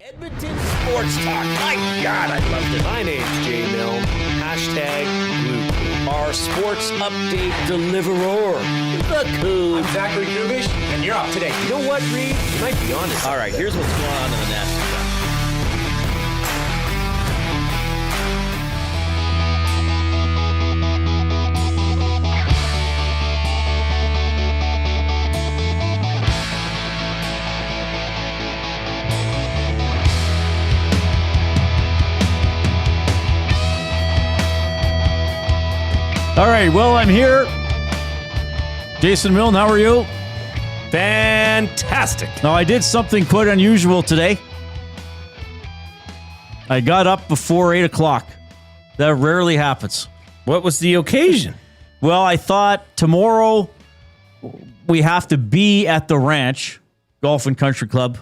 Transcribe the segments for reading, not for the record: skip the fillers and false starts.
Edmonton Sports Talk. My God, I love it. My name's Jay Milne. #Blue. Our sports update deliverer. The Coon. I'm Zachary Kubish, and you're up today. You know what, Reid? You might be on this. All right, here's what's going on in the National Cup. All right, well, I'm here. Jason Milne, how are you? Fantastic. Now, I did something quite unusual today. I got up before 8 o'clock. That rarely happens. What was the occasion? Well, I thought tomorrow we have to be at the ranch, Golf and Country Club,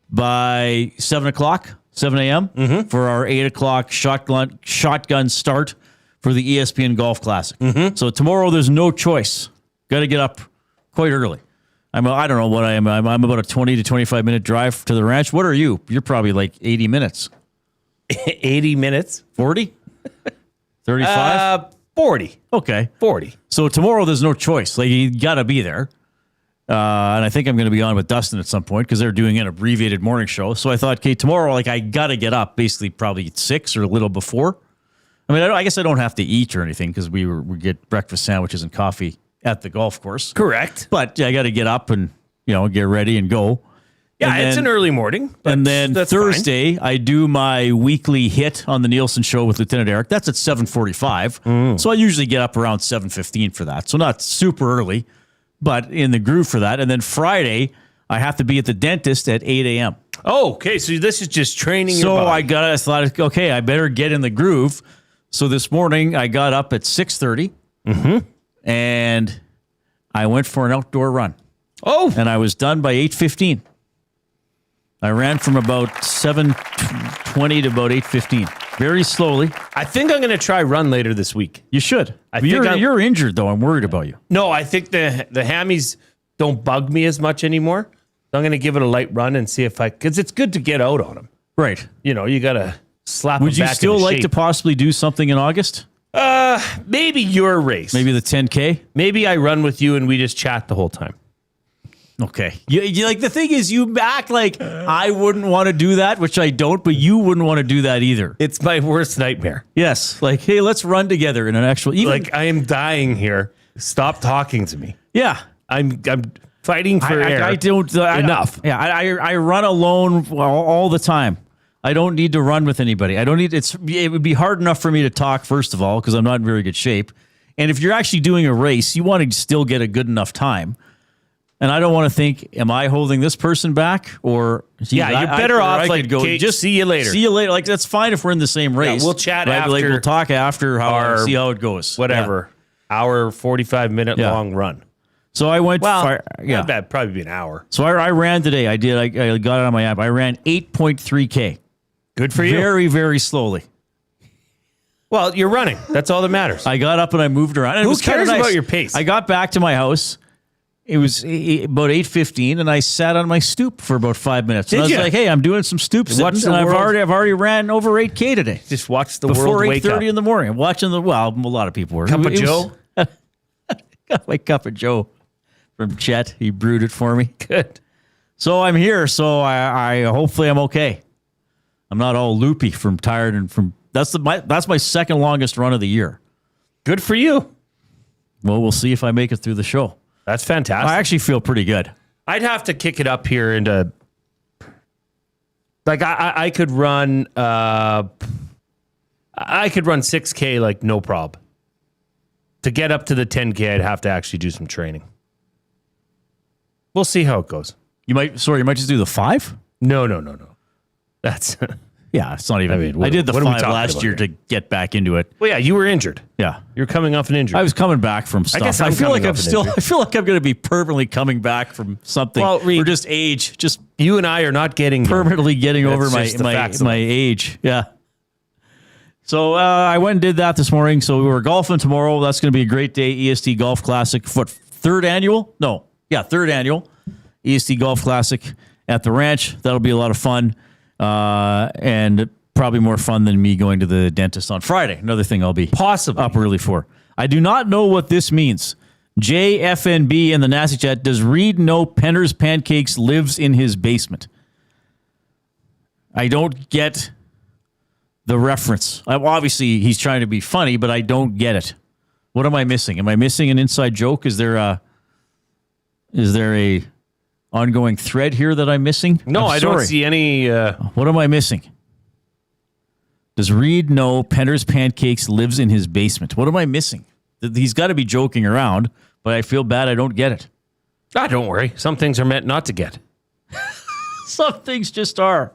by 7 o'clock, 7 a.m. For our 8 o'clock shotgun start for the ESPN Golf Classic. So tomorrow there's no choice. Got to get up quite early. I don't know what I am. I'm about a 20 to 25 minute drive to the ranch. What are you? You're probably like 80 minutes. 80 minutes? 40? 35? 40. Okay. 40. So tomorrow there's no choice. Like, you got to be there. And I think I'm going to be on with Dustin at some point because they're doing an abbreviated morning show. So I thought, okay, tomorrow, like, I got to get up basically probably at 6 or a little before. I mean, I guess I don't have to eat or anything because we get breakfast sandwiches and coffee at the golf course. Correct. But I got to get up and, get ready and go. Yeah, and it's an early morning. And then Thursday, I do my weekly hit on the Nielsen show with Lieutenant Eric. That's at 7:45. So I usually get up around 7:15 for that. So not super early, but in the groove for that. And then Friday, I have to be at the dentist at 8 a.m. Oh, okay. So this is just training your So body. I thought, okay, I better get in the groove. So this morning, I got up at 6:30, and I went for an outdoor run. Oh. And I was done by 8:15. I ran from about 7:20 to about 8:15, very slowly. I think I'm going to try run later this week. You should. think You're injured, though. I'm worried about you. No, I think the hammies don't bug me as much anymore. So I'm going to give it a light run and see if because it's good to get out on them. Right. You got to slap Would them you back still into like shape. to possibly do something in August? Maybe your race. Maybe the 10K? Maybe I run with you and we just chat the whole time. Okay. You like, the thing is, you act like I wouldn't want to do that, which I don't, but you wouldn't want to do that either. It's my worst nightmare. Yes. Like, hey, let's run together in an actual... Like, I am dying here. Stop talking to me. Yeah. I'm fighting for air. I don't... Enough. I run alone all the time. I don't need to run with anybody. I don't need... It would be hard enough for me to talk, first of all, because I'm not in very good shape. And if you're actually doing a race, you want to still get a good enough time. And I don't want to think, am I holding this person back? Or you're better off like, go, just see you later. See you later. Like, that's fine if we're in the same race. Yeah, we'll chat right? after. Like, we'll talk after see how it goes. Whatever. Yeah. Hour, 45-minute long run. So I went... that'd probably be an hour. So I ran today. I did. I got it on my app. I ran 8.3K. Good for you. Very, very slowly. Well, you're running. That's all that matters. I got up and I moved around. And Who it was cares nice. about your pace? I got back to my house. It was about 8:15, and I sat on my stoop for about 5 minutes. Did and I was you? like, "Hey, I'm doing some stoop sitting, and I've already ran over 8K today. Just watch the Before world wake up. 8:30 in the morning. I'm watching a lot of people were. Cup of Joe? Got my cup of Joe from Chet. He brewed it for me. Good. So I'm here. So I hopefully I'm okay. I'm not all loopy from tired and from that's my second longest run of the year. Good for you. Well, we'll see if I make it through the show. That's fantastic. I actually feel pretty good. I'd have to kick it up here into like I could run 6K like no prob. To get up to the 10K, I'd have to actually do some training. We'll see how it goes. You might just do the 5? No. That's yeah, it's not even. I did the 5 last year to get back into it. Well, yeah, you were injured. Yeah, you're coming off an injury. I was coming back from stuff. I feel like I'm going to be permanently coming back from something. Well, Reid, or just age. Just you and I are not getting permanently getting over my age. Yeah. So I went and did that this morning. So we were golfing tomorrow. That's going to be a great day. EST Golf Classic. Third annual EST Golf Classic at the ranch. That'll be a lot of fun. and probably more fun than me going to the dentist on Friday. Another thing I'll be Possibly up early for. I do not know what this means. JFNB in the Nasty Chat, does Reid know Penner's Pancakes lives in his basement? I don't get the reference. Obviously, he's trying to be funny, but I don't get it. What am I missing? Am I missing an inside joke? Is there a ongoing thread here that I'm missing? No, I don't see any. What am I missing? Does Reid know Penner's Pancakes lives in his basement? What am I missing? He's got to be joking around, but I feel bad I don't get it. Don't worry. Some things are meant not to get. Some things just are.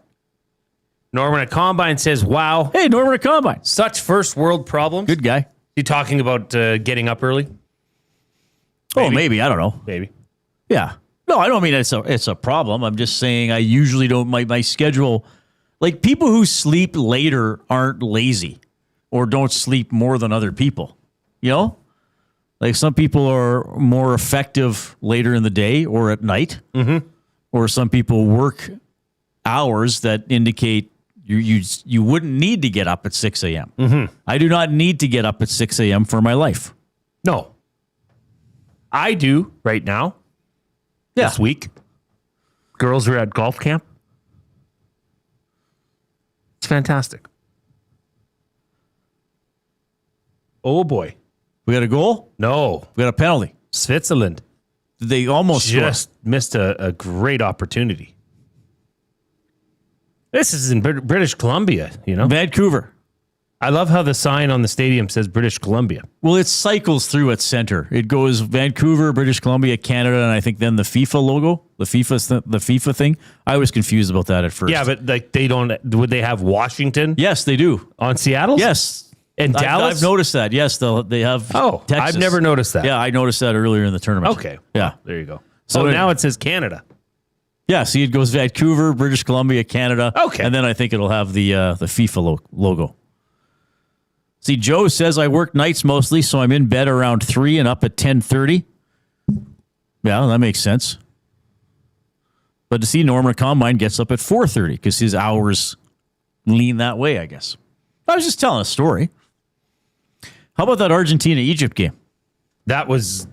Norman at Combine says, wow. Hey, Norman at Combine. Such first world problems. Good guy. You talking about getting up early? Oh, maybe. I don't know. Maybe. Yeah. No, I don't mean it's a problem. I'm just saying I usually don't, my schedule, like people who sleep later aren't lazy or don't sleep more than other people. You know? Like some people are more effective later in the day or at night. Mm-hmm. Or some people work hours that indicate you wouldn't need to get up at 6 a.m. Mm-hmm. I do not need to get up at 6 a.m. for my life. No. I do right now. Yeah. This week. Girls are at golf camp. It's fantastic. Oh, boy. We got a goal? No. We got a penalty. Switzerland. They almost just missed a great opportunity. This is in British Columbia, you know? Vancouver. I love how the sign on the stadium says British Columbia. Well, it cycles through at center. It goes Vancouver, British Columbia, Canada, and I think then the FIFA logo, the FIFA thing. I was confused about that at first. Yeah, but like they don't. Would they have Washington? Yes, they do. On Seattle? Yes. And Dallas? I've noticed that. Yes, they have. Oh, Texas. I've never noticed that. Yeah, I noticed that earlier in the tournament. Okay. Yeah. There you go. So now it says Canada. Yeah, see, it goes Vancouver, British Columbia, Canada. Okay. And then I think it'll have the FIFA logo. See, Joe says I work nights mostly, so I'm in bed around 3 and up at 10:30. Yeah, that makes sense. But to see Norman Combine gets up at 4:30 because his hours lean that way, I guess. I was just telling a story. How about that Argentina-Egypt game? That was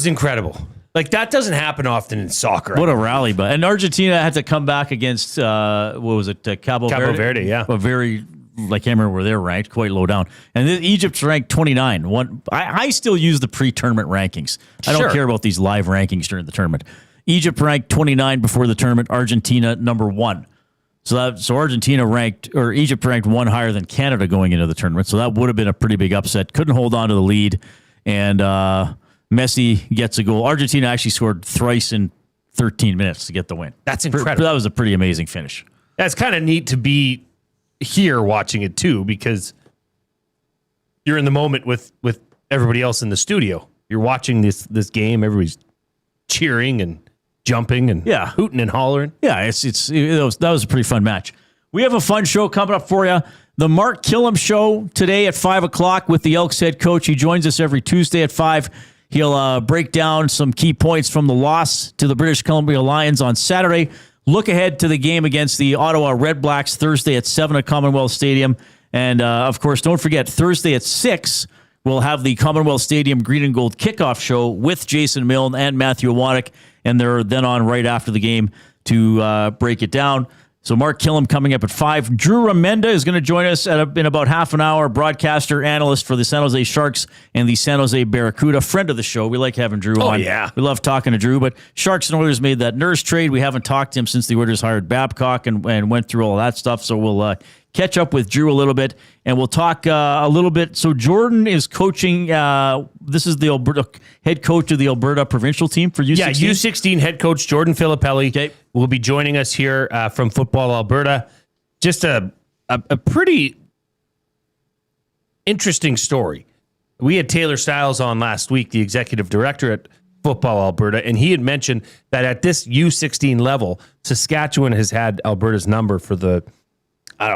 incredible. Like, that doesn't happen often in soccer. What a rally. But and Argentina had to come back against, what was it, Cabo Verde, yeah. A very, I can't remember where they're ranked, quite low down. And Egypt's ranked 29. I still use the pre-tournament rankings. I don't care about these live rankings during the tournament. Egypt ranked 29 before the tournament, Argentina number 1. So Egypt ranked 1 higher than Canada going into the tournament. So that would have been a pretty big upset. Couldn't hold on to the lead. And Messi gets a goal. Argentina actually scored thrice in 13 minutes to get the win. That's incredible. That was a pretty amazing finish. That's kind of neat to be here watching it too, because you're in the moment with everybody else in the studio. You're watching this game. Everybody's cheering and jumping and hooting and hollering. Yeah, that was a pretty fun match. We have a fun show coming up for you. The Mark Kilam Show today at 5 o'clock with the Elks head coach. He joins us every Tuesday at 5. He'll break down some key points from the loss to the British Columbia Lions on Saturday. Look ahead to the game against the Ottawa REDBLACKS Thursday at 7 at Commonwealth Stadium. And, of course, don't forget, Thursday at 6, we'll have the Commonwealth Stadium Green and Gold kickoff show with Jason Milne and Matthew Waddick. And they're then on right after the game to break it down. So Mark Kilam coming up at 5. Drew Remenda is going to join us in about half an hour. Broadcaster, analyst for the San Jose Sharks and the San Jose Barracuda. Friend of the show. We like having Drew on. Yeah. We love talking to Drew. But Sharks and Oilers made that Nurse trade. We haven't talked to him since the Oilers hired Babcock and went through all that stuff. So we'll catch up with Drew a little bit. And we'll talk a little bit. So Jordan is coaching. This is the Alberta head coach of the Alberta provincial team for U16. Yeah, U16 head coach Jordan Filippelli will be joining us here from Football Alberta. Just a pretty interesting story. We had Taylor Stiles on last week, the executive director at Football Alberta, and he had mentioned that at this U16 level, Saskatchewan has had Alberta's number for the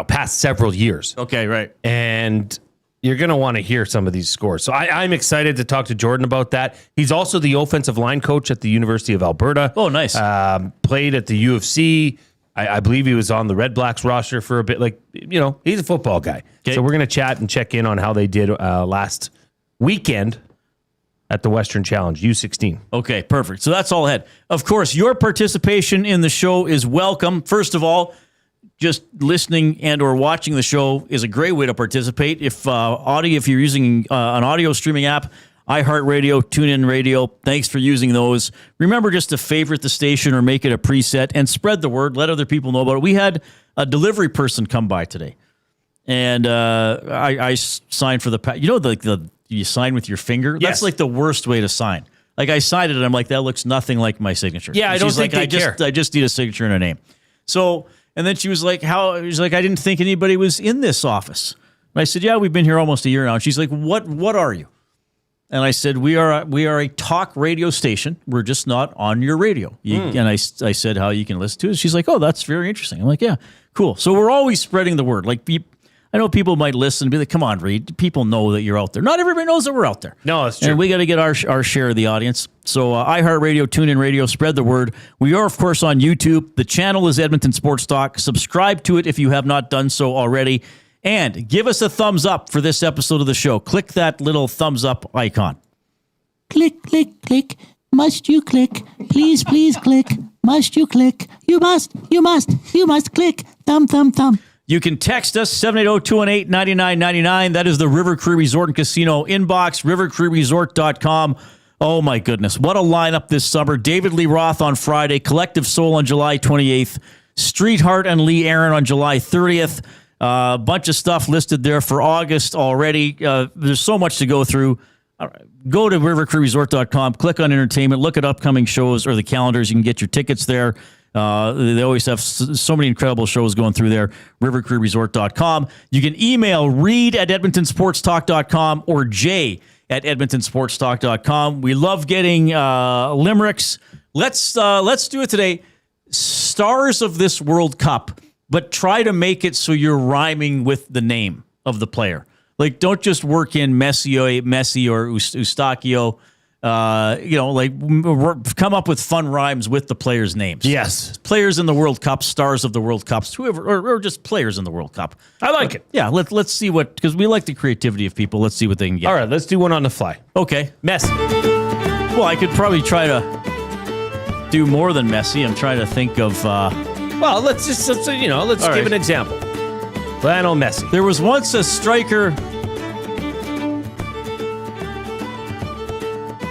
past several years. Okay, right. And you're going to want to hear some of these scores. So I'm excited to talk to Jordan about that. He's also the offensive line coach at the University of Alberta. Oh, nice. Played at the U of C, I believe he was on the Red Blacks roster for a bit. Like, he's a football guy. Okay. So we're going to chat and check in on how they did last weekend at the Western Challenge, U16. Okay, perfect. So that's all ahead. Of course, your participation in the show is welcome. First of all, just listening and or watching the show is a great way to participate. If you're using an audio streaming app, iHeartRadio, TuneIn Radio, thanks for using those. Remember just to favorite the station or make it a preset and spread the word. Let other people know about it. We had a delivery person come by today, and I signed for the you sign with your finger. Yes. That's like the worst way to sign. Like I signed it, and I'm like, that looks nothing like my signature. Yeah, I don't think they care. I just need a signature and a name. So, and then she was like, I didn't think anybody was in this office. And I said, yeah, we've been here almost a year now. And she's like, what are you? And I said, we are a talk radio station. We're just not on your radio. And I said how you can listen to it. She's like, oh, that's very interesting. I'm like, yeah, cool. So we're always spreading the word. Like, I know people might listen and be like, come on, Reid. People know that you're out there. Not everybody knows that we're out there. No, that's true. And we got to get our share of the audience. So iHeartRadio, TuneIn Radio, spread the word. We are, of course, on YouTube. The channel is Edmonton Sports Talk. Subscribe to it if you have not done so already. And give us a thumbs up for this episode of the show. Click that little thumbs up icon. Click, click, click. Must you click? Please, please click. Must you click? You must click. Thumb, thumb, thumb. You can text us, 780-218-9999. That is the River Cree Resort and Casino inbox, rivercreeresort.com. Oh, my goodness. What a lineup this summer. David Lee Roth on Friday, Collective Soul on July 28th, Streetheart and Lee Aaron on July 30th. A bunch of stuff listed there for August already. There's so much to go through. Go to rivercreeresort.com, click on entertainment, look at upcoming shows or the calendars. You can get your tickets there. They always have so many incredible shows going through there. rivercreeresort.com. You can email Reid at edmontonsportstalk.com or Jay at edmontonsportstalk.com. We love getting limericks. Let's do it today. Stars of this World Cup, but try to make it so you're rhyming with the name of the player. Like, don't just work in Messi or Eustachio. Come up with fun rhymes with the players' names. Yes. Players in the World Cup, stars of the World Cups, whoever, or just players in the World Cup. I like it. Yeah, let's see because we like the creativity of people. Let's see what they can get. All right, let's do one on the fly. Okay. Messi. Well, I could probably try to do more than Messi. I'm trying to think of... Well, let's give an example. Lionel Messi. There was once a striker...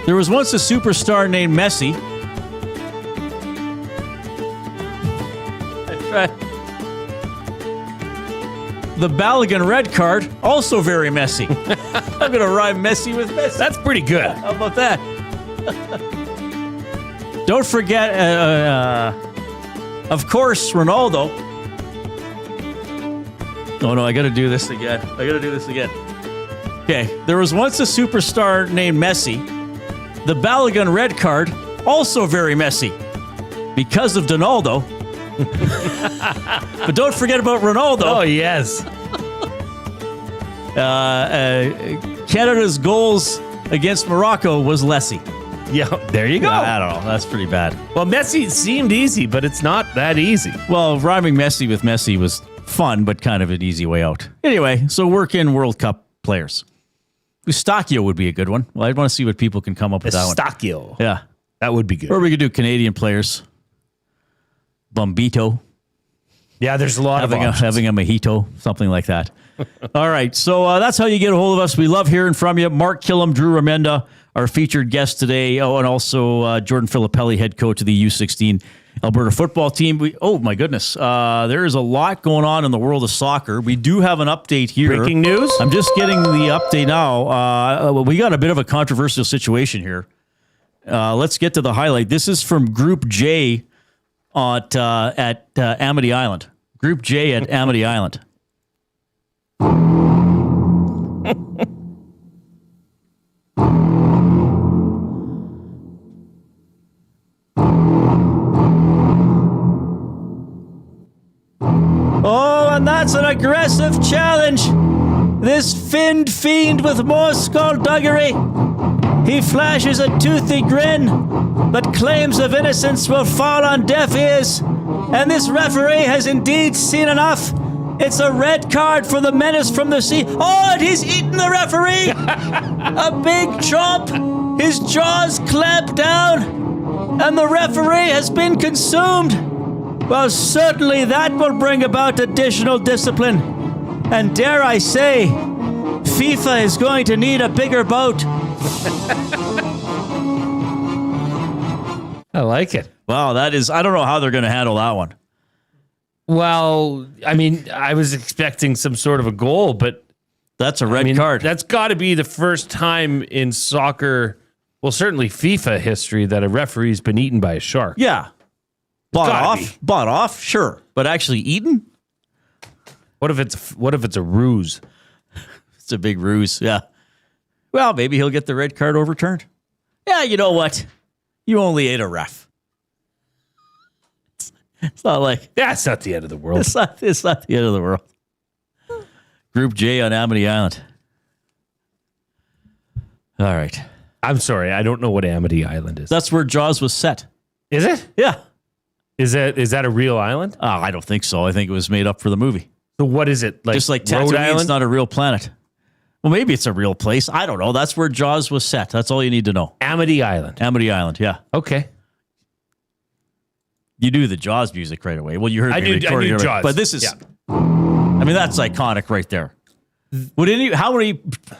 There was once a superstar named Messi. The Balogun red card, also very messy. I'm going to rhyme Messi with Messi. That's pretty good. How about that? Don't forget, of course, Ronaldo. Oh, no, I got to do this again. Okay, there was once a superstar named Messi. The Balogun red card, also very messy because of Donaldo. But don't forget about Ronaldo. Oh, yes. Canada's goals against Morocco was Lessie. Yeah, there you go. I don't know. That's pretty bad. Well, Messi seemed easy, but it's not that easy. Well, rhyming Messi with Messi was fun, but kind of an easy way out. Anyway, so work in World Cup players. Eustachio would be a good one. Well, I'd want to see what people can come up with that one. Eustachio. Yeah. That would be good. Or we could do Canadian players. Bombito. Yeah, there's a lot of options. Having a mojito, something like that. All right, so that's how you get a hold of us. We love hearing from you. Mark Kilam, Drew Remenda, our featured guest today. Oh, and also Jordan Filippelli, head coach of the U16 Alberta football team. Oh, my goodness. There is a lot going on in the world of soccer. We do have an update here. Breaking news? I'm just getting the update now. We got a bit of a controversial situation here. Let's get to the highlight. This is from Group J at Amity Island. Group J at Amity Island. Oh, and that's an aggressive challenge. This finned fiend with more skullduggery. He flashes a toothy grin, but claims of innocence will fall on deaf ears And this referee has indeed seen enough. It's a red card for the menace from the sea. Oh, and he's eaten the referee. A big chomp. His jaws clamped down. And the referee has been consumed. Well, certainly that will bring about additional discipline. And dare I say, FIFA is going to need a bigger boat. I like it. Wow, that is, I don't know how they're going to handle that one. Well, I mean, I was expecting some sort of a goal, but That's a red card. That's got to be the first time in soccer, well, certainly FIFA history, that a referee's been eaten by a shark. Yeah. Gotta Bought off, sure. But actually eaten? What if it's a ruse? It's a big ruse, yeah. Well, maybe he'll get the red card overturned. Yeah, you know what? You only ate a ref. It's not like... That's not the end of the world. It's not the end of the world. Group J on Amity Island. All right. I'm sorry, I don't know what Amity Island is. That's where Jaws was set. Is it? Yeah. Is that a real island? I don't think so. I think it was made up for the movie. So what is it? Just like Rhode Tatooine's Island? not a real planet. Well, maybe it's a real place. I don't know. That's where Jaws was set. That's all you need to know. Amity Island. Amity Island, yeah. Okay. You do the Jaws music right away. Well, you heard I me recording knew it, Jaws. but this is... Yeah. I mean, that's iconic right there. How many...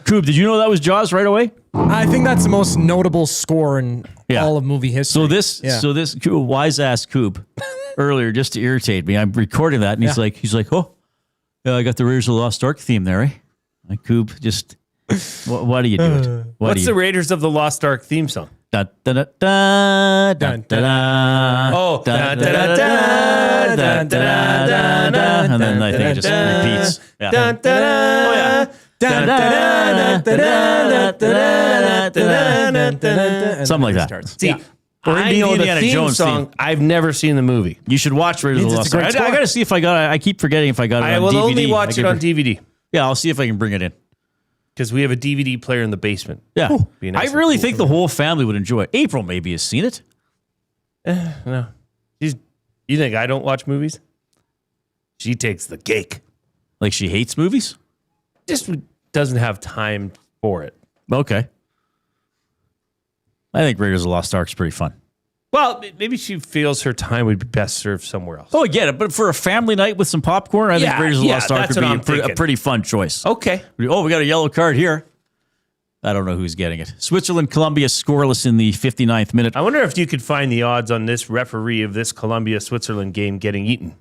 Coob, did you know that was Jaws right away? I think that's the most notable score in Yeah. all of movie history. So this wise ass Coob earlier, just to irritate me, I'm recording that, and he's like, oh, yeah, I got the Raiders of the Lost Ark theme there, eh? Like, Coob, just why do you do it? What's the Raiders of the Lost Ark theme song? Da, da, da, da, da, da, da. Oh, Da, da, da, da, da, da, da, da. And then I think it just repeats. Yeah. Oh, yeah. Something like that. See, Or I know the Indiana theme Jones song. theme. I've never seen the movie. You should watch Raiders of the It's Lost a Ark. great I score. got to see if I got it. I keep forgetting if I got it I on will DVD. only watch it on DVD Yeah, I'll see if I can bring it in. because we have a DVD player in the basement. Yeah. Be nice I and really cool think the whole family would enjoy it. April maybe has seen it. No, you think I don't watch movies? She takes the cake. Like she hates movies? Just doesn't have time for it. Okay. I think Raiders of the Lost Ark's pretty fun. Well, maybe she feels her time would be best served somewhere else. Oh, I get it. But for a family night with some popcorn, I think Yeah, Raiders of the yeah, Lost Ark that's would what be I'm a thinking. pretty fun choice. Okay. Oh, we got a yellow card here. I don't know who's getting it. Switzerland, Colombia scoreless in the 59th minute. I wonder if you could find the odds on this referee of this Colombia-Switzerland game getting eaten.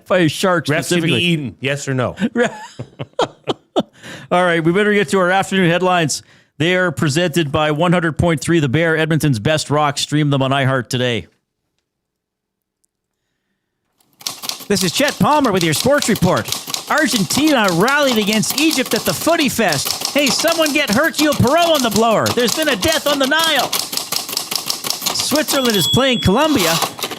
By a shark Refs to be specifically. eaten, yes or no? All right, we better get to our afternoon headlines. They are presented by 100.3 The Bear, Edmonton's best rock. Stream them on iHeart today. This is Chet Palmer with your sports report. Argentina rallied against Egypt at the Footy Fest. Hey, someone get Hercule Poirot on the blower. There's been a death on the Nile. Switzerland is playing Colombia.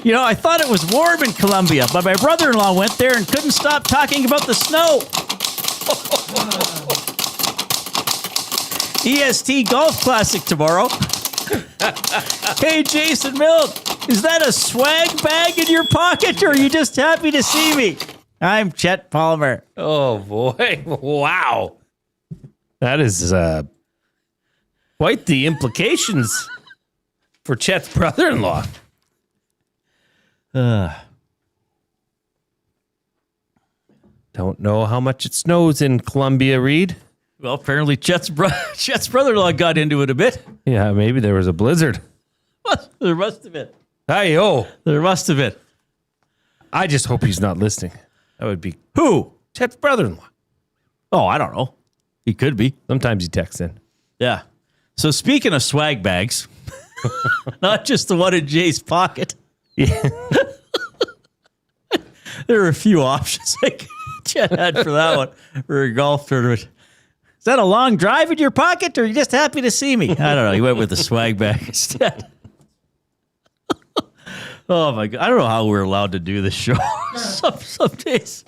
You know, I thought it was warm in Colombia, but my brother-in-law went there and couldn't stop talking about the snow. EST Golf Classic tomorrow. Hey, Jason Milne, is that a swag bag in your pocket, or are you just happy to see me? I'm Chet Palmer. Oh, boy. Wow. That is quite the implications for Chet's brother-in-law. Don't know how much it snows in Colombia, Reid. Well, apparently Chet's brother-in-law got into it a bit. Yeah, maybe there was a blizzard. There must have been. Hey-oh. There must have been. I just hope he's not listening. That would be Who? Chet's brother-in-law. Oh, I don't know. He could be. Sometimes he texts in. Yeah. So speaking of swag bags, not just the one in Jay's pocket. Yeah. There are a few options like Chet had for that one for a golf tournament. Is that a long drive in your pocket, or are you just happy to see me? I don't know. He went with the swag bag instead. Oh my God! I don't know how we're allowed to do this show. some days.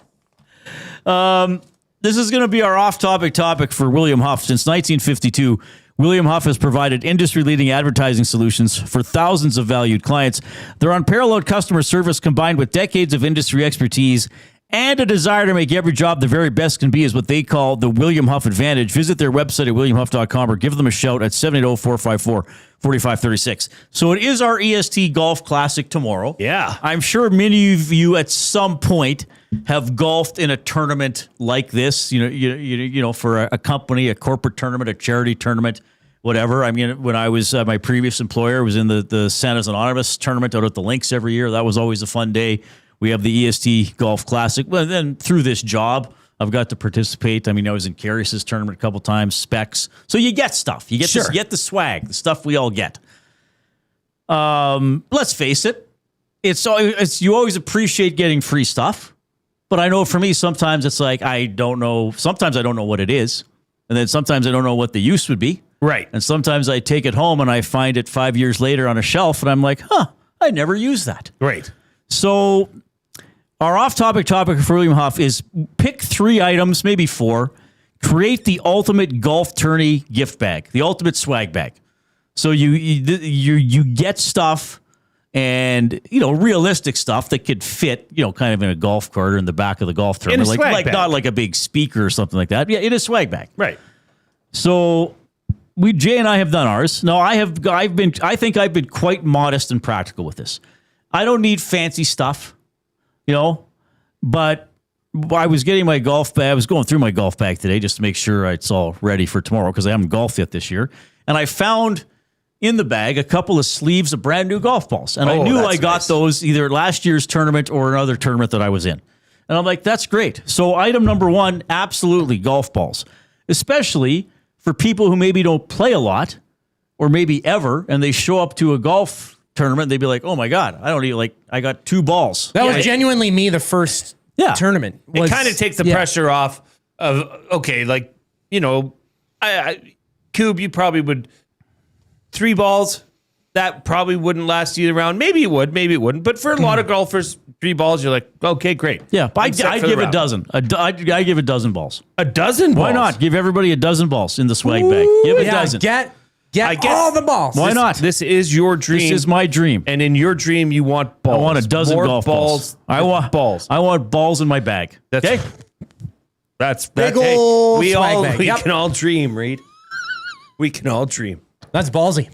This is going to be our off-topic topic for William Huff. Since 1952, William Huff has provided industry-leading advertising solutions for thousands of valued clients. Their unparalleled customer service combined with decades of industry expertise and a desire to make every job the very best can be is what they call the William Huff Advantage. Visit their website at williamhuff.com or give them a shout at 780-454-4536. So it is our EST Golf Classic tomorrow. Yeah. I'm sure many of you at some point have golfed in a tournament like this, you know, for a company, a corporate tournament, a charity tournament, whatever. I mean, when I was my previous employer was in the Santa's Anonymous tournament out at the links every year. That was always a fun day. We have the EST Golf Classic. Well, then through this job, I've got to participate. I mean, I was in Carius's tournament a couple times, Specs. So you get stuff. You get Sure. you get the swag, the stuff we all get. Let's face it. It's you always appreciate getting free stuff. But I know for me, sometimes it's like, I don't know. Sometimes I don't know what it is. And then sometimes I don't know what the use would be. Right. And sometimes I take it home and I find it 5 years later on a shelf and I'm like, I never used that. Right. So our off-topic topic for William Huff is pick 3 items, maybe 4, create the ultimate golf tourney gift bag, the ultimate swag bag. So you get stuff and, you know, realistic stuff that could fit, you know, kind of in a golf cart or in the back of the golf tournament. In a swag bag. Not like a big speaker or something like that. Yeah, in a swag bag. Right. So Jay and I have done ours. No, I think I've been quite modest and practical with this. I don't need fancy stuff, you know, but I was getting my golf bag. I was going through my golf bag today just to make sure it's all ready for tomorrow because I haven't golfed yet this year. And I found in the bag a couple of sleeves of brand new golf balls. And I knew I got those either at last year's tournament or another tournament that I was in. And I'm like, that's great. So item number 1, absolutely golf balls, especially for people who maybe don't play a lot or maybe ever, and they show up to a golf tournament, they'd be like, oh my God, I got 2 balls. That was genuinely me the first tournament. It kind of takes the pressure off of, okay, like, you know, Cube, you probably would 3 balls. That probably wouldn't last you around. Maybe it would, maybe it wouldn't. But for a lot of golfers, 3 balls, you're like, okay, great. Yeah, but I'd give a dozen. I'd give a dozen balls. A dozen balls? Why not? Give everybody a dozen balls in the swag bag. Give a dozen. Get all the balls. Why not? This is your dream. This is my dream. And in your dream, you want balls. I want a dozen More golf balls. I want balls. I want balls in my bag. Okay. That's big ol' we swag bag. We Yep. can all dream, Reid. We can all dream. That's ballsy.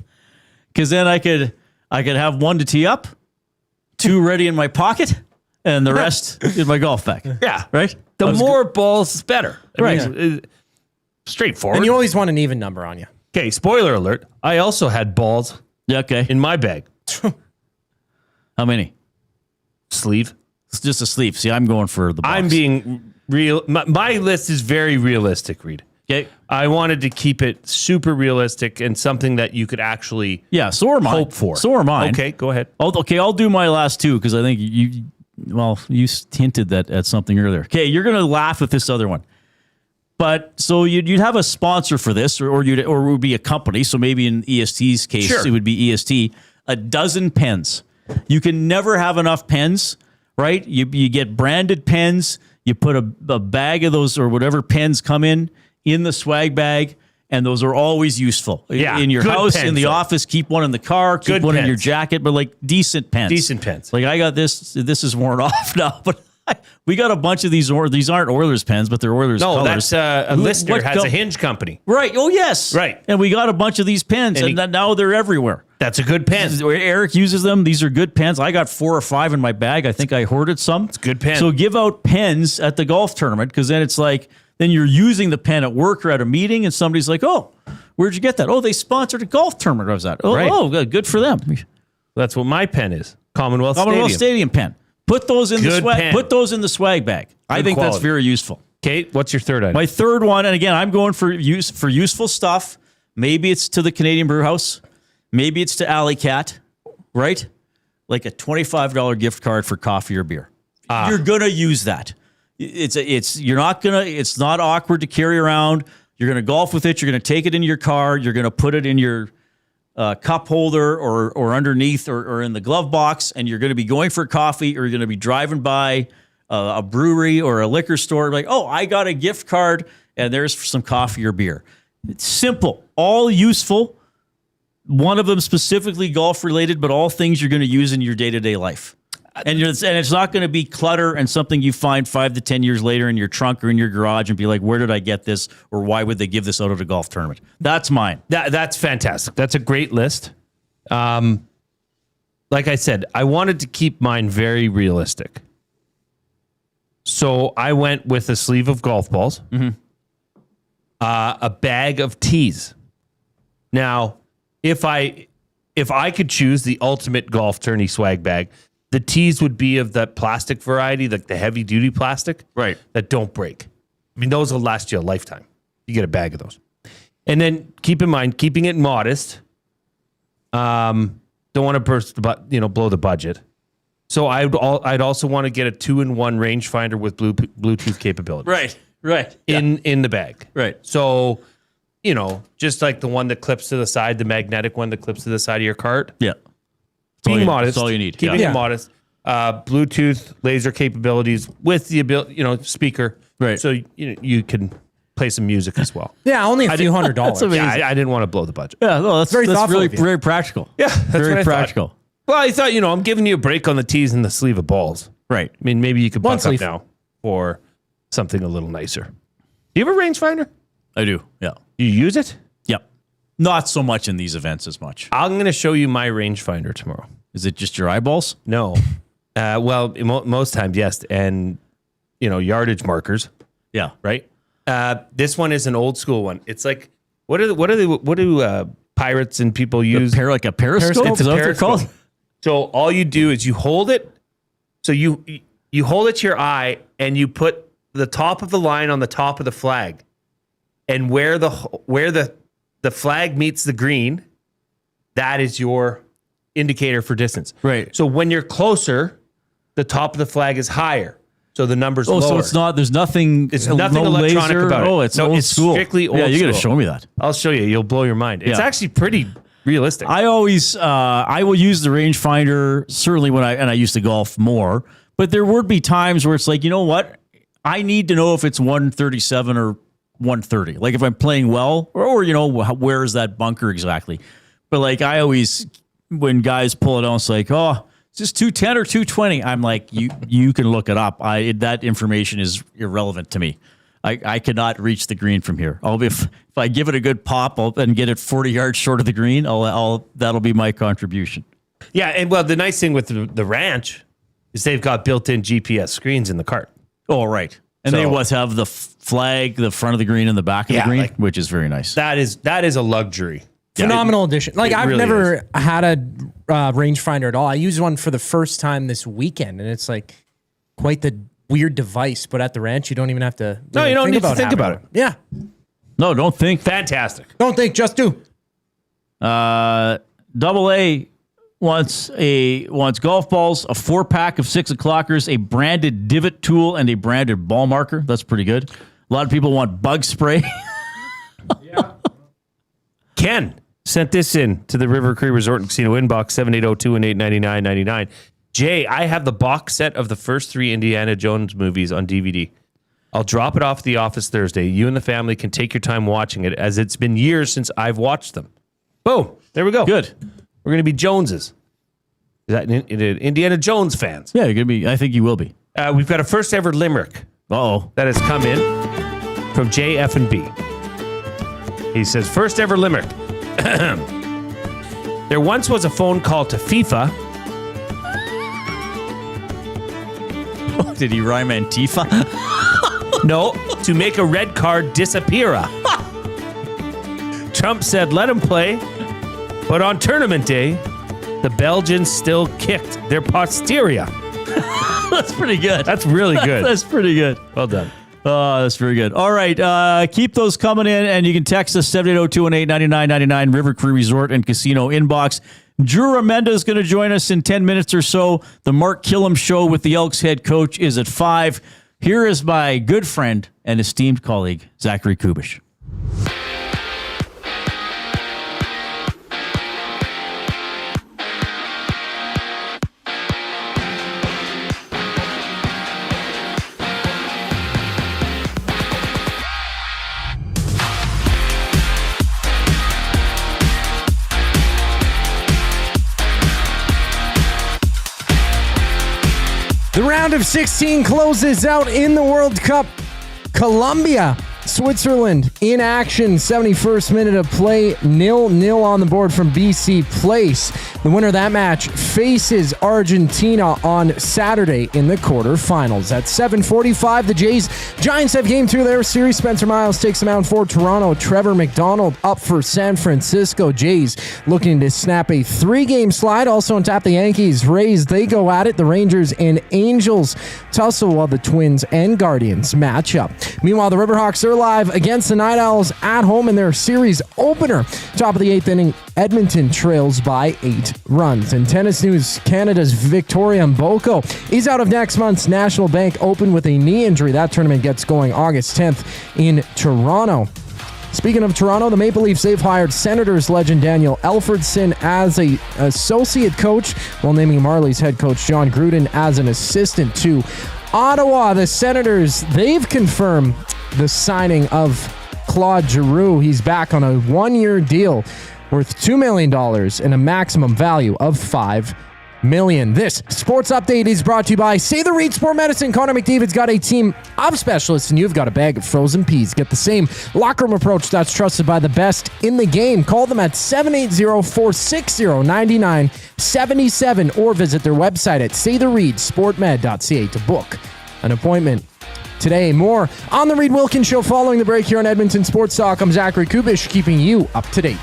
Because then I could have 1 to tee up, 2 ready in my pocket, and the rest in my golf bag. Yeah. Right? The more balls, the better. Right. Straightforward. And you always want an even number on you. Okay, spoiler alert. I also had balls Yeah, okay. in my bag. How many? Sleeve. It's just a sleeve. See, I'm going for the box. I'm being real. My list is very realistic, Reid. Okay. I wanted to keep it super realistic and something that you could actually Yeah, so are mine. hope for. So are mine. Okay, go ahead. I'll do my last 2 because I think you hinted that at something earlier. Okay, you're going to laugh at this other one. But so you'd have a sponsor for this, or it would be a company. So maybe in EST's case, Sure. It would be EST. A dozen pens. You can never have enough pens, right? You get branded pens. You put a bag of those or whatever pens come in the swag bag, and those are always useful. Yeah, in your good house, pens, in the though. office, keep one in the car, keep Good one in your pens. jacket, but like decent pens. Decent pens. Like I got this. This is worn off now, but we got a bunch of these. These aren't Oilers pens, but they're Oilers No, colors. that's a listener What has co- a hinge company. Right. Oh, yes. Right. And we got a bunch of these pens, and now they're everywhere. That's a good pen. Eric uses them. These are good pens. I got 4 or 5 in my bag. I think I hoarded some. It's a good pen. So give out pens at the golf tournament because then it's like, then you're using the pen at work or at a meeting, and somebody's like, oh, where'd you get that? Oh, they sponsored a golf tournament I was at. Oh, Right. Good for them. That's what my pen is. Commonwealth Stadium pen. Put those in the Good swag. pen. Put those in the swag bag. I think that's quality. very useful. Kate, what's your third item? My third one, and again, I'm going for useful stuff. Maybe it's to the Canadian Brew House. Maybe it's to Alley Cat, right? Like a $25 gift card for coffee or beer. You're gonna use that. It's not awkward to carry around. You're gonna golf with it. You're gonna take it in your car. You're gonna put it in your cup holder or underneath or in the glove box, and you're gonna be going for coffee or you're gonna be driving by a brewery or a liquor store. Like, oh, I got a gift card, and there's some coffee or beer. It's simple, all useful. One of them specifically golf related, but all things you're going to use in your day-to-day life. And it's not going to be clutter and something you find 5 to 10 years later in your trunk or in your garage and be like, where did I get this? Or why would they give this out at a golf tournament? That's mine. That's fantastic. That's a great list. Like I said, I wanted to keep mine very realistic. So I went with a sleeve of golf balls, a bag of tees. Now, if I could choose the ultimate golf tourney swag bag, the tees would be of that plastic variety, like the heavy duty plastic, Right. that don't break. I mean, those will last you a lifetime. You get a bag of those. And then keep in mind, keeping it modest. Don't want to blow the budget. So I'd also want to get a 2-in-1 rangefinder with Bluetooth capabilities. Right. In the bag. Right. So, just like the one that clips to the side, the magnetic one that clips to the side of your cart. Yeah. Being modest. That's all you need. Keeping it modest. Bluetooth laser capabilities with the ability, speaker. Right. So you can play some music as well. Yeah, only a few $100. That's amazing. Yeah, I didn't want to blow the budget. Yeah, no, that's Very thoughtful really of you. very practical. Yeah, that's very what I practical. thought. Well, I thought, I'm giving you a break on the tees and the sleeve of balls. Right. I mean, maybe you could One buck up sleeve. now for something a little nicer. Do you have a rangefinder? I do. Yeah. Do you use it? Yep. Not so much in these events as much. I'm going to show you my rangefinder tomorrow. Is it just your eyeballs? No. Well, most times, yes. And, yardage markers, Yeah. right? This one is an old school one. It's like, what do pirates and people use? Like a periscope? It's Is a that what they're periscope. called? So all you do is you hold it. So you hold it to your eye and you put the top of the line on the top of the flag, and where the flag meets the green, that is your indicator for distance. Right. So when you're closer, the top of the flag is higher. So the number's lower. So it's not, there's nothing, It's nothing no electronic laser. about it. Oh, it's No, old it's school. strictly old Yeah, you got to school. show me that. I'll show you. You'll blow your mind. It's Yeah. actually pretty realistic. I always, I will use the rangefinder certainly when I used to golf more, but there would be times where it's like, you know what? I need to know if it's 137 or 130. Like if I'm playing well or where is that bunker exactly? But like I always, when guys pull it out, it's like, oh, is this 210 or 220? I'm like, you can look it up. That information is irrelevant to me. I cannot reach the green from here. If I give it a good pop and get it 40 yards short of the green, that'll be my contribution. Yeah, and well, the nice thing with the ranch is they've got built-in GPS screens in the cart. Oh, right. And they So- always have the flag, the front of the green and the back of Yeah, the green, like- which is very nice. That is a luxury. Phenomenal addition. Like it I've really never had a rangefinder at all. I used one for the first time this weekend, and it's like quite the weird device. But at the ranch, you don't even have to. No, you don't need to think having about one. Yeah, No, don't think. Fantastic. don't think, just do. Double A wants golf balls, a 4-pack of 6 o'clockers, a branded divot tool, and a branded ball marker. That's pretty good. A lot of people want bug spray. Ken sent this in to the River Cree Resort and Casino inbox, 7802-1899-99. Jay, I have the box set of the first 3 Indiana Jones movies on DVD. I'll drop it off at the office Thursday. You and the family can take your time watching it, as it's been years since I've watched them. Boom. There we go. Good. We're going to be Joneses. Is that Indiana Jones fans? Yeah, you're gonna be. I think you will be. We've got a first ever limerick Uh-oh. that has come in from JF&B. He says, first ever limerick. There once was a phone call to FIFA. Did he rhyme Antifa? No, to make a red card disappear. Trump said, let him play. But on tournament day, the Belgians still kicked their posterior. That's pretty good. That's really good. That's pretty good. Well done. Oh, that's very good. All right. Keep those coming in, and you can text us 7802-1899-99 River Cree Resort and Casino inbox. Drew Remenda is going to join us in 10 minutes or so. The Mark Kilam Show with the Elks head coach is at 5. Here is my good friend and esteemed colleague, Zachary Kubish. The round of 16 closes out in the World Cup. Colombia, Switzerland in action. 71st minute of play. 0-0 on the board from BC Place. The winner of that match faces Argentina on Saturday in the quarterfinals. At 7:45, the Giants have game 2 of their series. Spencer Miles takes them out for Toronto. Trevor McDonald up for San Francisco. Jays looking to snap a 3-game slide. Also on tap, the Yankees. Rays, they go at it. The Rangers and Angels tussle while the Twins and Guardians match up. Meanwhile, the Riverhawks are live against the Night Owls at home in their series opener. Top of the 8th inning, Edmonton trails by 8 runs. In tennis news, Canada's Victoria Mboko is out of next month's National Bank Open with a knee injury. That tournament gets going August 10th in Toronto. Speaking of Toronto, the Maple Leafs, they've hired Senators legend Daniel Alfredson as an associate coach, while naming Marlies head coach John Gruden as an assistant to Ottawa. The Senators, they've confirmed the signing of Claude Giroux. He's back on a 1-year deal worth $2 million and a maximum value of $5 million. This sports update is brought to you by Say the Reid Sport Medicine. Connor McDavid's got a team of specialists, and you've got a bag of frozen peas. Get the same locker room approach that's trusted by the best in the game. Call them at 780-460-9977 or visit their website at saythereidsportmed.ca to book an appointment today. More on the Reid Wilkins Show following the break here on Edmonton Sports Talk. I'm Zachary Kubish, keeping you up to date.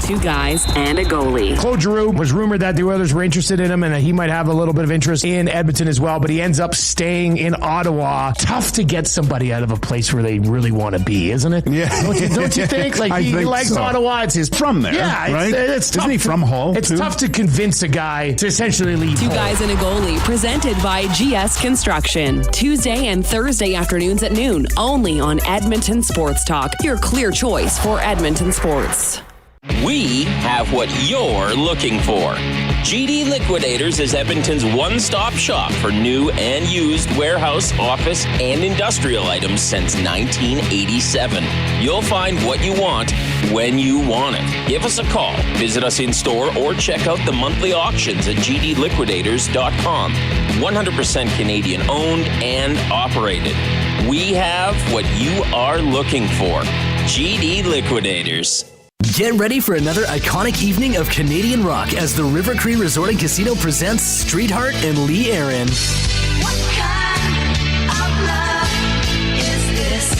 2 guys and a goalie. Claude Giroux was rumored that the Oilers were interested in him and that he might have a little bit of interest in Edmonton as well, but he ends up staying in Ottawa. Tough to get somebody out of a place where they really want to be, isn't it? Yeah. Don't you think? Like, he likes so. Ottawa. It's his From there, yeah, right? It's tough. Isn't he from Hull, It's too? tough to convince a guy to essentially leave 2 Hull. guys and a goalie, presented by GS Construction. Tuesday and Thursday afternoons at noon, only on Edmonton Sports Talk. Your clear choice for Edmonton sports. We have what you're looking for. GD Liquidators is Edmonton's one-stop shop for new and used warehouse, office, and industrial items since 1987. You'll find what you want when you want it. Give us a call, visit us in store, or check out the monthly auctions at gdliquidators.com. 100% Canadian owned and operated. We have what you are looking for. GD Liquidators. Get ready for another iconic evening of Canadian rock as the River Cree Resort and Casino presents Streetheart and Lee Aaron.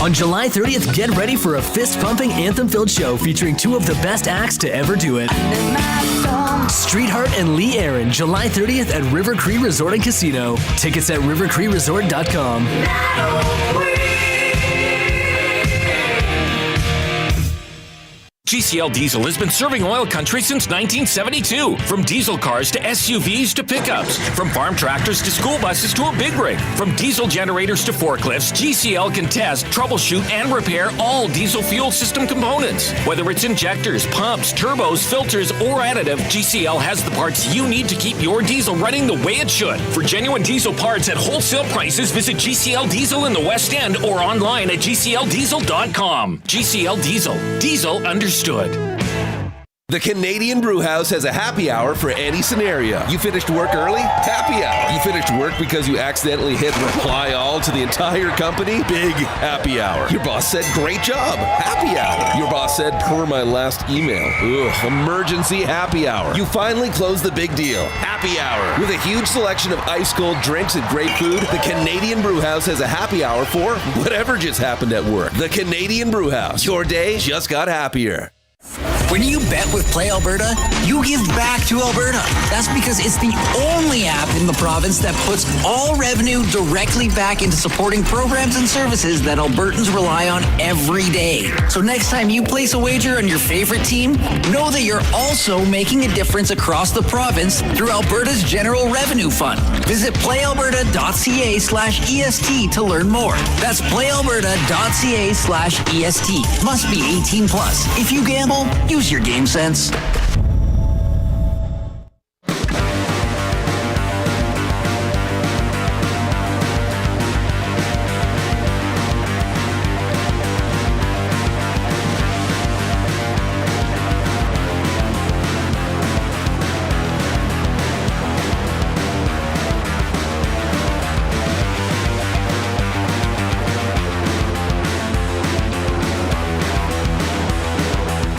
On July 30th, get ready for a fist-pumping, anthem-filled show featuring 2 of the best acts to ever do it. Streetheart and Lee Aaron, July 30th at River Cree Resort and Casino. Tickets at rivercreeresort.com. GCL Diesel has been serving oil country since 1972. From diesel cars to SUVs to pickups. From farm tractors to school buses to a big rig. From diesel generators to forklifts, GCL can test, troubleshoot, and repair all diesel fuel system components. Whether it's injectors, pumps, turbos, filters, or additive, GCL has the parts you need to keep your diesel running the way it should. For genuine diesel parts at wholesale prices, visit GCL Diesel in the West End or online at gcldiesel.com. GCL Diesel. Diesel understood. The Canadian Brewhouse has a happy hour for any scenario. You finished work early? Happy hour. You finished work because you accidentally hit reply all to the entire company? Big happy hour. Your boss said, great job. Happy hour. Your boss said, per my last email. Ugh, emergency happy hour. You finally closed the big deal. Happy hour. With a huge selection of ice cold drinks and great food, the Canadian Brewhouse has a happy hour for whatever just happened at work. The Canadian Brewhouse. Your day just got happier. When you bet with Play Alberta, you give back to Alberta. That's because it's the only app in the province that puts all revenue directly back into supporting programs and services that Albertans rely on every day. So next time you place a wager on your favorite team, know that you're also making a difference across the province through Alberta's General Revenue Fund. Visit playalberta.ca/EST to learn more. That's playalberta.ca/EST. Must be 18 plus. If you gamble, use your game sense.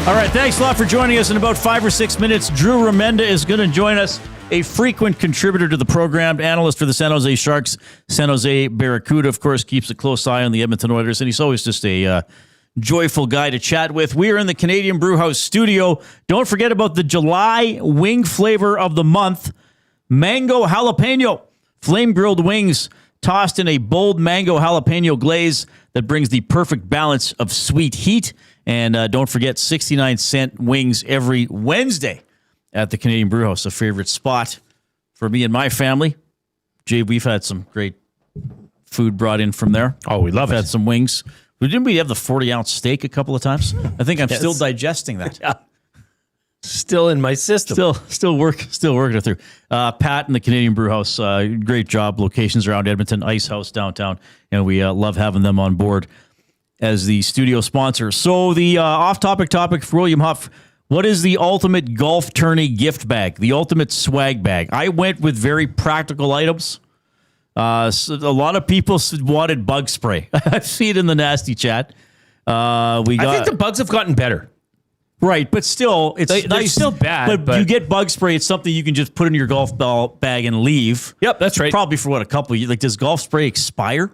All right, thanks a lot for joining us. In about 5 or 6 minutes, Drew Remenda is going to join us, a frequent contributor to the program, analyst for the San Jose Sharks, San Jose Barracuda, of course, keeps a close eye on the Edmonton Oilers, and he's always just a joyful guy to chat with. We are in the Canadian Brewhouse studio. Don't forget about the July wing flavor of the month, mango jalapeno. Flame-grilled wings tossed in a bold mango jalapeno glaze that brings the perfect balance of sweet heat. And don't forget, 69-cent wings every Wednesday at the Canadian Brewhouse, a favorite spot for me and my family. Jay, we've had some great food brought in from there. Oh, we love it. Had some wings. Didn't we have the 40-ounce steak a couple of times? I think I'm still digesting that. Yeah. Still in my system. Still working it through. Pat and the Canadian Brewhouse, great job. Locations around Edmonton, Ice House downtown, and we love having them on board as the studio sponsor. So the off-topic topic for William Huff, what is the ultimate golf tourney gift bag, the ultimate swag bag? I went with very practical items. So a lot of people wanted bug spray. I see it in the nasty chat. I think the bugs have gotten better. Right, but still, it's they're still bad. But you get bug spray. It's something you can just put in your golf ball bag and leave. Yep, that's right. Probably for a couple of years. Like, does golf spray expire?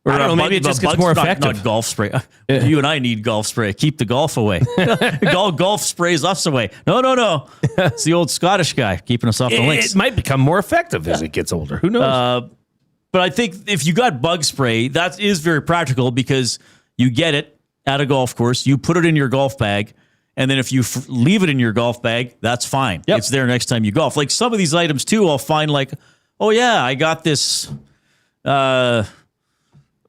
Or I don't know. Maybe it just gets more effective. Not golf spray. You and I need golf spray. Keep the golf away. Golf sprays us away. No. It's the old Scottish guy keeping us off the links. It might become more effective as it gets older. Who knows? But I think if you got bug spray, that is very practical because you get it at a golf course, you put it in your golf bag, and then if you leave it in your golf bag, that's fine. Yep. It's there next time you golf. Like some of these items too, I'll find like, oh yeah, I got this, I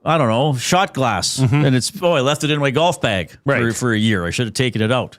don't know, shot glass, and I left it in my golf bag for a year. I should have taken it out.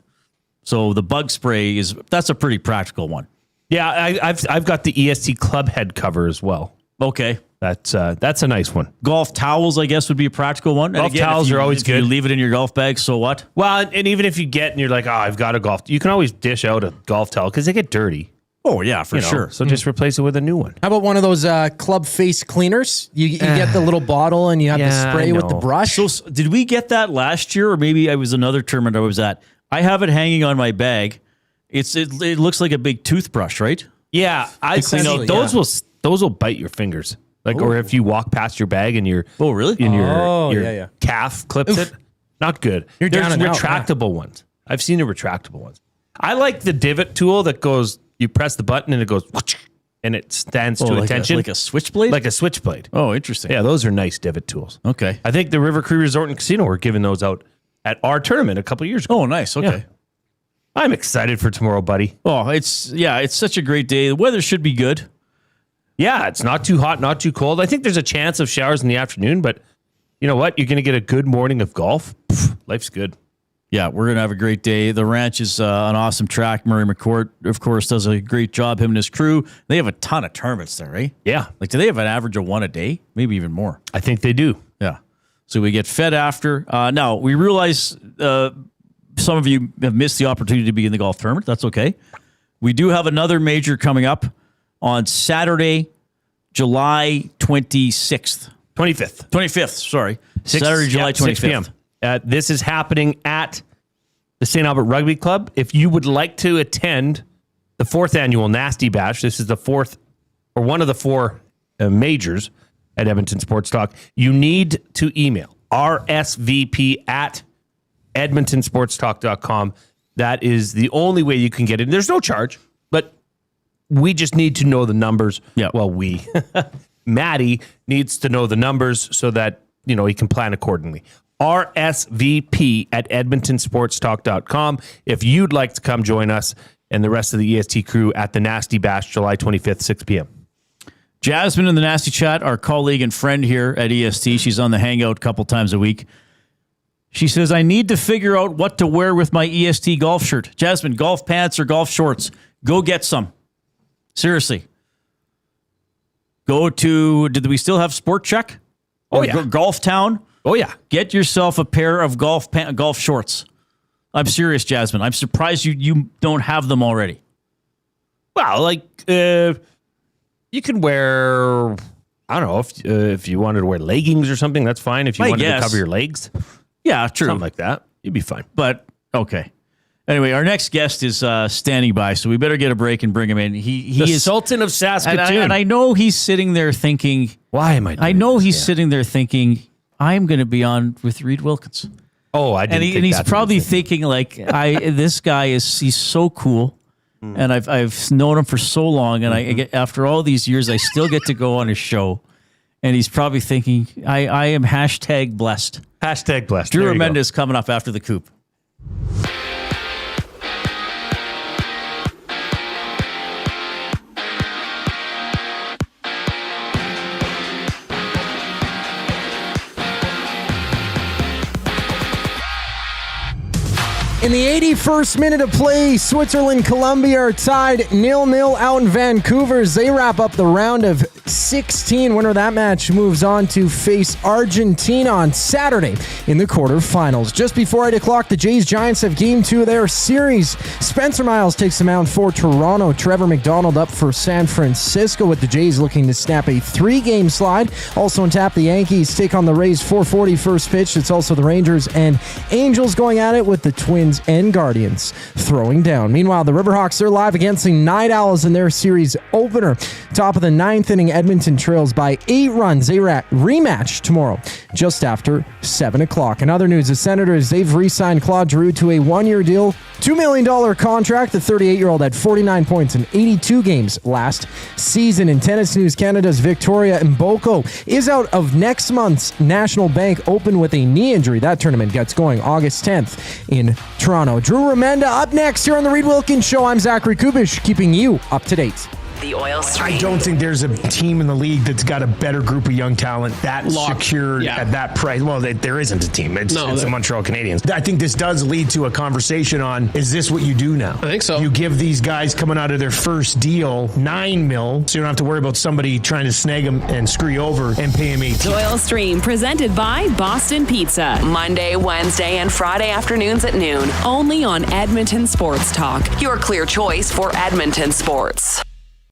So the bug spray that's a pretty practical one. Yeah, I've got the EST club head cover as well. Okay. That's a nice one. Golf towels, I guess, would be a practical one. Golf towels are always good. You leave it in your golf bag, so what? Well, and even if you get and you're like, I've got a golf, you can always dish out a golf towel because they get dirty. Oh yeah, for sure. So just replace it with a new one. How about one of those club face cleaners? You get the little bottle and you have to spray with the brush. So did we get that last year, or maybe it was another tournament I was at? I have it hanging on my bag. It looks like a big toothbrush, right? Yeah, those will bite your fingers. Or if you walk past your bag and your your calf clips it, not good. There's retractable ones. I've seen the retractable ones. I like the divot tool that goes. You press the button and it goes, and it stands to attention like a switchblade. Like a switchblade. Oh, interesting. Yeah, those are nice divot tools. Okay, I think the River Cree Resort and Casino were giving those out at our tournament a couple of years ago. Oh, nice. Okay. Yeah. I'm excited for tomorrow, buddy. Oh, it's such a great day. The weather should be good. Yeah, it's not too hot, not too cold. I think there's a chance of showers in the afternoon, but you know what? You're going to get a good morning of golf. Life's good. Yeah, we're going to have a great day. The ranch is an awesome track. Murray McCourt, of course, does a great job, him and his crew. They have a ton of tournaments there, right? Yeah. Like, do they have an average of one a day? Maybe even more. I think they do. Yeah. So we get fed after. Now, we realize some of you have missed the opportunity to be in the golf tournament. That's okay. We do have another major coming up on Saturday, July 25th, sorry. Saturday, July 25th. 6 p.m. This is happening at the St. Albert Rugby Club. If you would like to attend the 4th annual Nasty Bash, this is the 4th or one of the 4 majors at Edmonton Sports Talk, you need to email rsvp@edmontonsportstalk.com. That is the only way you can get in. There's no charge, but we just need to know the numbers. Yeah. Well, Maddie needs to know the numbers so that, he can plan accordingly. rsvp@edmontonsportstalk.com. If you'd like to come join us and the rest of the EST crew at the Nasty Bash, July 25th, 6 p.m. Jasmine in the Nasty Chat, our colleague and friend here at EST, she's on the Hangout a couple times a week. She says, I need to figure out what to wear with my EST golf shirt. Jasmine, golf pants or golf shorts? Go get some. Seriously. Did we still have Sport Check? Oh, yeah. Golf Town? Oh, yeah. Get yourself a pair of golf shorts. I'm serious, Jasmine. I'm surprised you don't have them already. Well, you can wear, I don't know, if you wanted to wear leggings or something, that's fine. If you wanted to cover your legs. Yeah, true. Something like that. You'd be fine. But, okay. Anyway, our next guest is standing by, so we better get a break and bring him in. He is Sultan of Saskatoon. and I know he's sitting there thinking, why am I doing I know this? he's sitting there thinking, I'm going to be on with Reid Wilkins. Oh, I didn't. And he's probably thinking like, this guy he's so cool, and I've known him for so long, and I get, after all these years, I still get to go on his show, and he's probably thinking, I am hashtag blessed. Hashtag blessed. Drew There you go. Remenda is coming up after the coop. In the 81st minute of play, Switzerland, Colombia are tied 0-0 out in Vancouver as they wrap up the round of 16. Winner of that match moves on to face Argentina on Saturday in the quarterfinals. Just before 8 o'clock, the Jays Giants have game 2 of their series. Spencer Miles takes the mound for Toronto. Trevor McDonald up for San Francisco, with the Jays looking to snap a 3-game slide. Also on tap, the Yankees take on the Rays 4:40 first pitch. It's also the Rangers and Angels going at it, with the Twins and Guardians throwing down. Meanwhile, the Riverhawks, they're live against the Night Owls in their series opener. Top of the 9th inning, Edmonton trails by 8 runs. A rematch tomorrow just after 7 o'clock. In other news, the Senators, they've re-signed Claude Giroux to a 1-year deal, $2 million contract. The 38-year-old had 49 points in 82 games last season. In tennis news, Canada's Victoria Mboko is out of next month's National Bank Open with a knee injury. That tournament gets going August 10th in Toronto. Drew Remenda up next here on the Reid Wilkins Show. I'm Zachary Kubish, keeping you up to date. The oil stream. I don't think there's a team in the league that's got a better group of young talent that secured at that price. Well, there isn't a team. It's the Montreal Canadiens. I think this does lead to a conversation on, is this what you do now? I think so. You give these guys coming out of their first deal $9 million, so you don't have to worry about somebody trying to snag them and screw you over and pay them $18 million. Oil Stream, presented by Boston Pizza. Monday, Wednesday, and Friday afternoons at noon. Only on Edmonton Sports Talk. Your clear choice for Edmonton sports.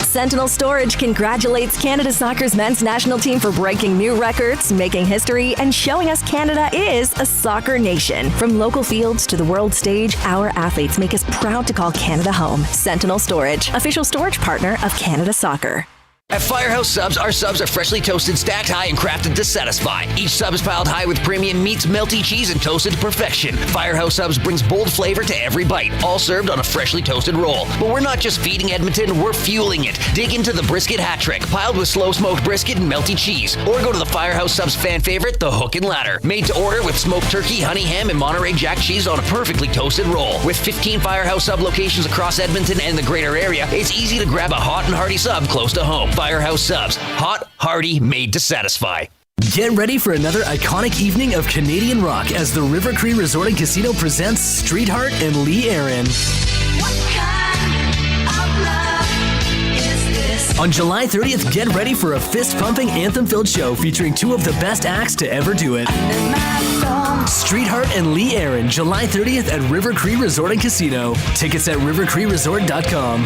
Sentinel Storage congratulates Canada Soccer's men's national team for breaking new records, making history, and showing us Canada is a soccer nation. From local fields to the world stage, our athletes make us proud to call Canada home. Sentinel Storage, official storage partner of Canada Soccer. At Firehouse Subs, our subs are freshly toasted, stacked high, and crafted to satisfy. Each sub is piled high with premium meats, melty cheese, and toasted to perfection. Firehouse Subs brings bold flavor to every bite, all served on a freshly toasted roll. But we're not just feeding Edmonton, we're fueling it. Dig into the brisket hat trick, piled with slow-smoked brisket and melty cheese. Or go to the Firehouse Subs fan favorite, the Hook and Ladder. Made to order with smoked turkey, honey ham, and Monterey Jack cheese on a perfectly toasted roll. With 15 Firehouse Sub locations across Edmonton and the greater area, it's easy to grab a hot and hearty sub close to home. Firehouse Subs. Hot, hearty, made to satisfy. Get ready for another iconic evening of Canadian rock as the River Cree Resort and Casino presents Streetheart and Lee Aaron. On July 30th, get ready for a fist-pumping, anthem-filled show featuring 2 of the best acts to ever do it. Streetheart and Lee Aaron, July 30th at River Cree Resort and Casino. Tickets at rivercreeresort.com.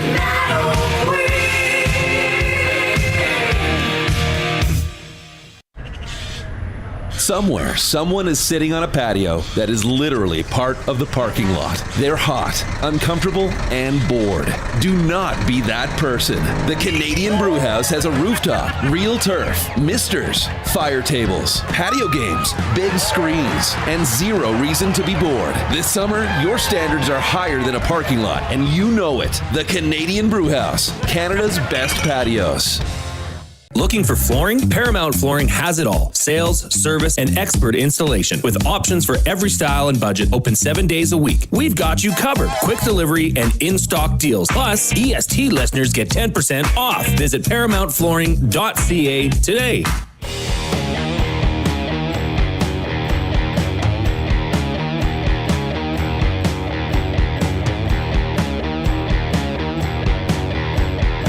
Somewhere, someone is sitting on a patio that is literally part of the parking lot. They're hot, uncomfortable, and bored. Do not be that person. The Canadian Brewhouse has a rooftop, real turf, misters, fire tables, patio games, big screens, and zero reason to be bored. This summer, your standards are higher than a parking lot, and you know it. The Canadian Brewhouse, Canada's best patios. Looking for flooring? Paramount Flooring has it all. Sales, service, and expert installation with options for every style and budget. Open 7 days a week. We've got you covered. Quick delivery and in-stock deals. Plus, EST listeners get 10% off. Visit ParamountFlooring.ca today.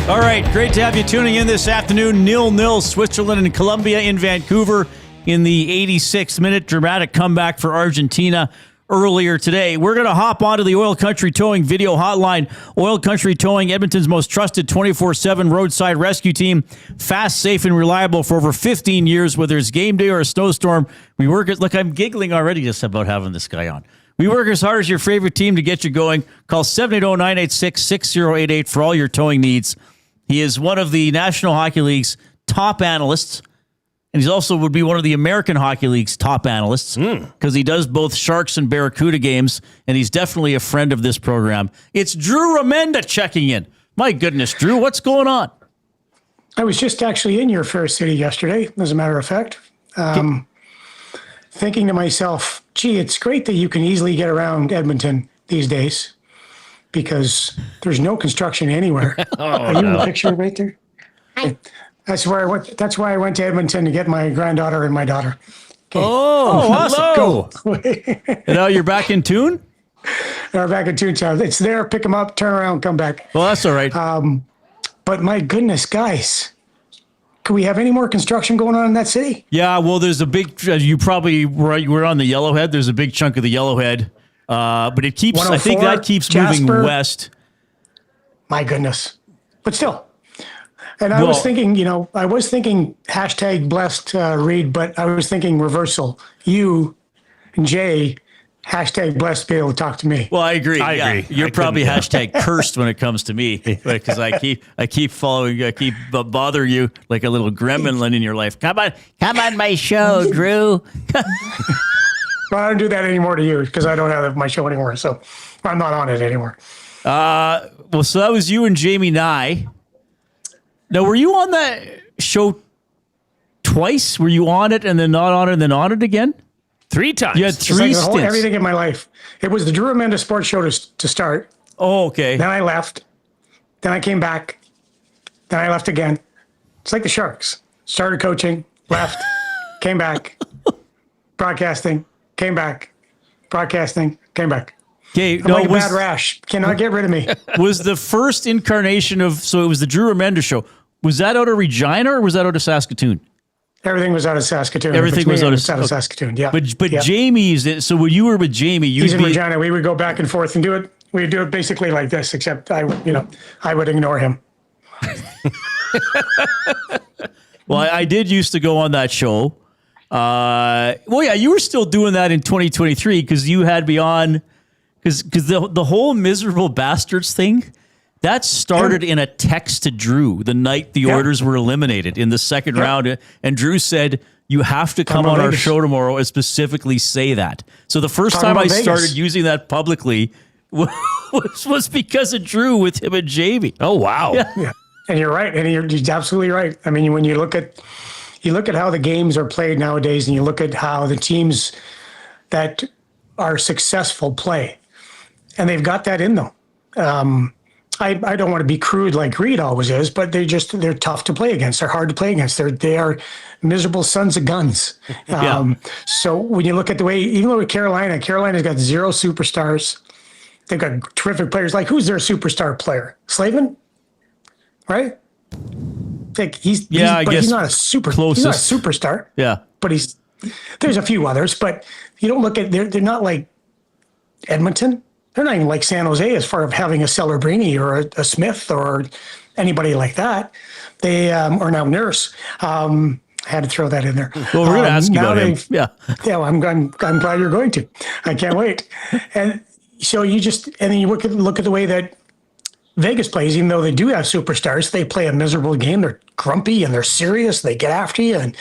All right, great to have you tuning in this afternoon. 0-0 Switzerland and Colombia in Vancouver in the 86th minute. Dramatic comeback for Argentina earlier today. We're going to hop onto the Oil Country Towing video hotline. Oil Country Towing, Edmonton's most trusted 24/7 roadside rescue team. Fast, safe, and reliable for over 15 years, whether it's game day or a snowstorm. We work it. Look, I'm giggling already just about having this guy on. We work as hard as your favorite team to get you going. Call 780-986-6088 for all your towing needs. He is one of the National Hockey League's top analysts, and he's also would be one of the American Hockey League's top analysts because he does both Sharks and Barracuda games, and he's definitely a friend of this program. It's Drew Remenda checking in. My goodness, Drew, what's going on? I was just actually in your fair city yesterday, as a matter of fact, thinking to myself, gee, it's great that you can easily get around Edmonton these days because there's no construction anywhere. Are you in the picture right there? That's where I went. That's why I went to Edmonton to get my granddaughter and my daughter. Okay. Hello. And now you're back in tune? We're back in Toontown. It's there. Pick them up, turn around, come back. Well, that's all right. But my goodness, guys, could we have any more construction going on in that city? Yeah, well, there's a big, you probably were on the Yellowhead. There's a big chunk of the Yellowhead. But it keeps, I think that keeps Jasper, moving west. My goodness. But still. And I was thinking, I was thinking hashtag blessed Reid, but I was thinking reversal. You and Jay, hashtag blessed, be able to talk to me. Well, I agree. I agree. You're probably hashtag cursed when it comes to me because I keep following, I keep bothering you like a little gremlin in your life. Come on my show, Drew. Well, I don't do that anymore to you because I don't have my show anymore, so I'm not on it anymore. Well, so that was you and Jamie Nye. Now, were you on that show twice? Were you on it and then not on it and then on it again? 3 times. You had 3 stints. Everything in my life. It was the Drew Remenda Sports Show to start. Oh, okay. Then I left. Then I came back. Then I left again. It's like the Sharks. Started coaching, left, came back, broadcasting, came back, broadcasting, came back. Okay, I'm like a bad rash. Cannot get rid of me. Was the first incarnation of, so it was the Drew Remenda Show. Was that out of Regina or was that out of Saskatoon? Everything was out of Saskatoon. Everything was out of Saskatoon, yeah. But Jamie's, so when you were with Jamie, he's in Regina. We would go back and forth and do it. We'd do it basically like this, except I would ignore him. Well, I did used to go on that show. Well, yeah, you were still doing that in 2023 because you had me on, because the whole Miserable Bastards thing, that started in a text to Drew the night the orders were eliminated in the second round. And Drew said, you have to come on our show tomorrow and specifically say that. So the first time I started using that publicly was because of Drew with him and Jamie. Oh, wow. Yeah. And you're right. And you're absolutely right. I mean, when you look at how the games are played nowadays and you look at how the teams that are successful play, and they've got that in them. I don't want to be crude like Reid always is, but they're tough to play against. They're hard to play against. They are miserable sons of guns. So when you look at the way, even though with Carolina's got 0 superstars. They've got terrific players. Like, who's their superstar player? Slavin? Right? Like he's not a superstar. Yeah. But there's a few others, but you don't look at, they're not like Edmonton. They're not even like San Jose as far as having a Celebrini or a Smith or anybody like that. They or now Nurse. I had to throw that in there. Well, we're going to ask you about him. Yeah. Yeah. Well, I'm glad you're going to. I can't wait. And so then you look at the way that Vegas plays. Even though they do have superstars, they play a miserable game. They're grumpy and they're serious. They get after you, and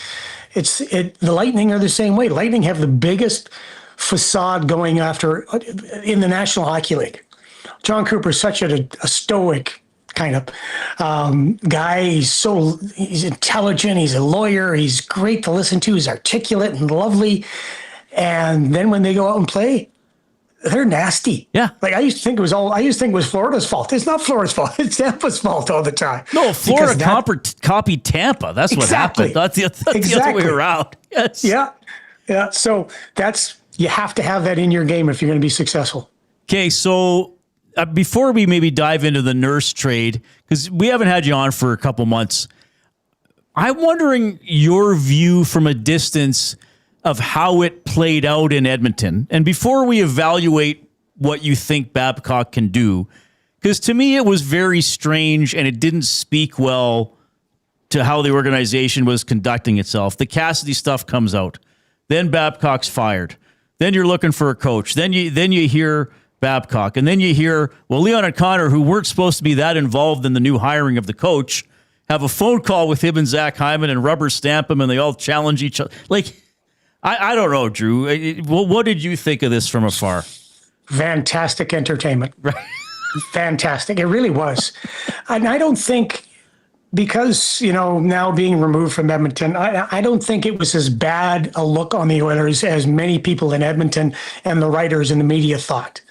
the Lightning are the same way. Lightning have the biggest facade going after in the National Hockey League. John Cooper's such a stoic kind of guy. He's intelligent. He's a lawyer. He's great to listen to. He's articulate and lovely. And then when they go out and play, they're nasty. Yeah. Like I used to think it was Florida's fault. It's not Florida's fault. It's Tampa's fault all the time. No, Florida copied Tampa. That's what happened. That's the other way around. Yes. Yeah. Yeah. So you have to have that in your game if you're going to be successful. Okay. So before we maybe dive into the Nurse trade, because we haven't had you on for a couple months, I'm wondering your view from a distance of how it played out in Edmonton. And before we evaluate what you think Babcock can do, because to me it was very strange and it didn't speak well to how the organization was conducting itself. The Cassidy stuff comes out. Then Babcock's fired. Then you're looking for a coach. Then you hear Babcock, and then you hear, well, Leon and Connor, who weren't supposed to be that involved in the new hiring of the coach, have a phone call with him and Zach Hyman and rubber stamp him, and they all challenge each other. Like, I don't know, Drew. What did you think of this from afar? Fantastic entertainment. Fantastic. It really was. And I don't think, because, now being removed from Edmonton, I don't think it was as bad a look on the Oilers as many people in Edmonton and the writers and the media thought.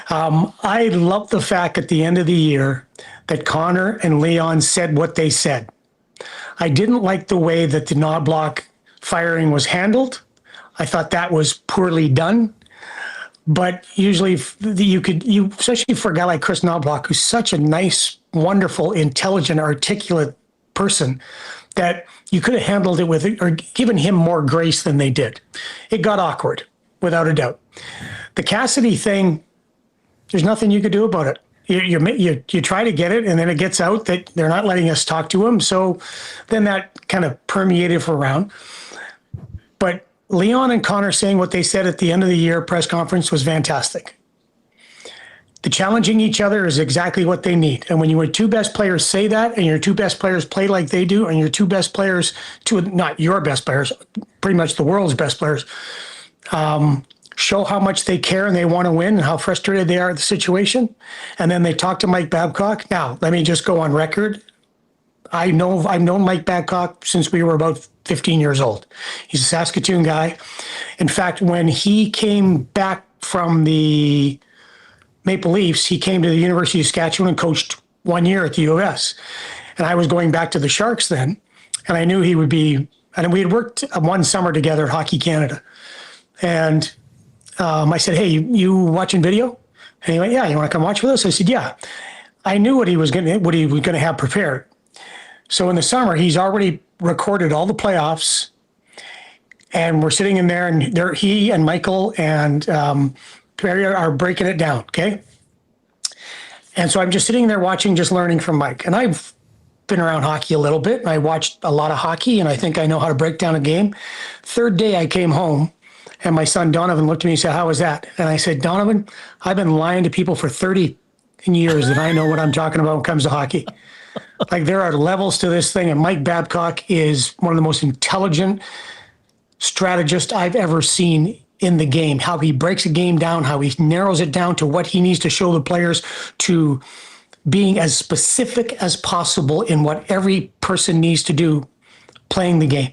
I love the fact at the end of the year that Connor and Leon said what they said. I didn't like the way that the Knobloch firing was handled. I thought that was poorly done. But usually you especially for a guy like Chris Knobloch, who's such a nice, wonderful, intelligent, articulate person, that you could have handled it with, or given him more grace than they did. It got awkward, without a doubt. The Cassidy thing, there's nothing you could do about it. You try to get it, and then it gets out that they're not letting us talk to him. So then that kind of permeated around. But Leon and Connor saying what they said at the end of the year press conference was fantastic. The challenging each other is exactly what they need. And when your two best players say that, and your two best players play like they do, and your two best players, not your best players, pretty much the world's best players, show how much they care and they want to win and how frustrated they are at the situation. And then they talk to Mike Babcock. Now, let me just go on record. I've known Mike Babcock since we were about 15 years old. He's a Saskatoon guy. In fact, when he came back from the Maple Leafs, he came to the University of Saskatchewan and coached 1 year at the U of S. And I was going back to the Sharks then, and I knew he would be, and we had worked one summer together at Hockey Canada. And I said, hey, you watching video? And he went, yeah, you want to come watch with us? I said, yeah. I knew what he was going to have prepared. So in the summer, he's already recorded all the playoffs, and we're sitting in there, and he and Michael and Perry are breaking it down, okay? And so I'm just sitting there watching, just learning from Mike. And I've been around hockey a little bit, and I watched a lot of hockey, and I think I know how to break down a game. Third day I came home, and my son Donovan looked at me and said, how was that? And I said, Donovan, I've been lying to people for 30 years that I know what I'm talking about when it comes to hockey. Like, there are levels to this thing, and Mike Babcock is one of the most intelligent strategists I've ever seen in the game. How he breaks a game down, how he narrows it down to what he needs to show the players, to being as specific as possible in what every person needs to do playing the game.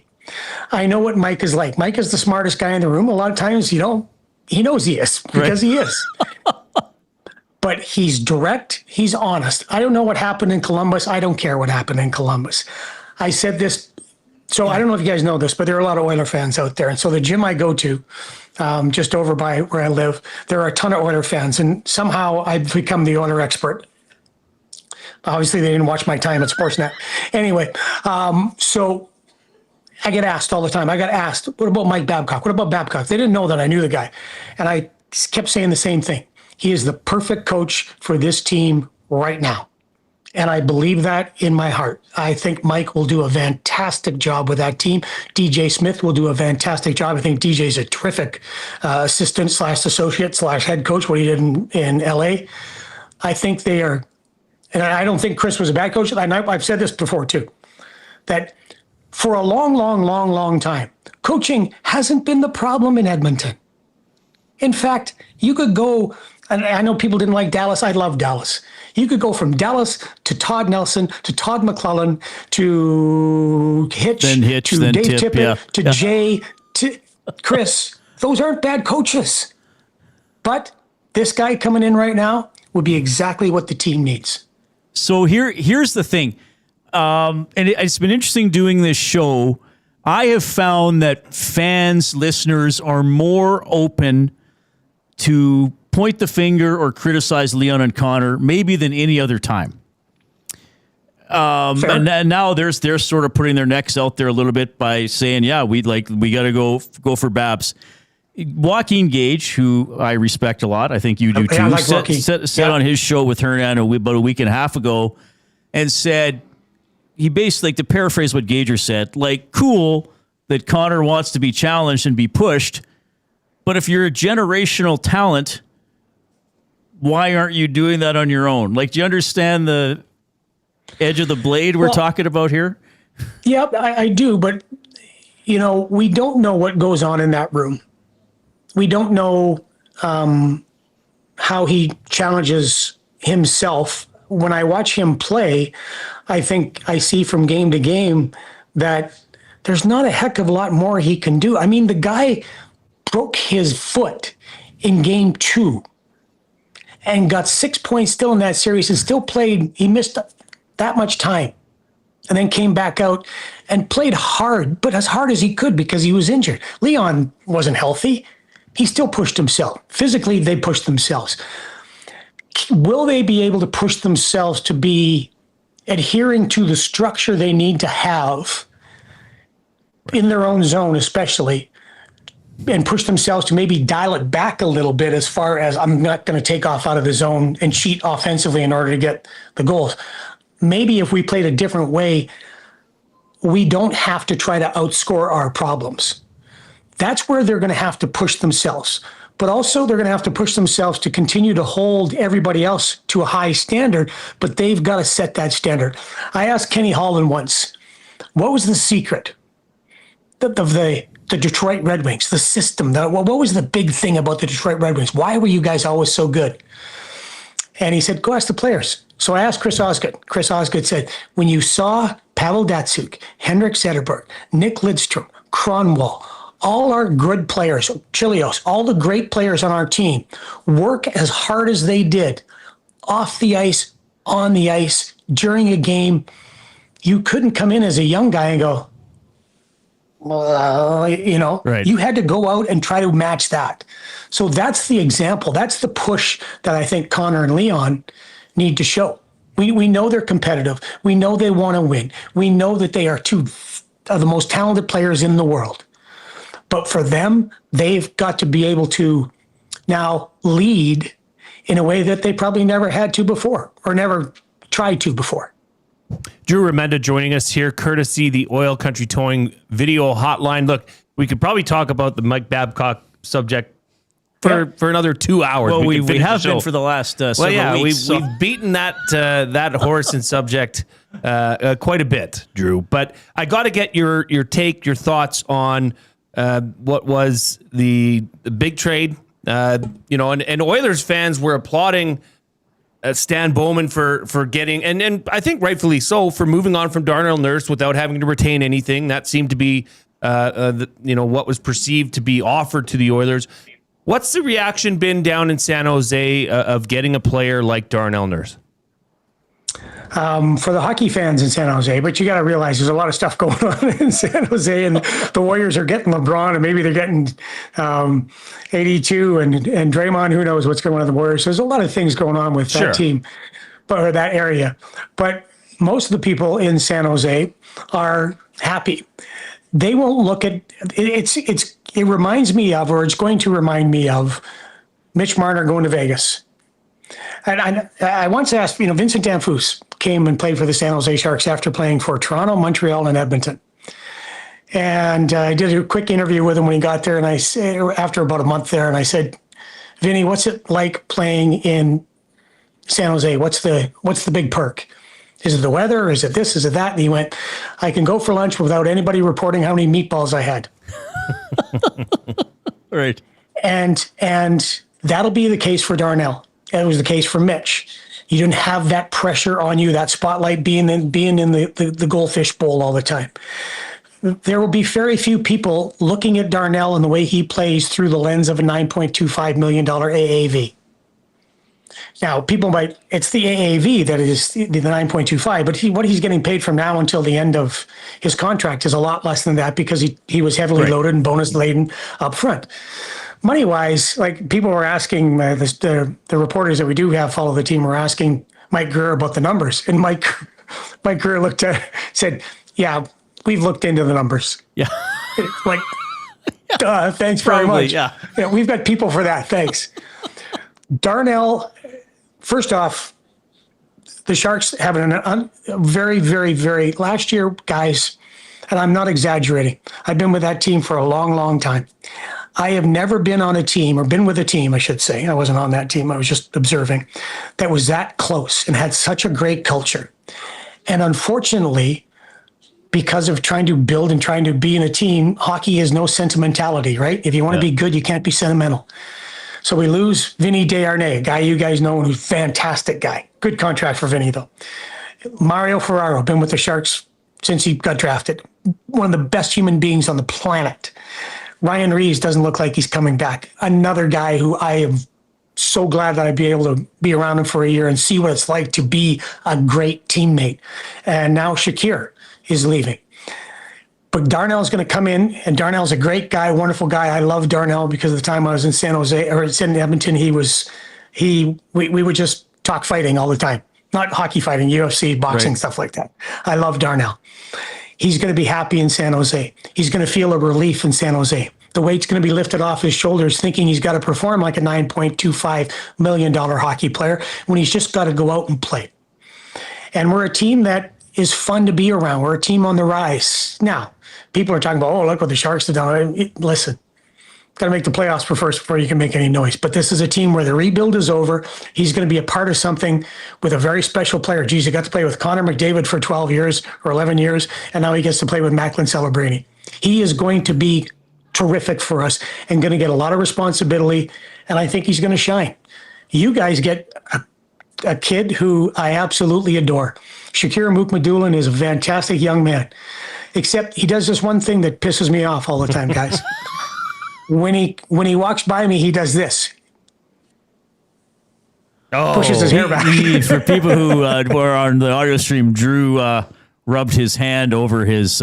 I know what Mike is like. Mike is the smartest guy in the room. A lot of times, he knows he is, because he is. But he's direct. He's honest. I don't know what happened in Columbus. I don't care what happened in Columbus. I said this. So I don't know if you guys know this, but there are a lot of Oiler fans out there. And so the gym I go to, just over by where I live, there are a ton of Oiler fans. And somehow I've become the Oiler expert. Obviously, they didn't watch my time at Sportsnet. Anyway, so I get asked all the time. I got asked, what about Mike Babcock? What about Babcock? They didn't know that I knew the guy. And I kept saying the same thing. He is the perfect coach for this team right now. And I believe that in my heart. I think Mike will do a fantastic job with that team. DJ Smith will do a fantastic job. I think DJ's a terrific assistant / associate / head coach, what he did in LA. I think they are, and I don't think Chris was a bad coach. I've said this before too, that for a long time, coaching hasn't been the problem in Edmonton. In fact, you could go, and I know people didn't like Dallas. I love Dallas. You could go from Dallas to Todd Nelson to Todd McClellan to Hitch to Dave Tippett to Jay to Chris. Those aren't bad coaches. But this guy coming in right now would be exactly what the team needs. So here's the thing. And it's been interesting doing this show. I have found that fans, listeners are more open to point the finger or criticize Leon and Connor maybe than any other time. And now they're sort of putting their necks out there a little bit by saying, yeah, we got to go for Babs. Joaquin Gage, who I respect a lot, I think you do too, said on his show with Hernan about a week and a half ago, and said, he basically, to paraphrase what Gager said, like, cool that Connor wants to be challenged and be pushed, But if you're a generational talent, why aren't you doing that on your own? Like, do you understand the edge of the blade we're talking about here? Yep, I do. But, we don't know what goes on in that room. We don't know how he challenges himself. When I watch him play, I think I see from game to game that there's not a heck of a lot more he can do. I mean, the guy broke his foot in game 2 and got 6 points still in that series and still played. He missed that much time and then came back out and played hard, but as hard as he could because he was injured. Leon wasn't healthy. He still pushed himself. Physically, they pushed themselves. Will they be able to push themselves to be adhering to the structure they need to have in their own zone, especially, and push themselves to maybe dial it back a little bit as far as I'm not going to take off out of the zone and cheat offensively in order to get the goals. Maybe if we played a different way, we don't have to try to outscore our problems. That's where they're going to have to push themselves. But also they're going to have to push themselves to continue to hold everybody else to a high standard, but they've got to set that standard. I asked Kenny Holland once, what was the secret of the Detroit Red Wings, the system? What was the big thing about the Detroit Red Wings? Why were you guys always so good? And he said, go ask the players. So I asked Chris Osgood. Chris Osgood said, when you saw Pavel Datsyuk, Henrik Zetterberg, Nick Lidstrom, Kronwall, all our good players, Chilios, all the great players on our team work as hard as they did off the ice, on the ice, during a game, you couldn't come in as a young guy and go, Right. You had to go out and try to match that. So that's the example. That's the push that I think Connor and Leon need to show. We know they're competitive. We know they want to win. We know that they are two of the most talented players in the world. But for them, they've got to be able to now lead in a way that they probably never had to before or never tried to before. Drew Remenda joining us here, courtesy the Oil Country Towing video hotline. Look, we could probably talk about the Mike Babcock subject for another 2 hours. Well, we have been for the last several weeks. We've beaten that horse and subject quite a bit, Drew. But I got to get your take, your thoughts on what was the big trade. And Oilers fans were applauding Stan Bowman for getting, and I think rightfully so, for moving on from Darnell Nurse without having to retain anything. That seemed to be, what was perceived to be offered to the Oilers. What's the reaction been down in San Jose of getting a player like Darnell Nurse? For the hockey fans in San Jose, but you got to realize there's a lot of stuff going on in San Jose, and the Warriors are getting LeBron, and maybe they're getting 82 and Draymond. Who knows what's going on with the Warriors? So there's a lot of things going on with that team, or that area. But most of the people in San Jose are happy. They won't look at it. It reminds me of, or it's going to remind me of, Mitch Marner going to Vegas. And I once asked, Vincent Danfus came and played for the San Jose Sharks after playing for Toronto, Montreal, and Edmonton. And I did a quick interview with him when he got there, and I said, after about a month there, and I said, Vinny, what's it like playing in San Jose? What's the big perk? Is it the weather? Is it this? Is it that? And he went, I can go for lunch without anybody reporting how many meatballs I had. Right. And that'll be the case for Darnell. It was the case for Mitch. You didn't have that pressure on you, that spotlight being in the goldfish bowl all the time. There will be very few people looking at Darnell and the way he plays through the lens of a $9.25 million AAV. Now, people might, it's the AAV that is the 9.25, but what he's getting paid from now until the end of his contract is a lot less than that because he was heavily loaded and bonus laden up front. Money-wise, like people were asking, the reporters that we do have follow the team were asking Mike Greer about the numbers. And Mike Greer looked at said, yeah, we've looked into the numbers. Yeah. Like, thanks very much. Yeah, we've got people for that. Thanks. Darnell, first off, the Sharks have a very, very, very, last year, guys, and I'm not exaggerating, I've been with that team for a long, long time. I have never been on a team, or been with a team, I should say. I wasn't on that team. I was just observing, that was that close and had such a great culture. And unfortunately, because of trying to build and trying to be in a team, hockey is no sentimentality, right? If you want to be good, you can't be sentimental. So we lose Vinny Desharnais, a guy you guys know, who's a fantastic guy. Good contract for Vinny, though. Mario Ferraro, been with the Sharks since he got drafted. One of the best human beings on the planet. Ryan Reeves doesn't look like he's coming back. Another guy who I am so glad that I'd be able to be around him for a year and see what it's like to be a great teammate. And now Shakir is leaving. But Darnell's going to come in, and Darnell's a great guy, wonderful guy. I love Darnell because of the time I was in San Jose, or in Edmonton, we would just talk fighting all the time. Not hockey fighting, UFC, boxing, stuff like that. I love Darnell. He's going to be happy in San Jose. He's going to feel a relief in San Jose. The weight's going to be lifted off his shoulders, thinking he's got to perform like a $9.25 million hockey player when he's just got to go out and play. And we're a team that is fun to be around. We're a team on the rise. Now, people are talking about, oh, look what the Sharks have done. Listen, got to make the playoffs first before you can make any noise. But this is a team where the rebuild is over. He's going to be a part of something with a very special player. Geez, he got to play with Connor McDavid for 12 years or 11 years, and now he gets to play with Macklin Celebrini. He is going to be terrific for us and going to get a lot of responsibility, and I think he's going to shine. You guys get a kid who I absolutely adore. Shakir Mukmadulin is a fantastic young man, except he does this one thing that pisses me off all the time, guys. When he walks by me, he does this. Pushes his hair back. For people who were on the audio stream, Drew rubbed his hand over his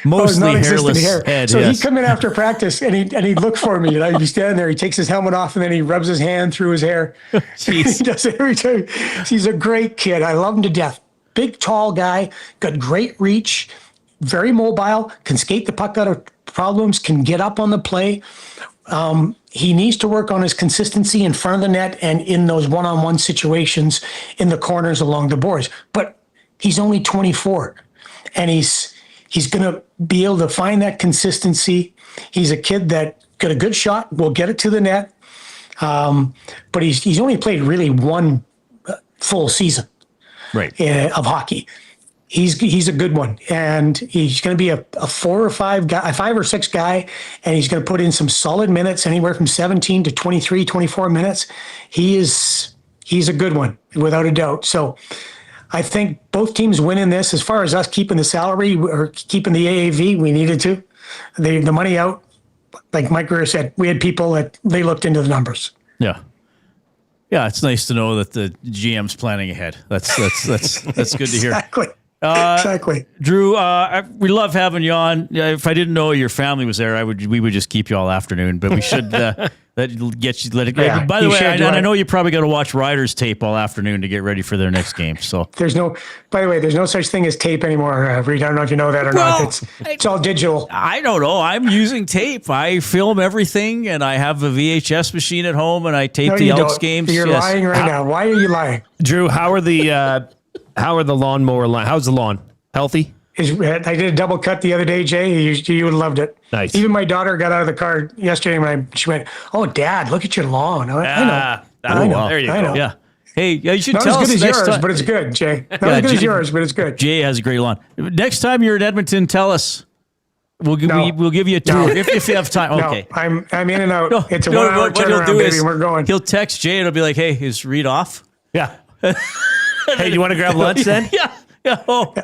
mostly hairless head. So he'd come in after practice and he'd look for me, and I'd be standing there. He takes his helmet off and then he rubs his hand through his hair. He does it every time. He's a great kid. I love him to death. Big, tall guy, got great reach, very mobile, can skate the puck out of problems, can get up on the play. He needs to work on his consistency in front of the net and in those one-on-one situations in the corners along the boards. But he's only 24, and he's going to be able to find that consistency. He's a kid that got a good shot, will get it to the net, but he's only played really one full season of hockey. He's a good one, and he's going to be a 4 or 5 guy, a 5 or 6 guy, and he's going to put in some solid minutes, anywhere from 17 to 23, 24 minutes. He's a good one, without a doubt. So I think both teams win in this. As far as us keeping the salary or keeping the AAV, we needed to. The money out, like Mike Greer said, we had people that they looked into the numbers. Yeah. Yeah, it's nice to know that the GM's planning ahead. That's good to hear. Exactly. Exactly. Drew, we love having you on. If I didn't know your family was there, we would just keep you all afternoon. But we should let it go. Yeah, by the way, I know you probably got to watch Riders tape all afternoon to get ready for their next game. So there's no such thing as tape anymore, Reid. I don't know if you know that or not. It's all digital. I don't know. I'm using tape. I film everything, and I have a VHS machine at home, and I tape the Elks games. You're lying right now. Why are you lying? Drew, how are the lawnmower line? How's the lawn? Healthy? I did a double cut the other day, Jay. You would have loved it. Nice. Even my daughter got out of the car yesterday when she went, "Oh, Dad, look at your lawn." I know. There you go. Yeah. Hey, you should not tell as us good as next yours, time. but it's good, Jay. Not as good as yours, but it's good. Jay has a great lawn. Next time you're in Edmonton, tell us. We'll give you a tour if you have time. Okay. I'm in and out. It's a 1 hour turnaround, baby. We're going. He'll text Jay and it'll be like, "Hey, is Reid off?" Yeah. Hey, do you want to grab lunch then? Yeah.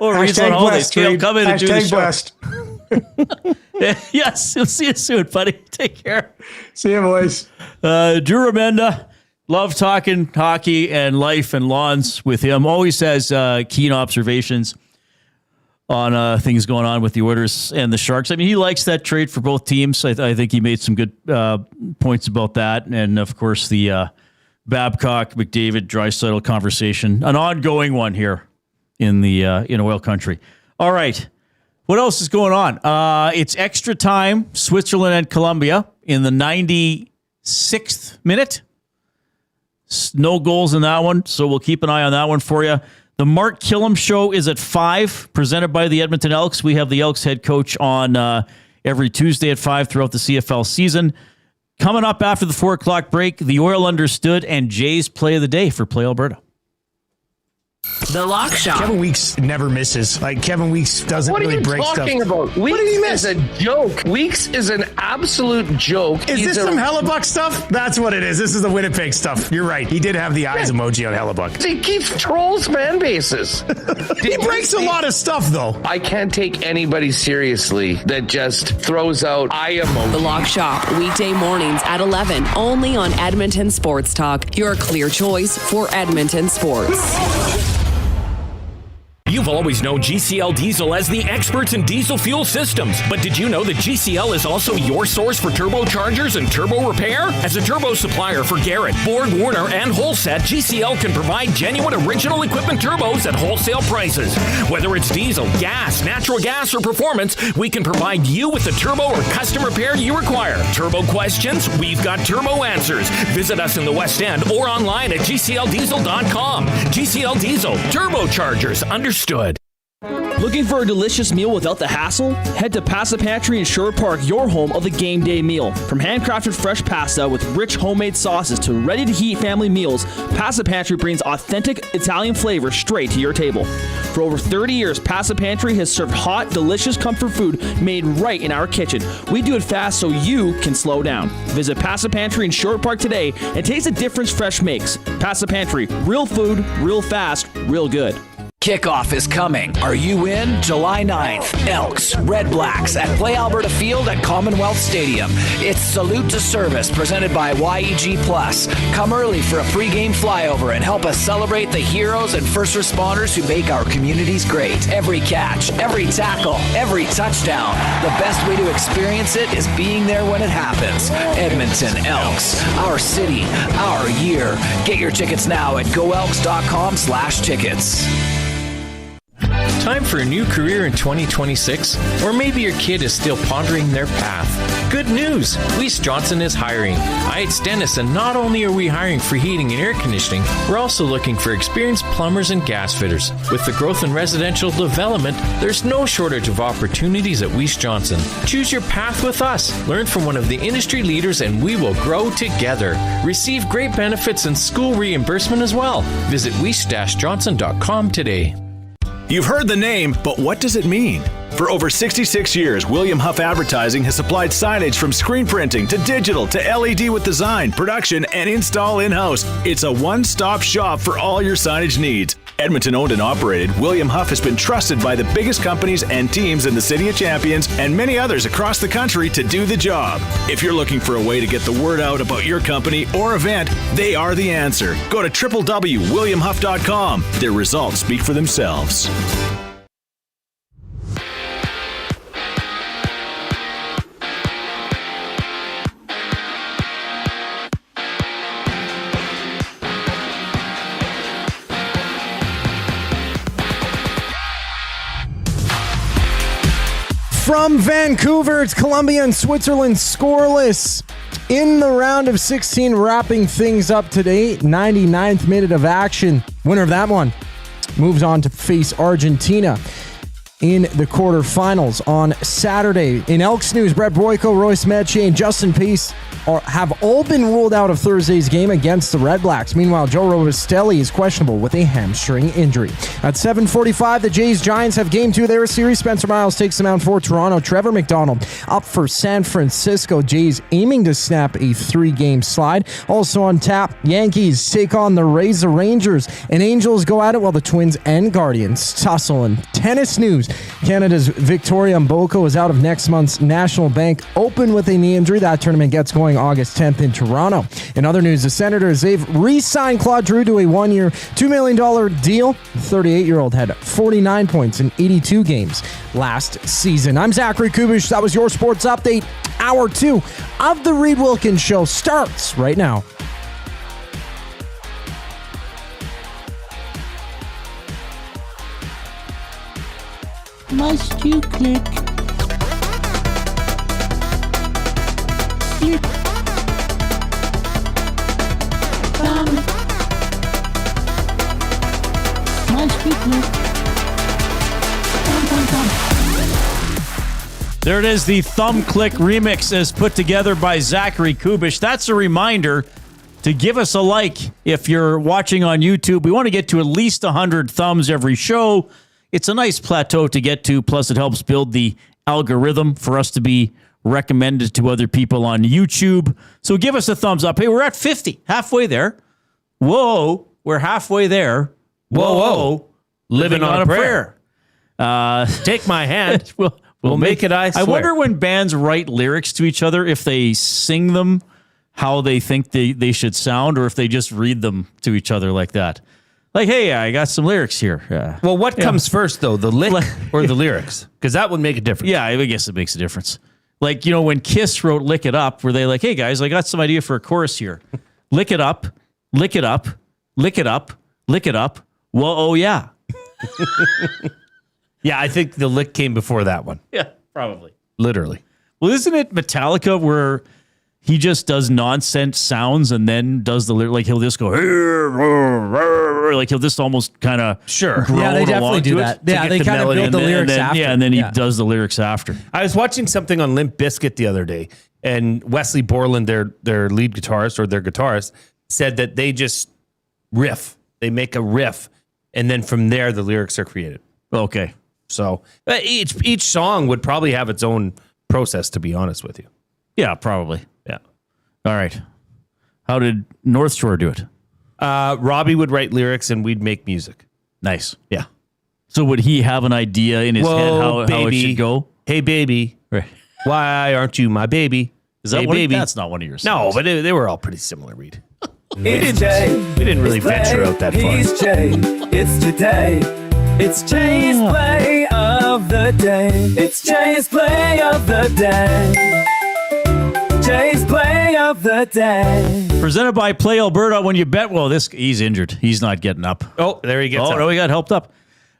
Reid's on holidays. He'll come in and do the show. Blessed. Yes, we'll see you soon, buddy. Take care. See you, boys. Drew Remenda, love talking hockey and life and lawns with him. Always has keen observations on things going on with the Oilers and the Sharks. I mean, he likes that trade for both teams. I think he made some good points about that. And, of course, the Babcock, McDavid, Draisaitl conversation, an ongoing one here in oil country. All right. What else is going on? It's extra time, Switzerland and Colombia in the 96th minute. No goals in that one, so we'll keep an eye on that one for you. The Mark Kilam Show is at 5, presented by the Edmonton Elks. We have the Elks head coach on every Tuesday at 5 throughout the CFL season. Coming up after the 4 o'clock break, the Oil Understood and Jay's Play of the Day for Play Alberta. The Lock Shop. Kevin Weeks never misses. Kevin Weeks doesn't really break stuff. What are you talking about? Weeks is a joke. Weeks is an absolute joke. Is this some Hellebuck stuff? That's what it is. This is the Winnipeg stuff. You're right. He did have the eyes emoji on Hellebuck. He keeps trolls fan bases. He breaks a lot of stuff, though. I can't take anybody seriously that just throws out eye emoji. The Lock Shop, weekday mornings at 11, only on Edmonton Sports Talk, your clear choice for Edmonton sports. You've always known GCL Diesel as the experts in diesel fuel systems, but did you know that GCL is also your source for turbochargers and turbo repair? As a turbo supplier for Garrett, Borg Warner, and Wholesat, GCL can provide genuine original equipment turbos at wholesale prices. Whether it's diesel, gas, natural gas, or performance, we can provide you with the turbo or custom repair you require. Turbo questions? We've got turbo answers. Visit us in the West End or online at gcldiesel.com. GCL Diesel, turbochargers, understood. Looking for a delicious meal without the hassle? Head to Pasta Pantry in Sherwood Park, your home of the game day meal. From handcrafted fresh pasta with rich homemade sauces to ready-to-heat family meals, Pasta Pantry brings authentic Italian flavor straight to your table. For over 30 years, Pasta Pantry has served hot, delicious comfort food made right in our kitchen. We do it fast so you can slow down. Visit Pasta Pantry in Sherwood Park today and taste the difference fresh makes. Pasta Pantry, real food, real fast, real good. Kickoff is coming. Are you in? July 9th. Elks, REDBLACKS at Play Alberta Field at Commonwealth Stadium. It's Salute to Service presented by YEG Plus. Come early for a pregame flyover and help us celebrate the heroes and first responders who make our communities great. Every catch, every tackle, every touchdown. The best way to experience it is being there when it happens. Edmonton Elks. Our city, our year. Get your tickets now at goelks.com/tickets. Time for a new career in 2026? Or maybe your kid is still pondering their path. Good news! Weiss Johnson is hiring. It's Dennis, and not only are we hiring for heating and air conditioning, we're also looking for experienced plumbers and gas fitters. With the growth in residential development, there's no shortage of opportunities at Weiss Johnson. Choose your path with us. Learn from one of the industry leaders, and we will grow together. Receive great benefits and school reimbursement as well. Visit weiss-johnson.com today. You've heard the name, but what does it mean? For over 66 years, William Huff Advertising has supplied signage from screen printing to digital to LED with design, production, and install in-house. It's a one-stop shop for all your signage needs. Edmonton owned and operated, William Huff has been trusted by the biggest companies and teams in the City of Champions and many others across the country to do the job. If you're looking for a way to get the word out about your company or event, they are the answer. Go to www.williamhuff.com. Their results speak for themselves. From Vancouver, it's Colombia and Switzerland scoreless in the round of 16, wrapping things up today. 99th minute of action. Winner of that one moves on to face Argentina in the quarterfinals on Saturday. In Elks news, Brett Boyko, Royce Metche, and Justin Pace have all been ruled out of Thursday's game against the REDBLACKS. Meanwhile, Joe Robustelli is questionable with a hamstring injury. At 7:45, the Jays Giants have game 2 of their series. Spencer Miles takes them out for Toronto. Trevor McDonald up for San Francisco. Jays aiming to snap a 3-game slide. Also on tap, Yankees take on the Rays, the Rangers, and Angels go at it while the Twins and Guardians tussle. In tennis news, Canada's Victoria Mboko is out of next month's National Bank Open with a knee injury. That tournament gets going August 10th in Toronto. In other news, the Senators, they've re-signed Claude Giroux to a 1-year, $2 million deal. The 38-year-old had 49 points in 82 games last season. I'm Zachary Kubish. That was your sports update. Hour 2 of the Reid Wilkins Show starts right now. Must you click? Click. Must you click? There it is, the Thumb Click remix is put together by Zachary Kubish. That's a reminder to give us a like if you're watching on YouTube. We want to get to at least 100 thumbs every show. It's a nice plateau to get to, plus it helps build the algorithm for us to be recommended to other people on YouTube. So give us a thumbs up. Hey, we're at 50, halfway there. Whoa, we're halfway there. Whoa. Living on a prayer. Take my hand. We'll make it, I swear. I wonder when bands write lyrics to each other, if they sing them how they think they should sound, or if they just read them to each other like that. Like, hey, I got some lyrics here. Well, what comes first, though, the lick or the lyrics? Because that would make a difference. Yeah, I guess it makes a difference. Like, you know, when Kiss wrote Lick It Up, were they like, hey, guys, I got some idea for a chorus here. Lick it up, lick it up, lick it up, lick it up. Well, oh, yeah. Yeah, I think the lick came before that one. Yeah, probably. Literally. Well, isn't it Metallica where he just does nonsense sounds and then does the lyric? Like, he'll just go, like, he'll just almost kind of Yeah, they definitely do that. Yeah, they kind of build the lyrics after. Yeah, and then he does the lyrics after. I was watching something on Limp Bizkit the other day, and Wesley Borland, their lead guitarist or their guitarist, said that they just riff. They make a riff, and then from there, the lyrics are created. Okay. So each song would probably have its own process, to be honest with you. Yeah, probably. Yeah. All right. How did North Shore do it? Robbie would write lyrics and we'd make music. Nice. Yeah. So would he have an idea in his head how it should go? Hey, baby. Right. Why aren't you my baby? Is that hey, one? Baby. That's not one of your songs. No, but they were all pretty similar, Reid. We It's didn't really venture out that far. He's Jay. It's today. It's Jay's play of the day. It's Jay's play of the day. Jay's play of the day. Presented by Play Alberta. When you bet, well, he's injured. He's not getting up. Oh, there he gets up. No, he got helped up.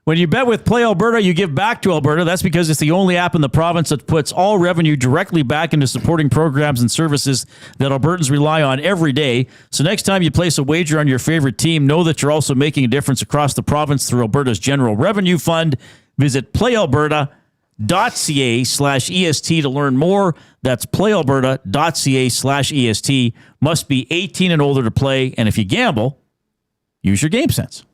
When you bet with Play Alberta, you give back to Alberta. That's because it's the only app in the province that puts all revenue directly back into supporting programs and services that Albertans rely on every day. So next time you place a wager on your favorite team, know that you're also making a difference across the province through Alberta's General Revenue Fund. Visit playalberta.ca/EST to learn more. That's playalberta.ca/EST. Must be 18 and older to play. And if you gamble, use your game sense.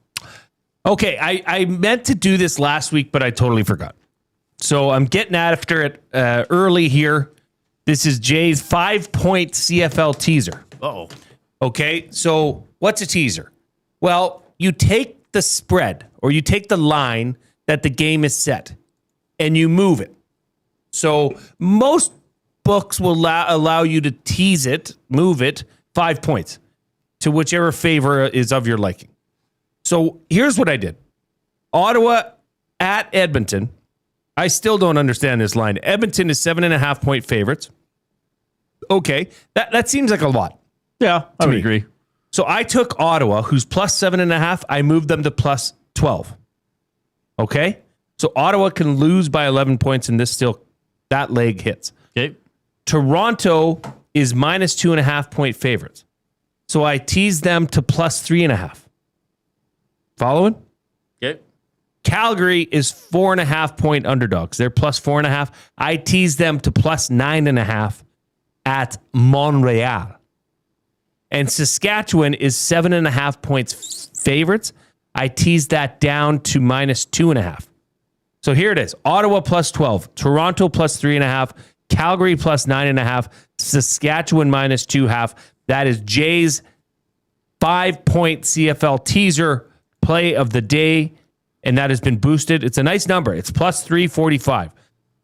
Okay, I meant to do this last week, but I totally forgot. So I'm getting after it early here. This is Jay's 5-point CFL teaser. Uh-oh. Okay, so what's a teaser? Well, you take the spread or you take the line that the game is set and you move it. So most books will allow you to tease it, move it 5 points to whichever favor is of your liking. So here's what I did. Ottawa at Edmonton. I still don't understand this line. Edmonton is 7.5-point favorites. Okay, that seems like a lot. Yeah, I would agree. So I took Ottawa, who's plus 7.5. I moved them to plus 12. Okay, so Ottawa can lose by 11 points, and that leg hits. Okay. Toronto is minus 2.5-point favorites. So I teased them to plus 3.5. Following? Okay. Calgary is 4.5-point underdogs. They're plus 4.5. I teased them to plus 9.5 at Montreal. And Saskatchewan is 7.5 points favorites. I teased that down to minus 2.5. So here it is. Ottawa plus 12. Toronto plus 3.5. Calgary plus 9.5. Saskatchewan minus 2.5. That is Jay's 5-point CFL teaser play of the day, and that has been boosted. It's a nice number. It's plus 345.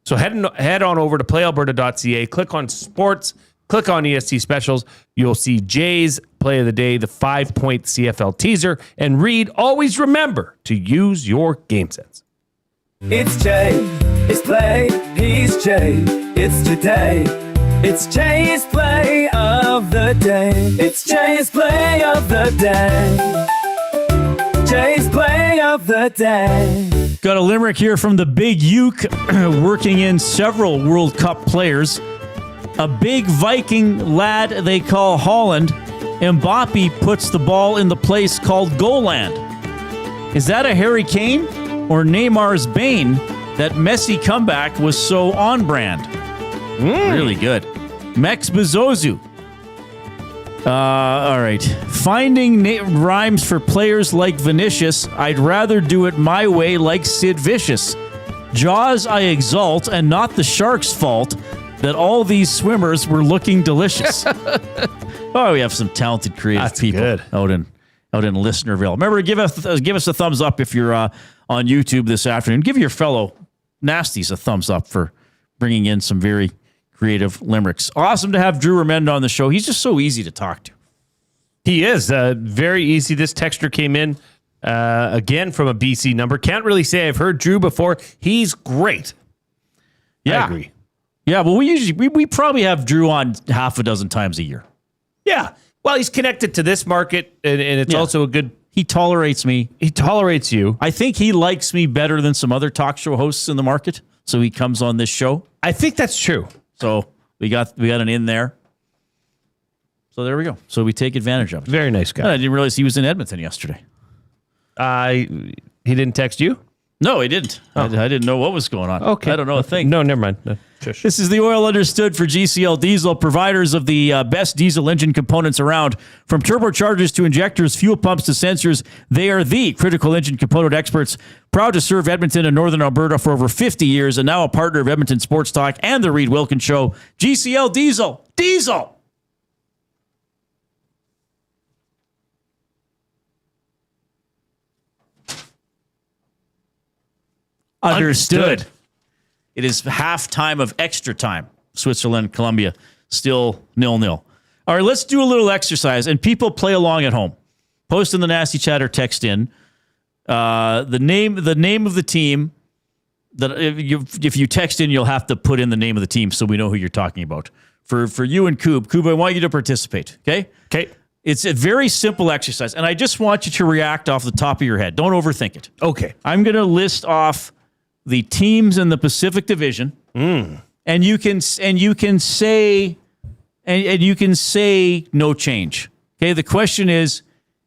So head on over to playalberta.ca, click on sports, click on EST specials. You'll see Jay's play of the day, the 5-point CFL teaser. And Reid, always remember to use your game sense. It's Jay. It's play. He's Jay. It's today. It's Jay's play of the day. It's Jay's play of the day. Jay's play of the day. Got a limerick here from the Big Uke, working in several World Cup players. A big Viking lad they call Holland. Mbappe puts the ball in the place called Goal Land. Is that a Harry Kane or Neymar's Bane? That Messi comeback was so on brand. Really good. Mex Bezozu. All right. Finding rhymes for players like Vinicius. I'd rather do it my way like Sid Vicious. Jaws I exalt, and not the shark's fault that all these swimmers were looking delicious. Oh, we have some talented, creative people out in Listenerville. Remember, give us a thumbs up if you're on YouTube this afternoon. Give your fellow nasties a thumbs up for bringing in some very creative limericks. Awesome to have Drew Remenda on the show. He's just so easy to talk to. He is very easy. This texter came in again from a BC number. Can't really say I've heard Drew before. He's great. Yeah, I agree. Yeah, well, we probably have Drew on half a dozen times a year. Yeah. Well, he's connected to this market, and it's also a good... He tolerates me. He tolerates you. I think he likes me better than some other talk show hosts in the market, so he comes on this show. I think that's true. So we got an in there. So there we go. So we take advantage of it. Very nice guy. I didn't realize he was in Edmonton yesterday. He didn't text you? No, he didn't. I didn't know what was going on. Okay. I don't know a thing. No, never mind. No. Shush. This is the Oil Understood for GCL Diesel, providers of the best diesel engine components around. From turbochargers to injectors, fuel pumps to sensors, they are the critical engine component experts. Proud to serve Edmonton and Northern Alberta for over 50 years, and now a partner of Edmonton Sports Talk and the Reid Wilkins Show. GCL Diesel. Diesel! Understood. It is halftime of extra time. Switzerland, Colombia, still 0-0. All right, let's do a little exercise, and people play along at home. Post in the Nasty Chat or text in the name of the team. That if you text in, you'll have to put in the name of the team so we know who you're talking about. For you and Coop, I want you to participate. Okay. It's a very simple exercise, and I just want you to react off the top of your head. Don't overthink it. Okay. I'm going to list off the teams in the Pacific Division, and you can say no change. Okay, the question is,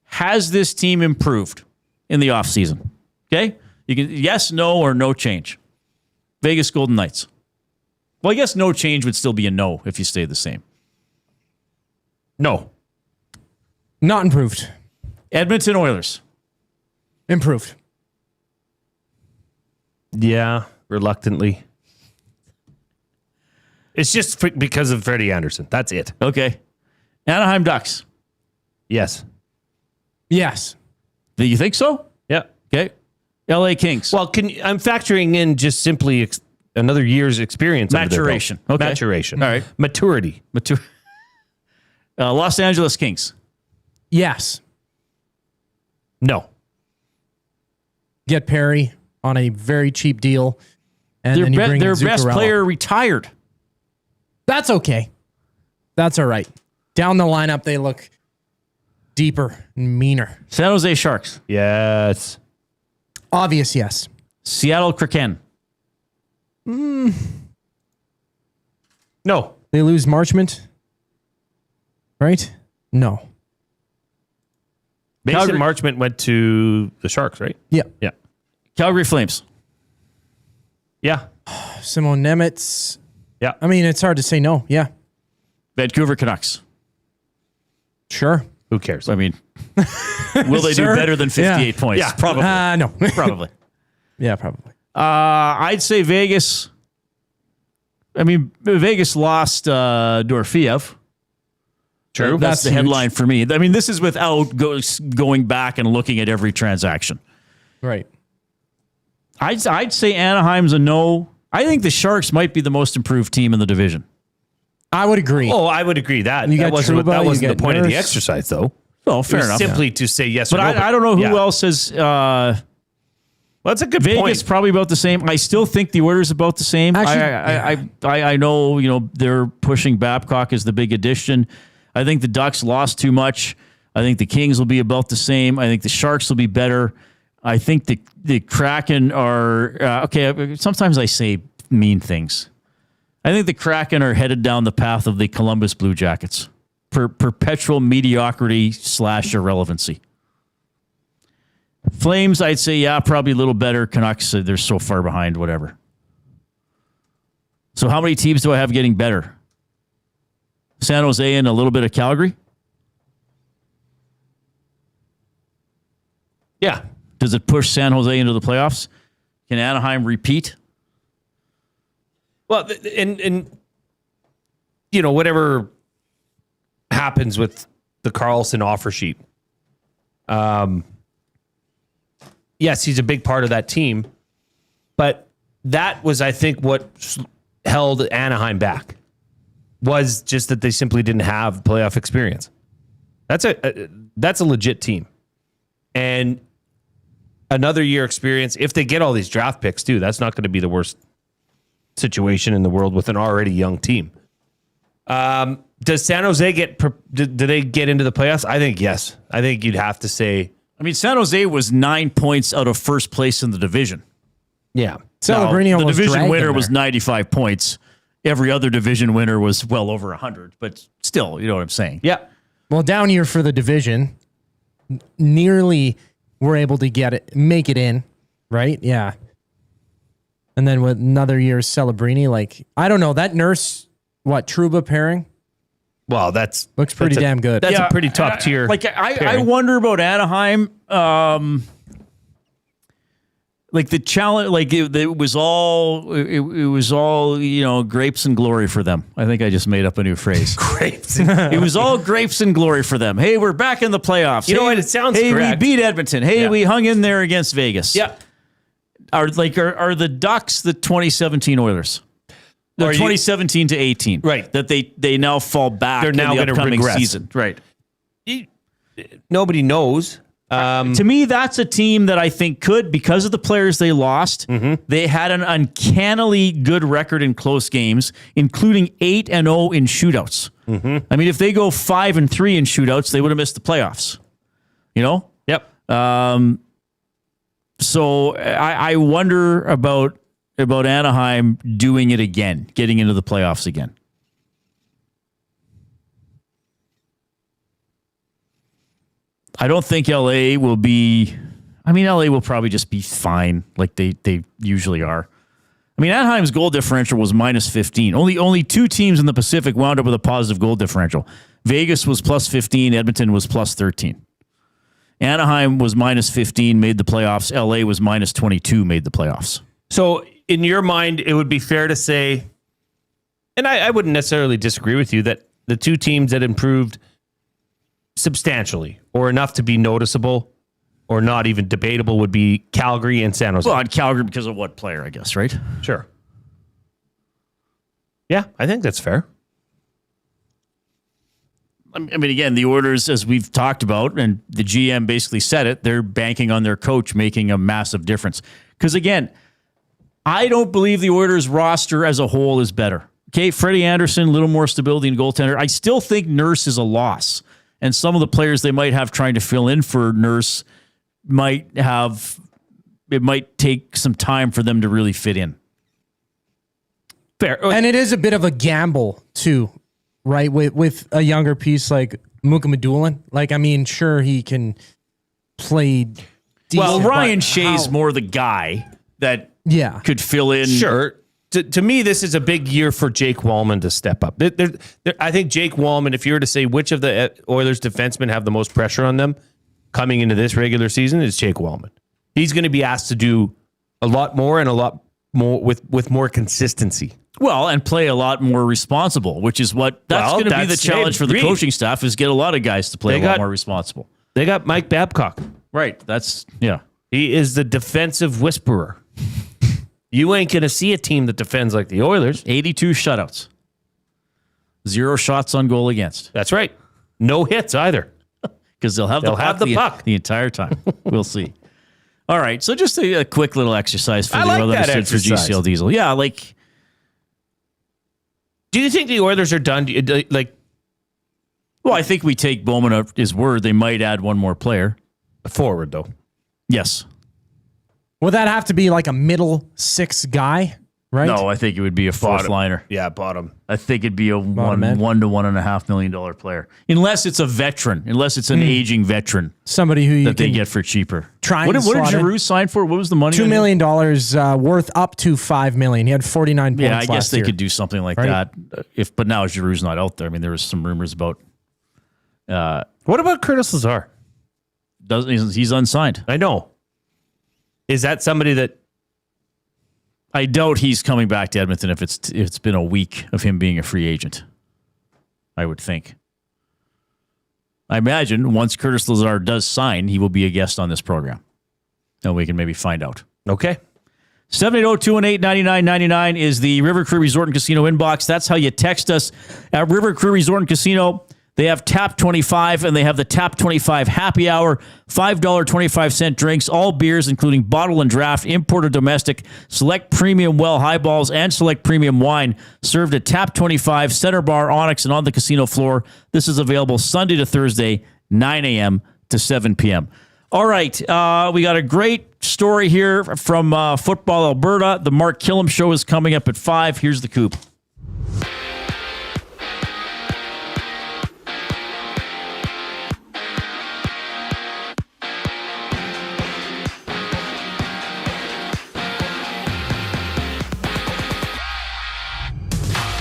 has this team improved in the offseason? Okay, you can yes, no, or no change. Vegas Golden Knights. Well, I guess no change would still be a no if you stay the same. No, not improved. Edmonton Oilers. Improved. Yeah, reluctantly. It's just because of Freddie Anderson. That's it. Okay. Anaheim Ducks. Yes. Yes. Do you think so? Yeah. Okay. LA Kings. Well, I'm factoring in just simply another year's experience. Maturation. Okay. Maturation. All right. Maturity. Los Angeles Kings. Yes. No. Get Perry on a very cheap deal, and then you bring their in best Zuccarello. player retired. That's okay. That's all right. Down the lineup, they look deeper and meaner. San Jose Sharks. Yes. Obvious, yes. Seattle Kraken. No. They lose Marchment, right? No. Mason Marchment went to the Sharks, right? Yeah. Yeah. Calgary Flames. Yeah. Simone Nemitz. Yeah. I mean, it's hard to say no. Yeah. Vancouver Canucks. Sure. Who cares? I mean, will they do better than 58 points? Yeah. Probably. No. Probably. Yeah, probably. I'd say Vegas. I mean, Vegas lost Dorofeyev. True. That's the headline for me. I mean, this is without going back and looking at every transaction. Right. I'd say Anaheim's a no. I think the Sharks might be the most improved team in the division. I would agree. Oh, I would agree that. You that got wasn't, Trouba, that wasn't you the point of the Nurse. exercise, though. Oh, fair enough. Simply to say yes but or no. I don't know who else has... well, that's a good Vegas point. probably about the same. I still think the Oilers about the same. Actually, I know, they're pushing Babcock as the big addition. I think the Ducks lost too much. I think the Kings will be about the same. I think the Sharks will be better. I think the Kraken are... okay, sometimes I say mean things. I think the Kraken are headed down the path of the Columbus Blue Jackets. Perpetual mediocrity / irrelevancy. Flames, I'd say, yeah, probably a little better. Canucks, they're so far behind, whatever. So how many teams do I have getting better? San Jose and a little bit of Calgary? Yeah. Does it push San Jose into the playoffs? Can Anaheim repeat? Well, and you know, whatever happens with the Karlsson offer sheet. Yes, he's a big part of that team, but that was, I think, what held Anaheim back, was just that they simply didn't have playoff experience. That's a legit team. And another year experience, if they get all these draft picks too, that's not going to be the worst situation in the world with an already young team. Does San Jose do they get into the playoffs? I think yes. I think you'd have to say. I mean, San Jose was 9 points out of first place in the division. Yeah. Now, the division winner was 95 points. Every other division winner was well over 100, but still, you know what I'm saying? Yeah. Well, down year for the division, nearly were able to make it in, right? Yeah. And then with another year, Celebrini, like, I don't know, that Nurse, Trouba pairing? Well, looks pretty damn good. That's a pretty top tier. Like, I wonder about Anaheim. Like the challenge, like it was all, you know, grapes and glory for them. I think I just made up a new phrase. Grapes. It was all grapes and glory for them. Hey, we're back in the playoffs. You know what? It sounds Hey, correct. we beat Edmonton. Hey, we hung in there against Vegas. Yeah. Are the Ducks the 2017 Oilers? The 2017 to 18. Right. That they now fall back. They're now in the going to upcoming regress. season. Right. Nobody knows. To me, that's a team that I think could, because of the players they lost, they had an uncannily good record in close games, including 8-0 in shootouts. I mean, if they go 5-3 in shootouts, they would have missed the playoffs. You know? Yep. So I wonder about Anaheim doing it again, getting into the playoffs again. I don't think LA will be. I mean, LA will probably just be fine, like they usually are. I mean, Anaheim's goal differential was -15. Only two teams in the Pacific wound up with a positive goal differential. Vegas was +15. Edmonton was +13. Anaheim was -15, made the playoffs. LA was -22, made the playoffs. So, in your mind, it would be fair to say, and I wouldn't necessarily disagree with you, that the two teams that improved substantially or enough to be noticeable or not even debatable would be Calgary and San Jose. Well, on Calgary because of what player, I guess, right? Sure. Yeah, I think that's fair. I mean, again, the Oilers, as we've talked about, and the GM basically said it, they're banking on their coach making a massive difference. Because, again, I don't believe the Oilers roster as a whole is better. Okay, Freddie Anderson, a little more stability in goaltender. I still think Nurse is a loss. And some of the players they might have trying to fill in for Nurse might take some time for them to really fit in. Fair. And it is a bit of a gamble, too, right? With a younger piece like Mukamadulin. Like, I mean, sure, he can play decent. Well, Ryan Shea's more the guy that could fill in. Sure. To me, this is a big year for Jake Wallman to step up. I think Jake Wallman, if you were to say which of the Oilers defensemen have the most pressure on them coming into this regular season, it's Jake Wallman. He's going to be asked to do a lot more and a lot more with more consistency. Well, and play a lot more responsible, which is that's going to be the challenge for the coaching staff, is get a lot of guys to play a lot more responsible. They got Mike Babcock. Right. He is the defensive whisperer. You ain't going to see a team that defends like the Oilers. 82 shutouts. 0 shots on goal against. That's right. No hits either. Because they'll have the puck the entire time. We'll see. All right. So just a quick little exercise for the Oilers for GCL Diesel. Yeah, like. Do you think the Oilers are done? Well, I think we take Bowman at his word. They might add one more player. A forward, though. Yes. Would that have to be like a middle 6 guy, right? No, I think it would be a fourth Bottom. liner. Yeah, bottom. I think it'd be a Bottom $1 end. to $1.5 million player, unless it's a veteran, unless it's an aging veteran Somebody who you that they can get for cheaper. try What and did slot in. Giroux sign for? What was the money? $2 on him? million worth up to $5 million. He had 49 points Yeah, I guess last they year. could do something like Right. that. But now Giroux's not out there. I mean, there was some rumors about. What about Curtis Lazar? He's unsigned. I know. Is that somebody that I doubt he's coming back to Edmonton if it's been a week of him being a free agent. I would think. I imagine once Curtis Lazar does sign, he will be a guest on this program. And we can maybe find out. Okay. 780-218-9999 is the River Cree Resort and Casino inbox. That's how you text us at River Cree Resort and Casino. They have Tap 25 and they have the Tap 25 happy hour, $5.25 drinks, all beers, including bottle and draft, imported domestic, select premium well highballs, and select premium wine served at Tap 25, Center Bar, Onyx, and on the casino floor. This is available Sunday to Thursday, 9 a.m. to 7 p.m. All right. We got a great story here from Football Alberta. The Mark Kilam Show is coming up at 5. Here's the Coop.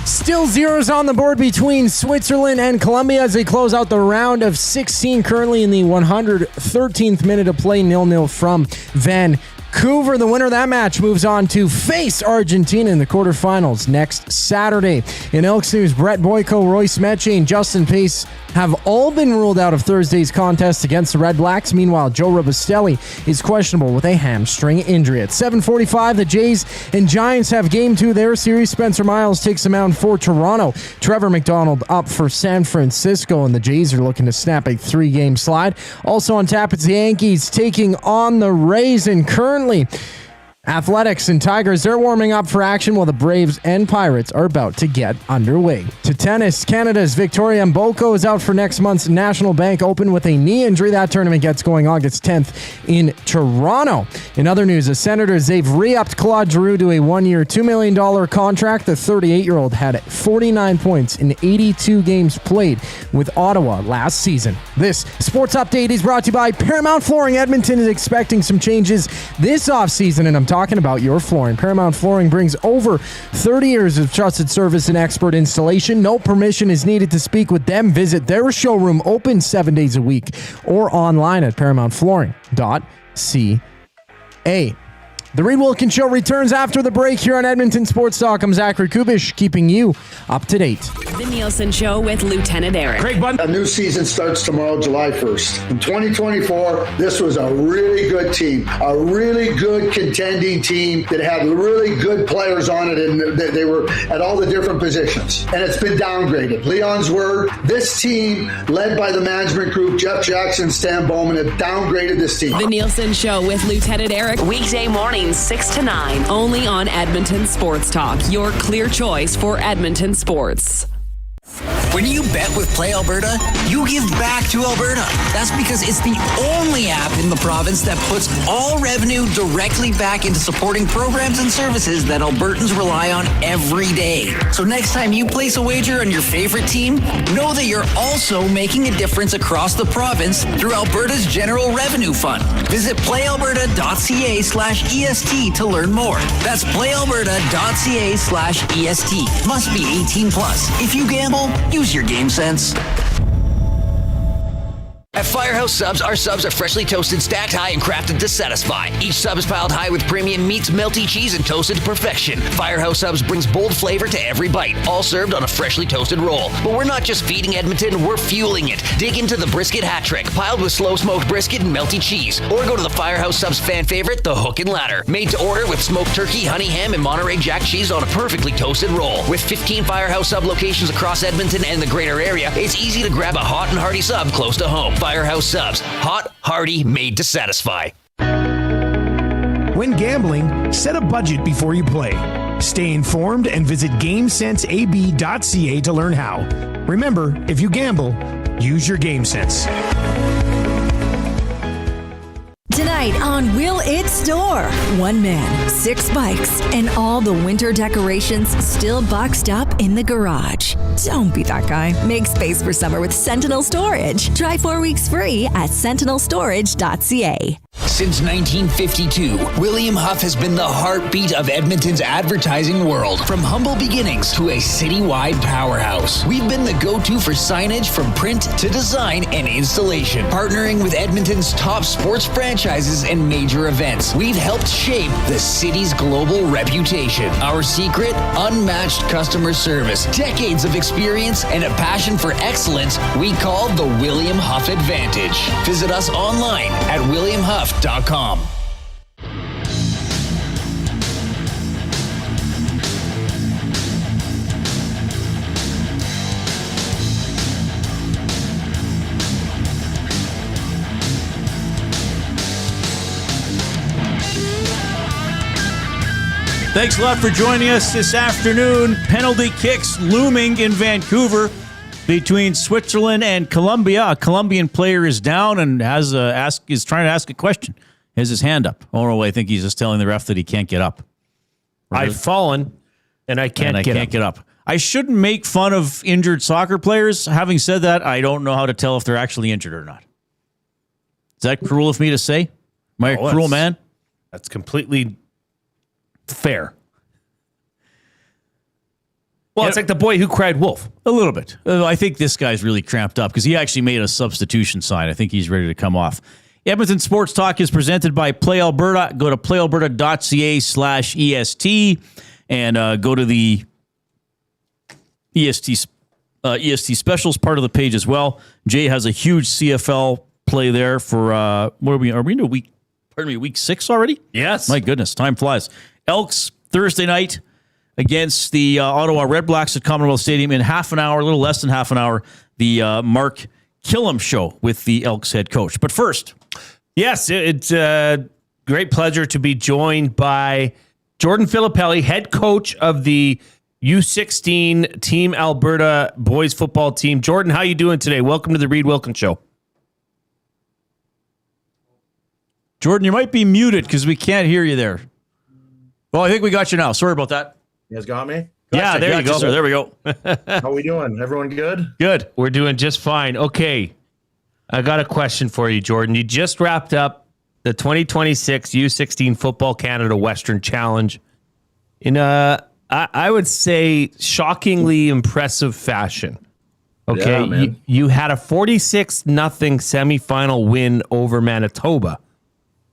Still zeros on the board between Switzerland and Colombia as they close out the round of 16, currently in the 113th minute of play, 0-0 from Vancouver. The winner of that match moves on to face Argentina in the quarterfinals next Saturday. In Elks news, Brett Boyko, Royce Metche, and Justin Pace have all been ruled out of Thursday's contest against the REDBLACKS. Meanwhile, Joe Robustelli is questionable with a hamstring injury. At 7:45, the Jays and Giants have game 2 of their series. Spencer Miles takes the mound for Toronto. Trevor McDonald up for San Francisco, and the Jays are looking to snap a 3-game slide. Also on tap, it's the Yankees taking on the Rays, and currently Athletics and Tigers, they're warming up for action while the Braves and Pirates are about to get underway. To tennis, Canada's Victoria Mboko is out for next month's National Bank Open with a knee injury. That tournament gets going August 10th in Toronto. In other news, the Senators, they've re-upped Claude Giroux to a 1-year, $2 million contract. The 38-year-old had 49 points in 82 games played with Ottawa last season. This sports update is brought to you by Paramount Flooring. Edmonton is expecting some changes this offseason, and I'm talking about your flooring. Paramount Flooring brings over 30 years of trusted service and expert installation. No permission is needed to speak with them. Visit their showroom, open 7 days a week, or online at paramountflooring.ca. The Reid Wilkins Show returns after the break here on Edmonton Sports Talk. I'm Zachary Kubish, keeping you up to date. The Nielsen Show with Lieutenant Eric. Craig Bund. A new season starts tomorrow, July 1st. In 2024, this was a really good team, a really good contending team that had really good players on it, and they were at all the different positions. And it's been downgraded. Leon's word, this team, led by the management group, Jeff Jackson, Stan Bowman, have downgraded this team. The Nielsen Show with Lieutenant Eric, weekday mornings 6 to 9, only on Edmonton Sports Talk, your clear choice for Edmonton sports. When you bet with Play Alberta, you give back to Alberta. That's because it's the only app in the province that puts all revenue directly back into supporting programs and services that Albertans rely on every day. So next time you place a wager on your favorite team, know that you're also making a difference across the province through Alberta's General Revenue Fund. Visit playalberta.ca/EST to learn more. That's playalberta.ca/EST. Must be 18 plus. If you gamble, use your game sense. At Firehouse Subs, our subs are freshly toasted, stacked high, and crafted to satisfy. Each sub is piled high with premium meats, melty cheese, and toasted to perfection. Firehouse Subs brings bold flavor to every bite, all served on a freshly toasted roll. But we're not just feeding Edmonton, we're fueling it. Dig into the brisket hat trick, piled with slow-smoked brisket and melty cheese. Or go to the Firehouse Subs fan favorite, the Hook and Ladder. Made to order with smoked turkey, honey ham, and Monterey Jack cheese on a perfectly toasted roll. With 15 Firehouse Sub locations across Edmonton and the greater area, it's easy to grab a hot and hearty sub close to home. Firehouse Subs. Hot, hearty, made to satisfy. When gambling, set a budget before you play. Stay informed and visit GameSenseAB.ca to learn how. Remember, if you gamble, use your game sense. Tonight tonight on Will It Store. One man, 6 bikes, and all the winter decorations still boxed up in the garage. Don't be that guy. Make space for summer with Sentinel Storage. Try 4 weeks free at sentinelstorage.ca. Since 1952, William Huff has been the heartbeat of Edmonton's advertising world. From humble beginnings to a citywide powerhouse, we've been the go-to for signage from print to design and installation. Partnering with Edmonton's top sports franchises and major events, we've helped shape the city's global reputation. Our secret? Unmatched customer service, decades of experience, and a passion for excellence we call the William Huff Advantage. Visit us online at williamhuff.com. Thanks a lot for joining us this afternoon. Penalty kicks looming in Vancouver between Switzerland and Colombia. A Colombian player is down and is trying to ask a question. Has his hand up. Oh, I think he's just telling the ref that he can't get up. I've fallen and I can't get up. I shouldn't make fun of injured soccer players. Having said that, I don't know how to tell if they're actually injured or not. Is that cruel of me to say? Am I a cruel man? That's completely fair. Well, it's like the boy who cried wolf. A little bit. I think this guy's really cramped up because he actually made a substitution sign. I think he's ready to come off. Edmonton Sports Talk is presented by Play Alberta. Go to playalberta.ca/EST and go to the EST specials part of the page as well. Jay has a huge CFL play there for what are we into week 6 already? Yes. My goodness, time flies. Elks Thursday night against the Ottawa REDBLACKS at Commonwealth Stadium in half an hour, a little less than half an hour, the Mark Kilam show with the Elks head coach. But first, yes, it's a great pleasure to be joined by Jordan Filippelli, head coach of the U16 Team Alberta boys football team. Jordan, how you doing today? Welcome to the Reid Wilkins Show. Jordan, you might be muted because we can't hear you there. Well, I think we got you now. Sorry about that. You guys got me? Yeah, there you go. Sir. There we go. How we doing? Everyone good? Good. We're doing just fine. Okay. I got a question for you, Jordan. You just wrapped up the 2026 U16 Football Canada Western Challenge in I would say, shockingly impressive fashion. Okay. Yeah, you had a 46-0 semifinal win over Manitoba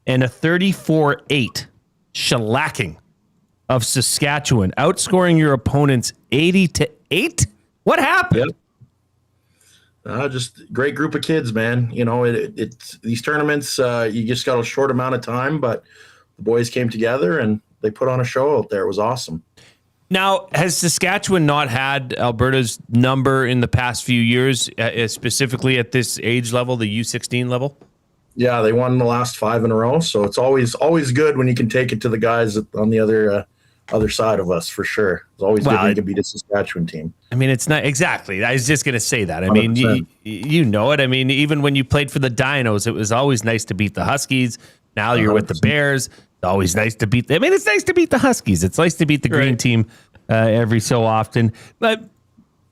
and a 34-8 shellacking of Saskatchewan, outscoring your opponents 80-8. What happened? Yep. Just great group of kids, man. You know, it's these tournaments, you just got a short amount of time, but the boys came together and they put on a show out there. It was awesome. Now, has Saskatchewan not had Alberta's number in the past few years, specifically at this age level, the U16 level? Yeah, they won the last 5 in a row, so it's always good when you can take it to the guys on the other side of us, for sure. It's always good when you can beat a Saskatchewan team. I mean, it's not exactly. I was just going to say that. I mean, you know it. I mean, even when you played for the Dinos, it was always nice to beat the Huskies. Now you're 100%. With the Bears. It's always nice to beat. It's nice to beat the Huskies. It's nice to beat the Green team every so often. But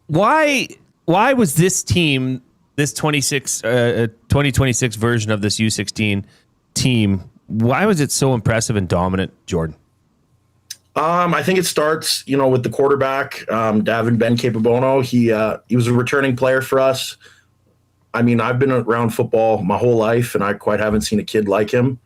why was this team, this 2026 version of this U16 team, why was it so impressive and dominant, Jordan? I think it starts, with the quarterback, Davin Ben Capobono. He was a returning player for us. I mean, I've been around football my whole life, and I quite haven't seen a kid like him.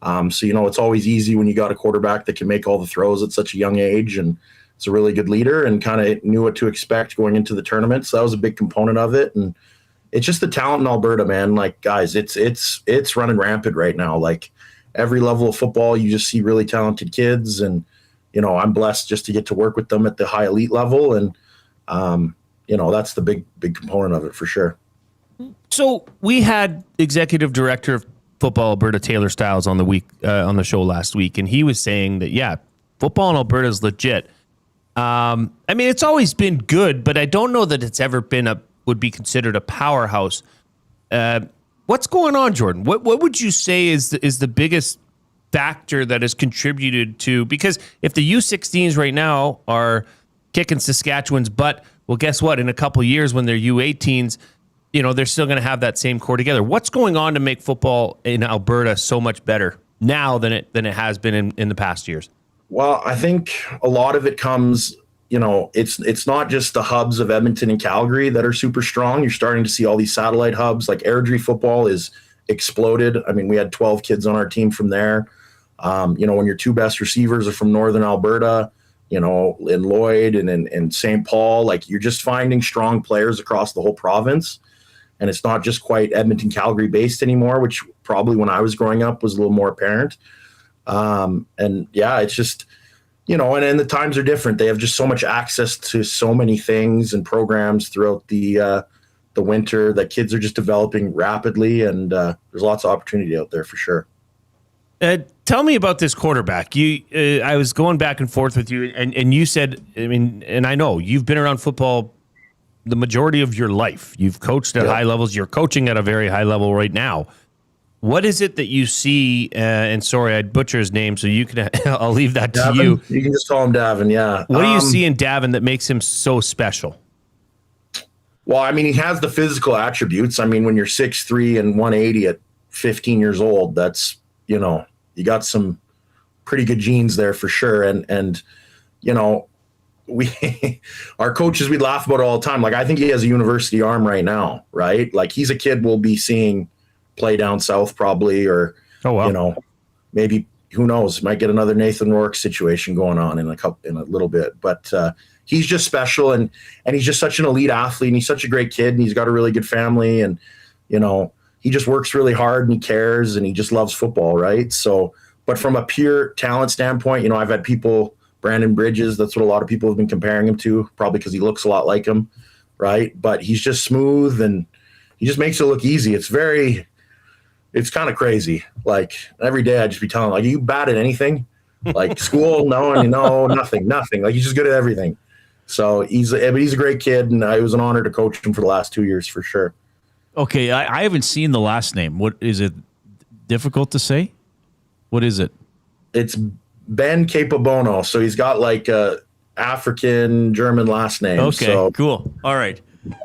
So, it's always easy when you got a quarterback that can make all the throws at such a young age, and it's a really good leader and kind of knew what to expect going into the tournament. So that was a big component of it. And it's just the talent in Alberta, man. Like, guys, it's running rampant right now. Like, every level of football, you just see really talented kids, and I'm blessed just to get to work with them at the high elite level. And, that's the big component of it for sure. So we had executive director of Football Alberta, Taylor Stiles, on the show last week. And he was saying that, football in Alberta is legit. I mean, it's always been good, but I don't know that it's ever been would be considered a powerhouse. What's going on, Jordan? What would you say is the biggest factor that has contributed to, because if the U16s right now are kicking Saskatchewan's butt, well, guess what? In a couple of years when they're U18s, they're still going to have that same core together. What's going on to make football in Alberta so much better now than it has been in the past years? Well, I think a lot of it comes, it's not just the hubs of Edmonton and Calgary that are super strong. You're starting to see all these satellite hubs, like Airdrie football is exploded. I mean, we had 12 kids on our team from there. When your two best receivers are from Northern Alberta, in Lloyd and in St. Paul, like you're just finding strong players across the whole province. And it's not just quite Edmonton, Calgary based anymore, which probably when I was growing up was a little more apparent. It's just, and the times are different. They have just so much access to so many things and programs throughout the winter that kids are just developing rapidly. And there's lots of opportunity out there for sure. Tell me about this quarterback. I was going back and forth with you, and you said, and I know you've been around football the majority of your life. You've coached at high levels. You're coaching at a very high level right now. What is it that you see? And sorry, I'd butcher his name, so you can. I'll leave that to Davin? you. You can just call him Davin. Yeah. What do you see in Davin that makes him so special? Well, I mean, he has the physical attributes. I mean, when you're 6'3" and 180 at 15 years old, that's you got some pretty good genes there for sure. And we, our coaches, we laugh about it all the time. Like, I think he has a university arm right now, right? Like, he's a kid we'll be seeing play down south probably, or, maybe, who knows, might get another Nathan Rourke situation going on in a little bit. But he's just special, and he's just such an elite athlete, and he's such a great kid, and he's got a really good family, and, he just works really hard, and he cares, and he just loves football, right? So, but from a pure talent standpoint, I've had people, Brandon Bridges, that's what a lot of people have been comparing him to, probably because he looks a lot like him, right? But he's just smooth, and he just makes it look easy. It's kind of crazy. Like, every day I'd just be telling him, like, are you bad at anything? Like, school? No, nothing. Like, he's just good at everything. So he's a great kid, and it was an honor to coach him for the last 2 years for sure. Okay, I haven't seen the last name. What is it? Difficult to say? What is it? It's Ben Capobono. So he's got like a African German last name. Okay, cool. All right.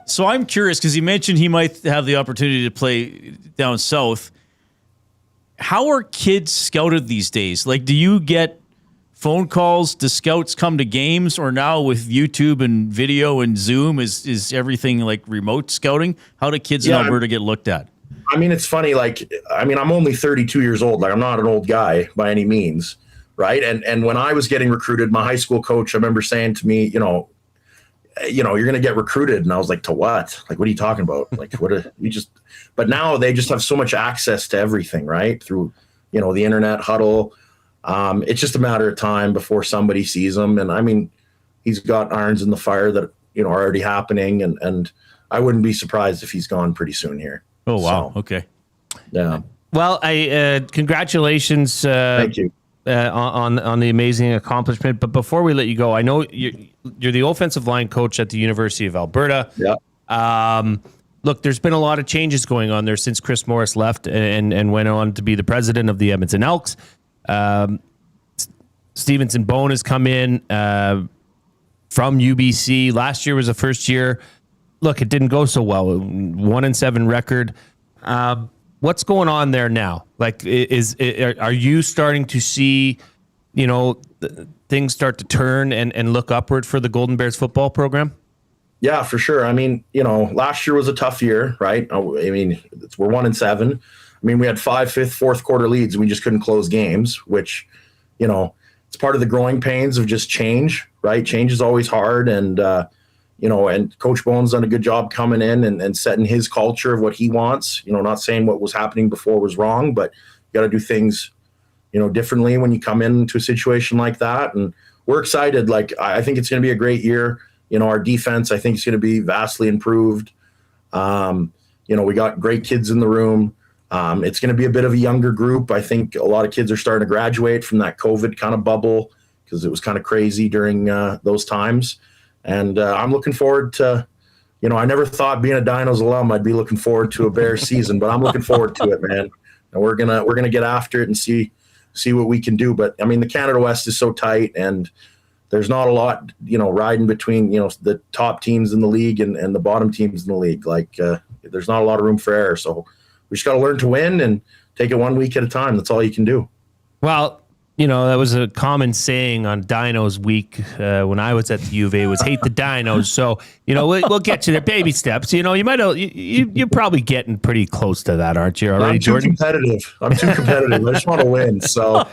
So I'm curious because he mentioned he might have the opportunity to play down south. How are kids scouted these days? Like, do you get phone calls? Do scouts come to games? Or now with YouTube and video and Zoom, is everything like remote scouting? How do kids in Alberta get looked at? I mean, it's funny. Like, I'm only 32 years old. Like, I'm not an old guy by any means, right? And when I was getting recruited, my high school coach, I remember saying to me, you're going to get recruited. And I was like, to what? Like, what are you talking about? Like, but now they just have so much access to everything, right? Through, the internet, Huddle. It's just a matter of time before somebody sees him. And I mean, he's got irons in the fire that, are already happening. And I wouldn't be surprised if he's gone pretty soon here. Oh, wow. So, okay. Yeah. Well, congratulations. Thank you. On the amazing accomplishment. But before we let you go, I know you're the offensive line coach at the University of Alberta. Yeah. Look, there's been a lot of changes going on there since Chris Morris left and went on to be the president of the Edmonton Elks. Stevenson Bone has come in from UBC. Last year was the first year. Look, it didn't go so well. 1-7 record. What's going on there now? Like, are you starting to see, things start to turn and look upward for the Golden Bears football program? Yeah, for sure. I mean, last year was a tough year, right? I mean, we're 1-7. I mean, we had 5 5th, fourth quarter leads, and we just couldn't close games, which, it's part of the growing pains of just change, right? Change is always hard. And, and Coach Bone's done a good job coming in and setting his culture of what he wants, not saying what was happening before was wrong, but you got to do things, differently when you come into a situation like that. And we're excited. Like, I think it's going to be a great year. Our defense, I think, is going to be vastly improved. We got great kids in the room. It's going to be a bit of a younger group. I think a lot of kids are starting to graduate from that COVID kind of bubble because it was kind of crazy during those times. And I'm looking forward to I never thought being a Dinos alum I'd be looking forward to a Bears season, but I'm looking forward to it, man. And we're gonna get after it and see what we can do. But I mean, the Canada West is so tight, and there's not a lot, riding between, the top teams in the league and the bottom teams in the league. Like, there's not a lot of room for error. So we just got to learn to win and take it 1 week at a time. That's all you can do. Well, that was a common saying on Dinos Week when I was at the U of A was hate the Dinos. So, we'll get you there. Baby steps. You're probably getting pretty close to that, aren't you? Already, Jordan? I'm too competitive. I just want to win. So.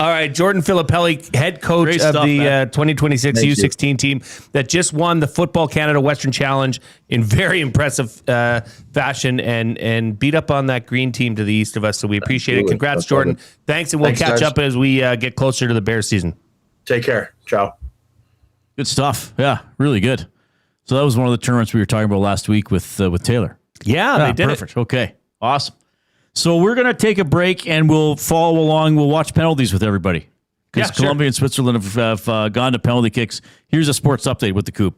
All right, Jordan Filippelli, head coach of the 2026 U16 team that just won the Football Canada Western Challenge in very impressive fashion and beat up on that green team to the east of us. So we appreciate it. Congrats, Jordan. Thanks, and we'll catch up as we get closer to the Bears season. Take care. Ciao. Good stuff. Yeah, really good. So that was one of the tournaments we were talking about last week with Taylor. Yeah, they did perfect. Okay, awesome. So we're going to take a break and we'll follow along. We'll watch penalties with everybody because Colombia and Switzerland have gone to penalty kicks. Here's a sports update with the Coop.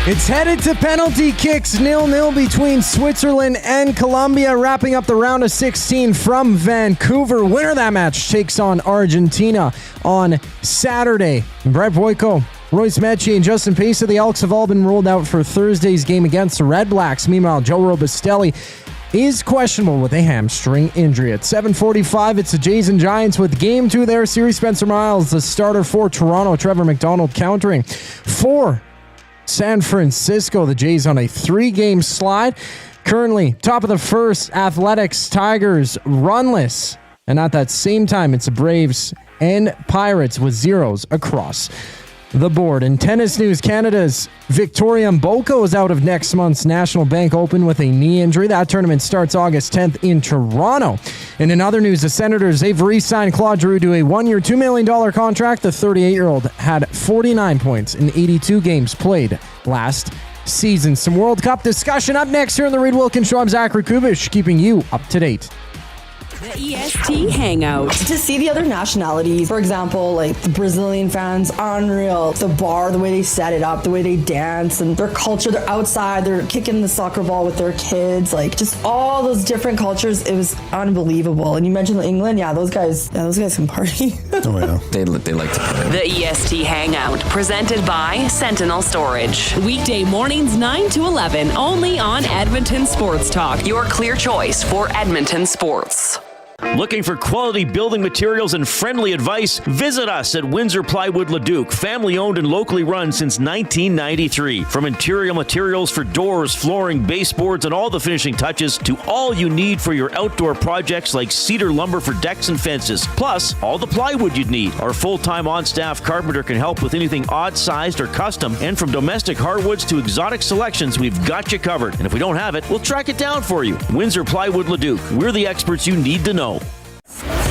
It's headed to penalty kicks, 0-0 between Switzerland and Colombia, wrapping up the round of 16 from Vancouver. Winner of that match takes on Argentina on Saturday. Brett Boyko, Royce Mechie, and Justin Pace of the Elks have all been ruled out for Thursday's game against the REDBLACKS. Meanwhile, Joe Robustelli is questionable with a hamstring injury. At 7:45, it's the Jays and Giants with Game 2 there. Series Spencer Miles, the starter for Toronto. Trevor McDonald countering for San Francisco. The Jays on a 3-game slide. Currently, top of the first, Athletics, Tigers, runless. And at that same time, it's the Braves and Pirates with zeros across the board. In tennis news, Canada's Victoria Mboko is out of next month's National Bank Open with a knee injury. That tournament starts August 10th in Toronto. And in other news, the Senators, they've re-signed Claude Giroux to a 1-year, $2 million contract. The 38-year-old had 49 points in 82 games played last season. Some World Cup discussion up next here on the Reid Wilkins Show. I'm Zachary Kubish, keeping you up to date. The EST Hangout. To see the other nationalities, for example, like the Brazilian fans, unreal. The bar, the way they set it up, the way they dance, and their culture, they're outside, they're kicking the soccer ball with their kids, like just all those different cultures. It was unbelievable. And you mentioned England, those guys can party. Oh yeah, they like to play. The EST Hangout, presented by Sentinel Storage. Weekday mornings 9 to 11, only on Edmonton Sports Talk. Your clear choice for Edmonton sports. Looking for quality building materials and friendly advice? Visit us at Windsor Plywood Leduc, family owned and locally run since 1993. From interior materials for doors, flooring, baseboards, and all the finishing touches to all you need for your outdoor projects like cedar lumber for decks and fences. Plus, all the plywood you'd need. Our full-time on-staff carpenter can help with anything odd-sized or custom. And from domestic hardwoods to exotic selections, we've got you covered. And if we don't have it, we'll track it down for you. Windsor Plywood Leduc. We're the experts you need to know.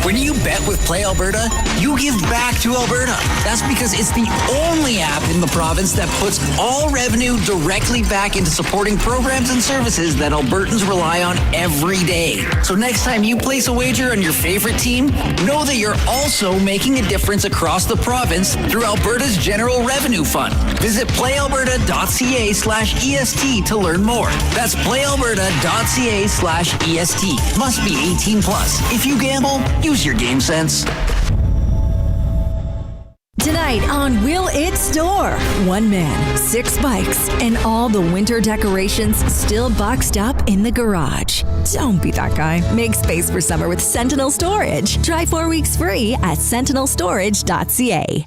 When you bet with Play Alberta, you give back to Alberta. That's because it's the only app in the province that puts all revenue directly back into supporting programs and services that Albertans rely on every day. So next time you place a wager on your favorite team, know that you're also making a difference across the province through Alberta's General Revenue Fund. Visit playalberta.ca/EST to learn more. That's playalberta.ca/EST. Must be 18 plus. If you gamble, use your game sense. Tonight on Will It Store? One man, 6 bikes, and all the winter decorations still boxed up in the garage. Don't be that guy. Make space for summer with Sentinel Storage. Try 4 weeks free at sentinelstorage.ca.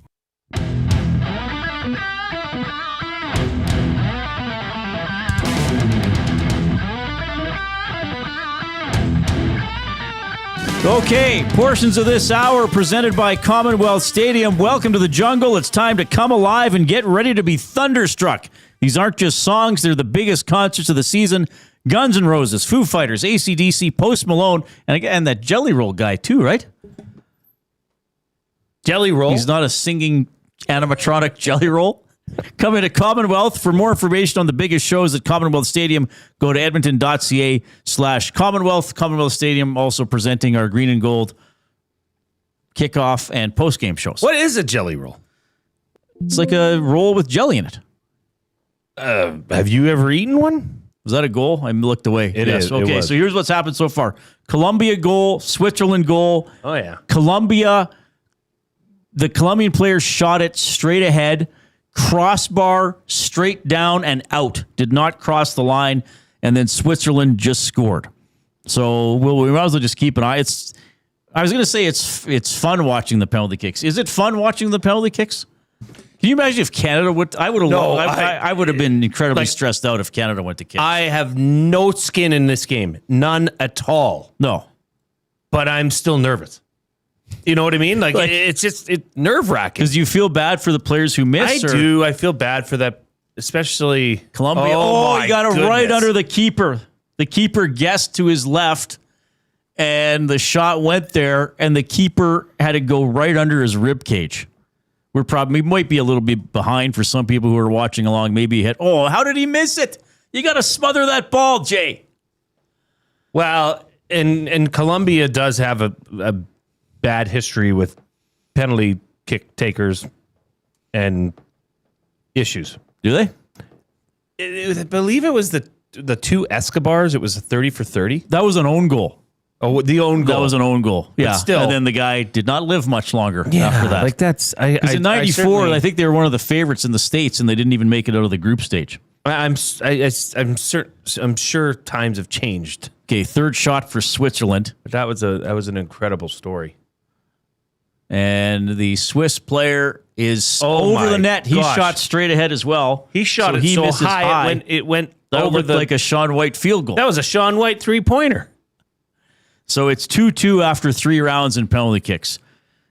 Okay, portions of this hour presented by Commonwealth Stadium. Welcome to the jungle. It's time to come alive and get ready to be thunderstruck. These aren't just songs, they're the biggest concerts of the season. Guns N' Roses, Foo Fighters, AC/DC, Post Malone, and that Jelly Roll guy too, right? Jelly Roll? He's not a singing animatronic jelly roll. Coming to Commonwealth. For more information on the biggest shows at Commonwealth Stadium, go to edmonton.ca/Commonwealth. Commonwealth Stadium also presenting our green and gold kickoff and post-game shows. What is a jelly roll? It's like a roll with jelly in it. Have you ever eaten one? Was that a goal? I looked away. It is. Okay, so here's what's happened so far. Colombia goal, Switzerland goal. Oh, yeah. Colombia, the Colombian players shot it straight ahead, crossbar, straight down and out. Did not cross the line, and then Switzerland just scored. So we might as well just keep an eye. I was going to say it's fun watching the penalty kicks. Is it fun watching the penalty kicks? Can you imagine if Canada would? I would have. No, I would have been incredibly stressed out if Canada went to kicks. I have no skin in this game, none at all. No, but I'm still nervous. You know what I mean? Like it's just nerve wracking because you feel bad for the players who miss. I do. I feel bad for that, especially Colombia. Oh, he got it right under the keeper. The keeper guessed to his left, and the shot went there, and the keeper had to go right under his rib cage. We might be a little bit behind for some people who are watching along. Maybe he hit. Oh, how did he miss it? You got to smother that ball, Jay. Well, and Colombia does have a bad history with penalty kick takers and issues. Do they? I believe it was the two Escobars. It was a 30 for 30. That was an own goal. Oh, the own goal. That was an own goal. Yeah. But still. And then the guy did not live much longer after that. Like that's because in '94, I think they were one of the favorites in the States, and they didn't even make it out of the group stage. I'm sure times have changed. Okay, third shot for Switzerland. But that was an incredible story. And the Swiss player is over the net. He shot straight ahead as well. He shot it so high. It went over like a Shaun White field goal. That was a Shaun White 3-pointer. So it's 2-2 after 3 rounds in penalty kicks.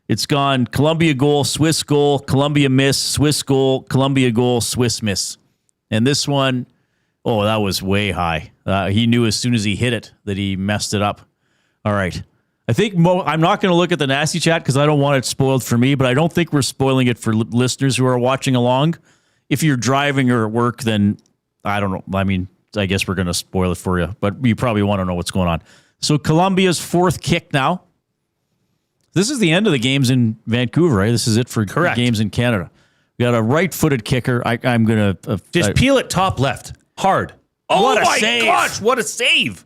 It's gone Colombia goal, Swiss goal, Colombia miss, Swiss goal, Colombia goal, Swiss miss. And this one, that was way high. He knew as soon as he hit it that he messed it up. All right. I think I'm not going to look at the nasty chat because I don't want it spoiled for me, but I don't think we're spoiling it for listeners who are watching along. If you're driving or at work, then I don't know. I mean, I guess we're going to spoil it for you, but you probably want to know what's going on. So Colombia's fourth kick now. This is the end of the games in Vancouver, right? This is it for the games in Canada. We got a right-footed kicker. I'm going to... just peel it top left. Hard. Oh, what my gosh, what a save.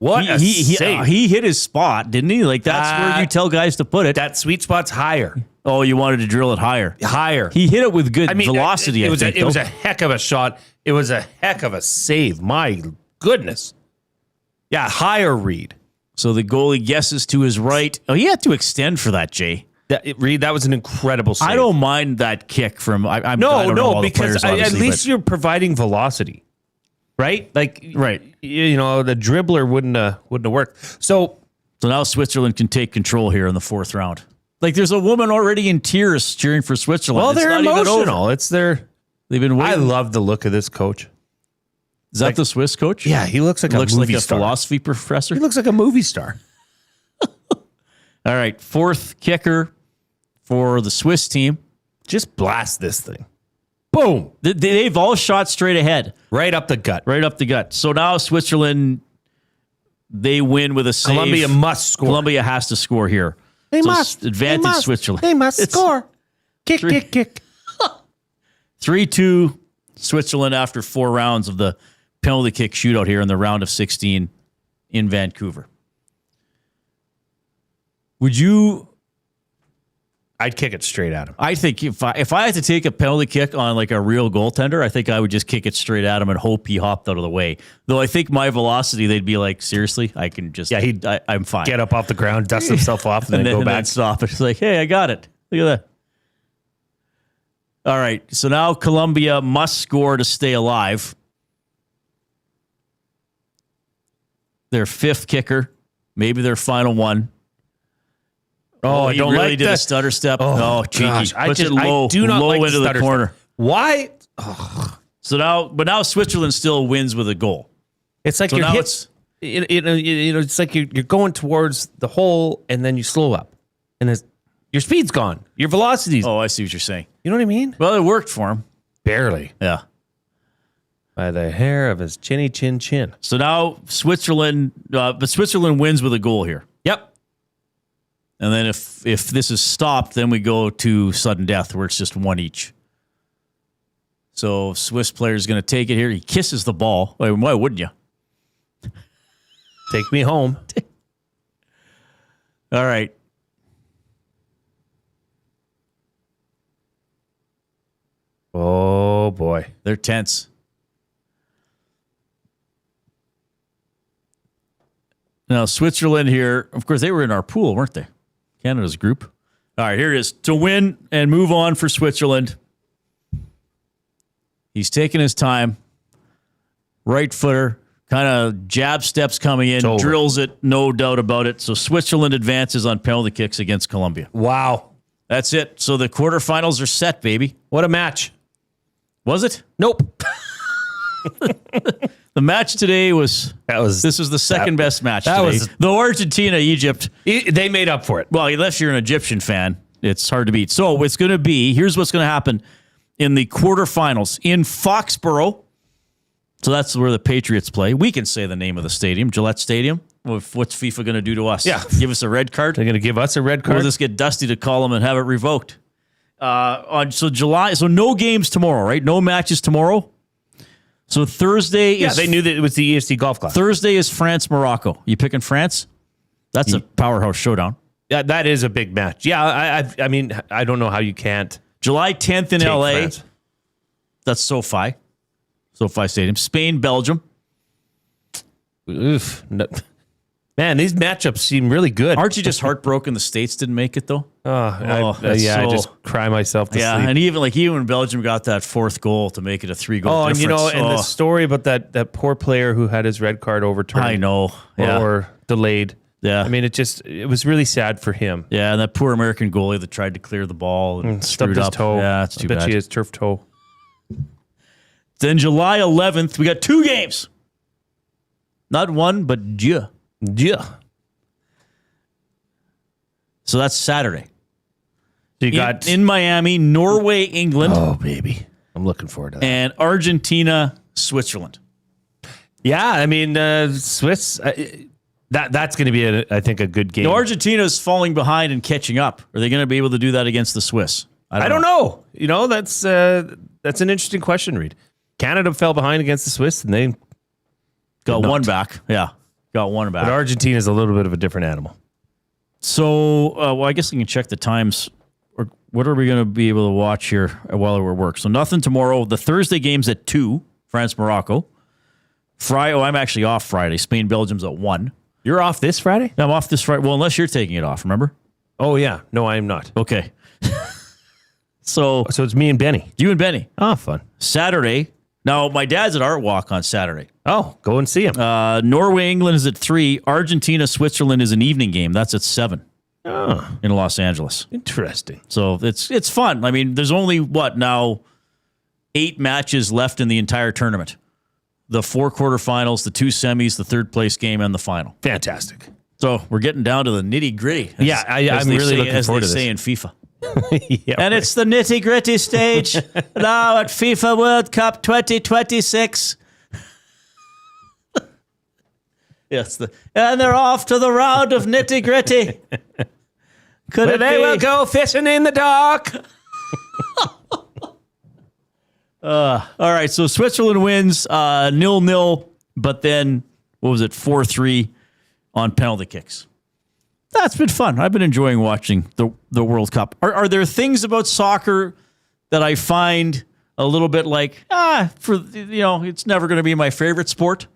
What a save. He hit his spot, didn't he? Like, that's where you tell guys to put it. That sweet spot's higher. Oh, you wanted to drill it higher. Higher. He hit it with good velocity, It was a heck of a shot. It was a heck of a save. My goodness. Yeah, higher, Reid. So the goalie guesses to his right. Oh, he had to extend for that, Jay. Reid, that was an incredible save. I don't mind that kick from... because at least you're providing velocity, right? Like, right. You know, the dribbler wouldn't have worked. So now Switzerland can take control here in the fourth round. Like, there's a woman already in tears cheering for Switzerland. Well, they're emotional. They've been waiting. I love the look of this coach. Is that the Swiss coach? Yeah, he looks like a movie star. Philosophy professor. He looks like a movie star. All right, fourth kicker for the Swiss team. Just blast this thing. Boom. They've all shot straight ahead. Right up the gut. Right up the gut. So now Switzerland, they win with a save. Colombia must score. Colombia has to score here. They must. Advantage Switzerland. They must score. Kick. 3-2 Switzerland after 4 rounds of the penalty kick shootout here in the round of 16 in Vancouver. Would you... I'd kick it straight at him. I think if I had to take a penalty kick on like a real goaltender, I think I would just kick it straight at him and hope he hopped out of the way. Though I think my velocity, they'd be like, seriously, I can just... Yeah, I'm fine. Get up off the ground, dust himself off, and then go back. And stop it. It's like, hey, I got it. Look at that. All right, so now Colombia must score to stay alive. Their fifth kicker, maybe their final one. Oh, I don't really like did that. a stutter step. Oh, cheeky. Gosh, Puts it low, I do not low like into the corner. Step. Why? Oh. So now Switzerland still wins with a goal. It's like it's like you're going towards the hole and then you slow up, and Your speed's gone. Your velocity's. Oh, I see what you're saying. You know what I mean? Well, it worked for him. Barely. Yeah. By the hair of his chinny chin. So now Switzerland, but Switzerland wins with a goal here. Yep. And then if this is stopped, then we go to sudden death where it's just one each. So Swiss player is going to take it here. He kisses the ball. Why wouldn't you? Take me home. All right. Oh, boy. They're tense. Now, Switzerland here, of course, they were in our pool, weren't they? Canada's group. All right, here it is. To win and move on for Switzerland. He's taking his time. Right footer, kind of jab steps coming in, drills it, no doubt about it. So Switzerland advances on penalty kicks against Colombia. Wow. That's it. So the quarterfinals are set, baby. What a match. Was it? Nope. The match today was this was the second best match today. Though Argentina, Egypt, they made up for it. Well, unless you're an Egyptian fan, it's hard to beat. So it's going to be, here's what's going to happen in the quarterfinals in Foxborough. So that's where the Patriots play. We can say the name of the stadium, Gillette Stadium. What's FIFA going to do to us? Yeah. Give us a red card? They're going to give us a red card? We'll just get Dusty to call them and have it revoked. So no games tomorrow, right? No matches tomorrow. So Thursday is... Yeah, they knew that it was the EST Golf Classic. Thursday is France-Morocco. You picking France? That's a powerhouse showdown. Yeah, that is a big match. Yeah, I mean, I don't know how you can't. July 10th in LA. France. That's SoFi Stadium. Spain-Belgium. Oof. No. Man, these matchups seem really good. Aren't you just heartbroken the States didn't make it, though? I just cry myself to sleep. And even Belgium got that fourth goal to make it a 3-goal difference. And the story about that poor player who had his red card overturned. I know. Yeah. Or delayed. Yeah. I mean, it was really sad for him. Yeah, and that poor American goalie that tried to clear the ball and stubbed his toe. Yeah, it's too bad. I bet he has turf toe. Then July 11th, we got 2 games. Not one, but deux. Yeah. So that's Saturday. So you got in Miami, Norway, England. Oh, baby. I'm looking forward to that. And Argentina, Switzerland. Yeah, I mean, Swiss, that's going to be, I think, a good game. Now, Argentina's falling behind and catching up. Are they going to be able to do that against the Swiss? I don't know. You know, that's an interesting question, Reid. Canada fell behind against the Swiss, and they got one back. Yeah. Got one back. But Argentina is a little bit of a different animal. So, I guess we can check the times. Or what are we going to be able to watch here while we're at work? So nothing tomorrow. The Thursday game's at 2, France-Morocco. Friday, I'm actually off Friday. Spain-Belgium's at 1. You're off this Friday? I'm off this Friday. Well, unless you're taking it off, remember? Oh, yeah. No, I am not. Okay. So it's me and Benny. You and Benny. Oh, fun. Saturday. Now, my dad's at Art Walk on Saturday. Oh, go and see him. Norway, England is at 3. Argentina, Switzerland is an evening game. That's at 7 in Los Angeles. Interesting. So it's fun. I mean, there's only, 8 matches left in the entire tournament. The 4 quarterfinals, the 2 semis, the third place game, and the final. Fantastic. So we're getting down to the nitty gritty. Yeah, I'm really looking forward to this. As they say in FIFA. Yeah, and it's the nitty gritty stage now at FIFA World Cup 2026. Yes, and they're off to the round of nitty gritty. They will go fishing in the dark. All right, so Switzerland wins 0-0, but then, 4-3 on penalty kicks. That's been fun. I've been enjoying watching the World Cup. Are there things about soccer that I find a little bit like, it's never going to be my favorite sport,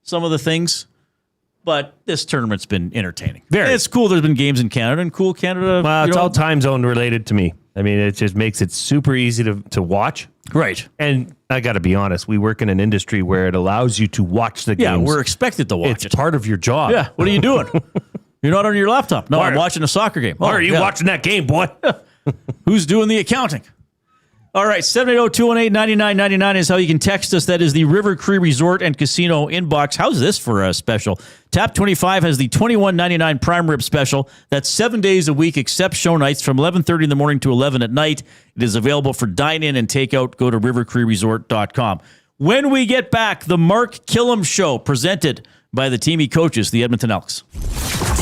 some of the things, but this tournament's been entertaining. Very. It's cool. There's been games in Canada, and cool Canada. Well, it's all time zone related to me. I mean, it just makes it super easy to watch. Right. And I got to be honest, we work in an industry where it allows you to watch the games. Yeah, we're expected to watch it. It's part of your job. Yeah, what are you doing? You're not on your laptop. No, I'm watching a soccer game. Why are you watching that game, boy? Who's doing the accounting? All right, 780-218-9999 is how you can text us. That is the River Cree Resort and Casino inbox. How's this for a special? Tap 25 has the $21.99 prime rib special. That's 7 days a week except show nights from 11:30 in the morning to 11 at night. It is available for dine-in and takeout. Go to rivercreeresort.com. When we get back, the Mark Kilam Show, presented by the team he coaches, the Edmonton Elks.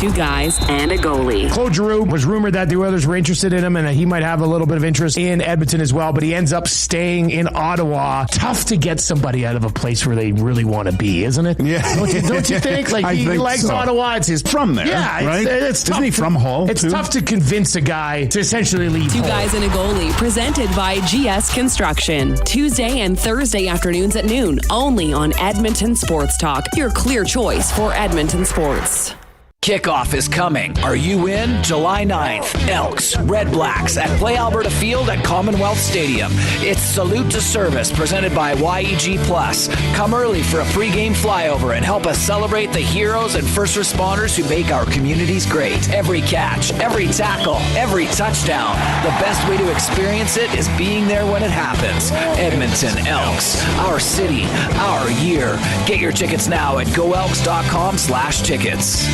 Two guys and a goalie. Claude Giroux was rumored that the Oilers were interested in him and he might have a little bit of interest in Edmonton as well, but he ends up staying in Ottawa. Tough to get somebody out of a place where they really want to be, isn't it? Yeah. Don't you think? Like, he likes Ottawa. It's his from there. Yeah, right? It's tough. Isn't he from Hull? It's tough to convince a guy to essentially leave Two Hull. guys and a goalie, presented by GS Construction. Tuesday and Thursday afternoons at noon, only on Edmonton Sports Talk. Your clear choice for Edmonton sports. Kickoff is coming. Are you in? July 9th. Elks, Red Blacks at Play Alberta Field at Commonwealth Stadium. It's Salute to Service presented by YEG Plus. Come early for a pregame flyover and help us celebrate the heroes and first responders who make our communities great. Every catch, every tackle, every touchdown. The best way to experience it is being there when it happens. Edmonton Elks, our city, our year. Get your tickets now at goelks.com/tickets.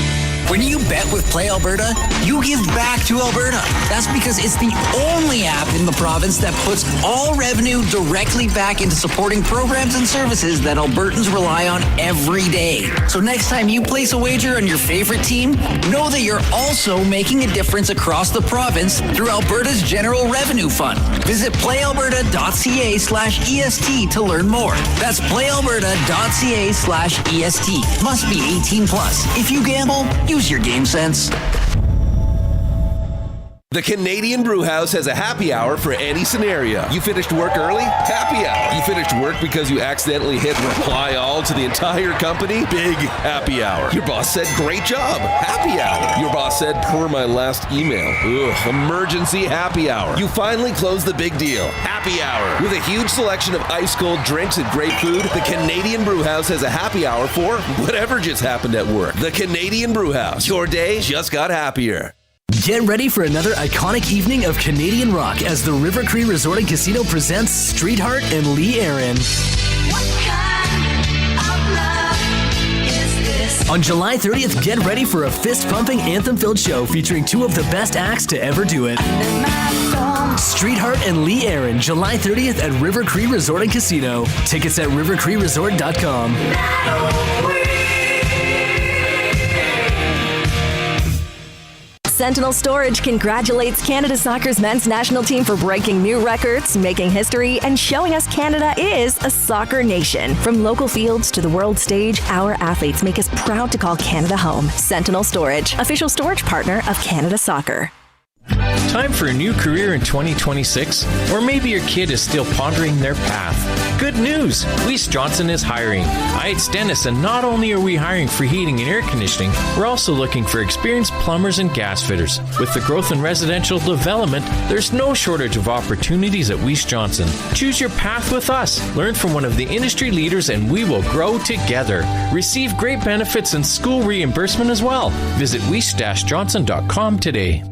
When you bet with Play Alberta, you give back to Alberta. That's because it's the only app in the province that puts all revenue directly back into supporting programs and services that Albertans rely on every day. So next time you place a wager on your favorite team, know that you're also making a difference across the province through Alberta's General Revenue Fund. Visit playalberta.ca/EST to learn more. That's playalberta.ca/EST. Must be 18 plus. If you gamble, use your game sense. The Canadian Brewhouse has a happy hour for any scenario. You finished work early? Happy hour. You finished work because you accidentally hit reply all to the entire company? Big happy hour. Your boss said, great job. Happy hour. Your boss said, per my last email. Ugh, emergency happy hour. You finally closed the big deal. Happy hour. With a huge selection of ice cold drinks and great food, the Canadian Brewhouse has a happy hour for whatever just happened at work. The Canadian Brewhouse. Your day just got happier. Get ready for another iconic evening of Canadian rock as the River Cree Resort and Casino presents Streetheart and Lee Aaron. On July 30th, get ready for a fist-pumping, anthem-filled show featuring two of the best acts to ever do it. Streetheart and Lee Aaron, July 30th at River Cree Resort and Casino. Tickets at rivercreeresort.com. Sentinel Storage congratulates Canada Soccer's men's national team for breaking new records, making history, and showing us Canada is a soccer nation. From local fields to the world stage, our athletes make us proud to call Canada home. Sentinel Storage, official storage partner of Canada Soccer. Time for a new career in 2026? Or maybe your kid is still pondering their path. Good news! Weiss Johnson is hiring. IHS Dennis, and not only are we hiring for heating and air conditioning, we're also looking for experienced plumbers and gas fitters. With the growth in residential development, there's no shortage of opportunities at Weiss Johnson. Choose your path with us. Learn from one of the industry leaders and we will grow together. Receive great benefits and school reimbursement as well. Visit weiss-johnson.com today.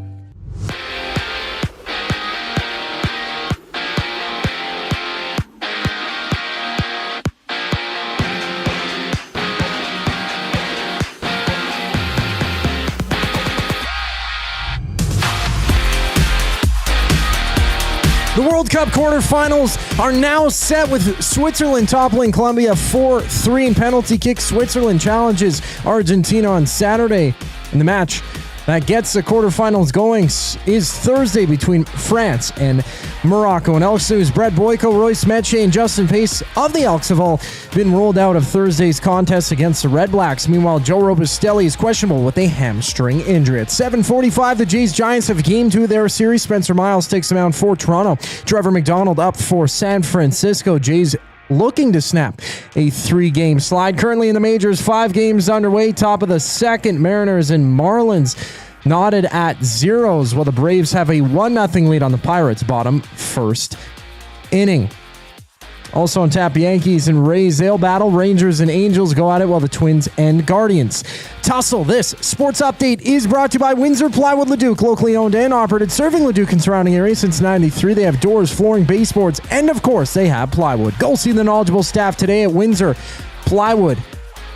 The World Cup quarterfinals are now set with Switzerland toppling Colombia 4-3 in penalty kick. Switzerland challenges Argentina on Saturday. In the match that gets the quarterfinals going is Thursday between France and Morocco. And Elks News, Brett Boyko, Royce Metche, and Justin Pace of the Elks have all been rolled out of Thursday's contest against the REDBLACKS. Meanwhile, Joe Robustelli is questionable with a hamstring injury. At 7:45, the Jays Giants have game 2 of their series. Spencer Miles takes them out for Toronto. Trevor McDonald up for San Francisco. Jays looking to snap a 3-game slide. Currently in the majors, 5 games underway. Top of the second, Mariners and Marlins knotted at zeros, while the Braves have a 1-0 lead on the Pirates. Bottom first inning. Also on tap, Yankees and Rays, they'll battle. Rangers and Angels go at it while the Twins and Guardians tussle. This sports update is brought to you by Windsor Plywood Leduc, locally owned and operated, serving Leduc and surrounding areas since 93. They have doors, flooring, baseboards, and of course, they have plywood. Go see the knowledgeable staff today at Windsor Plywood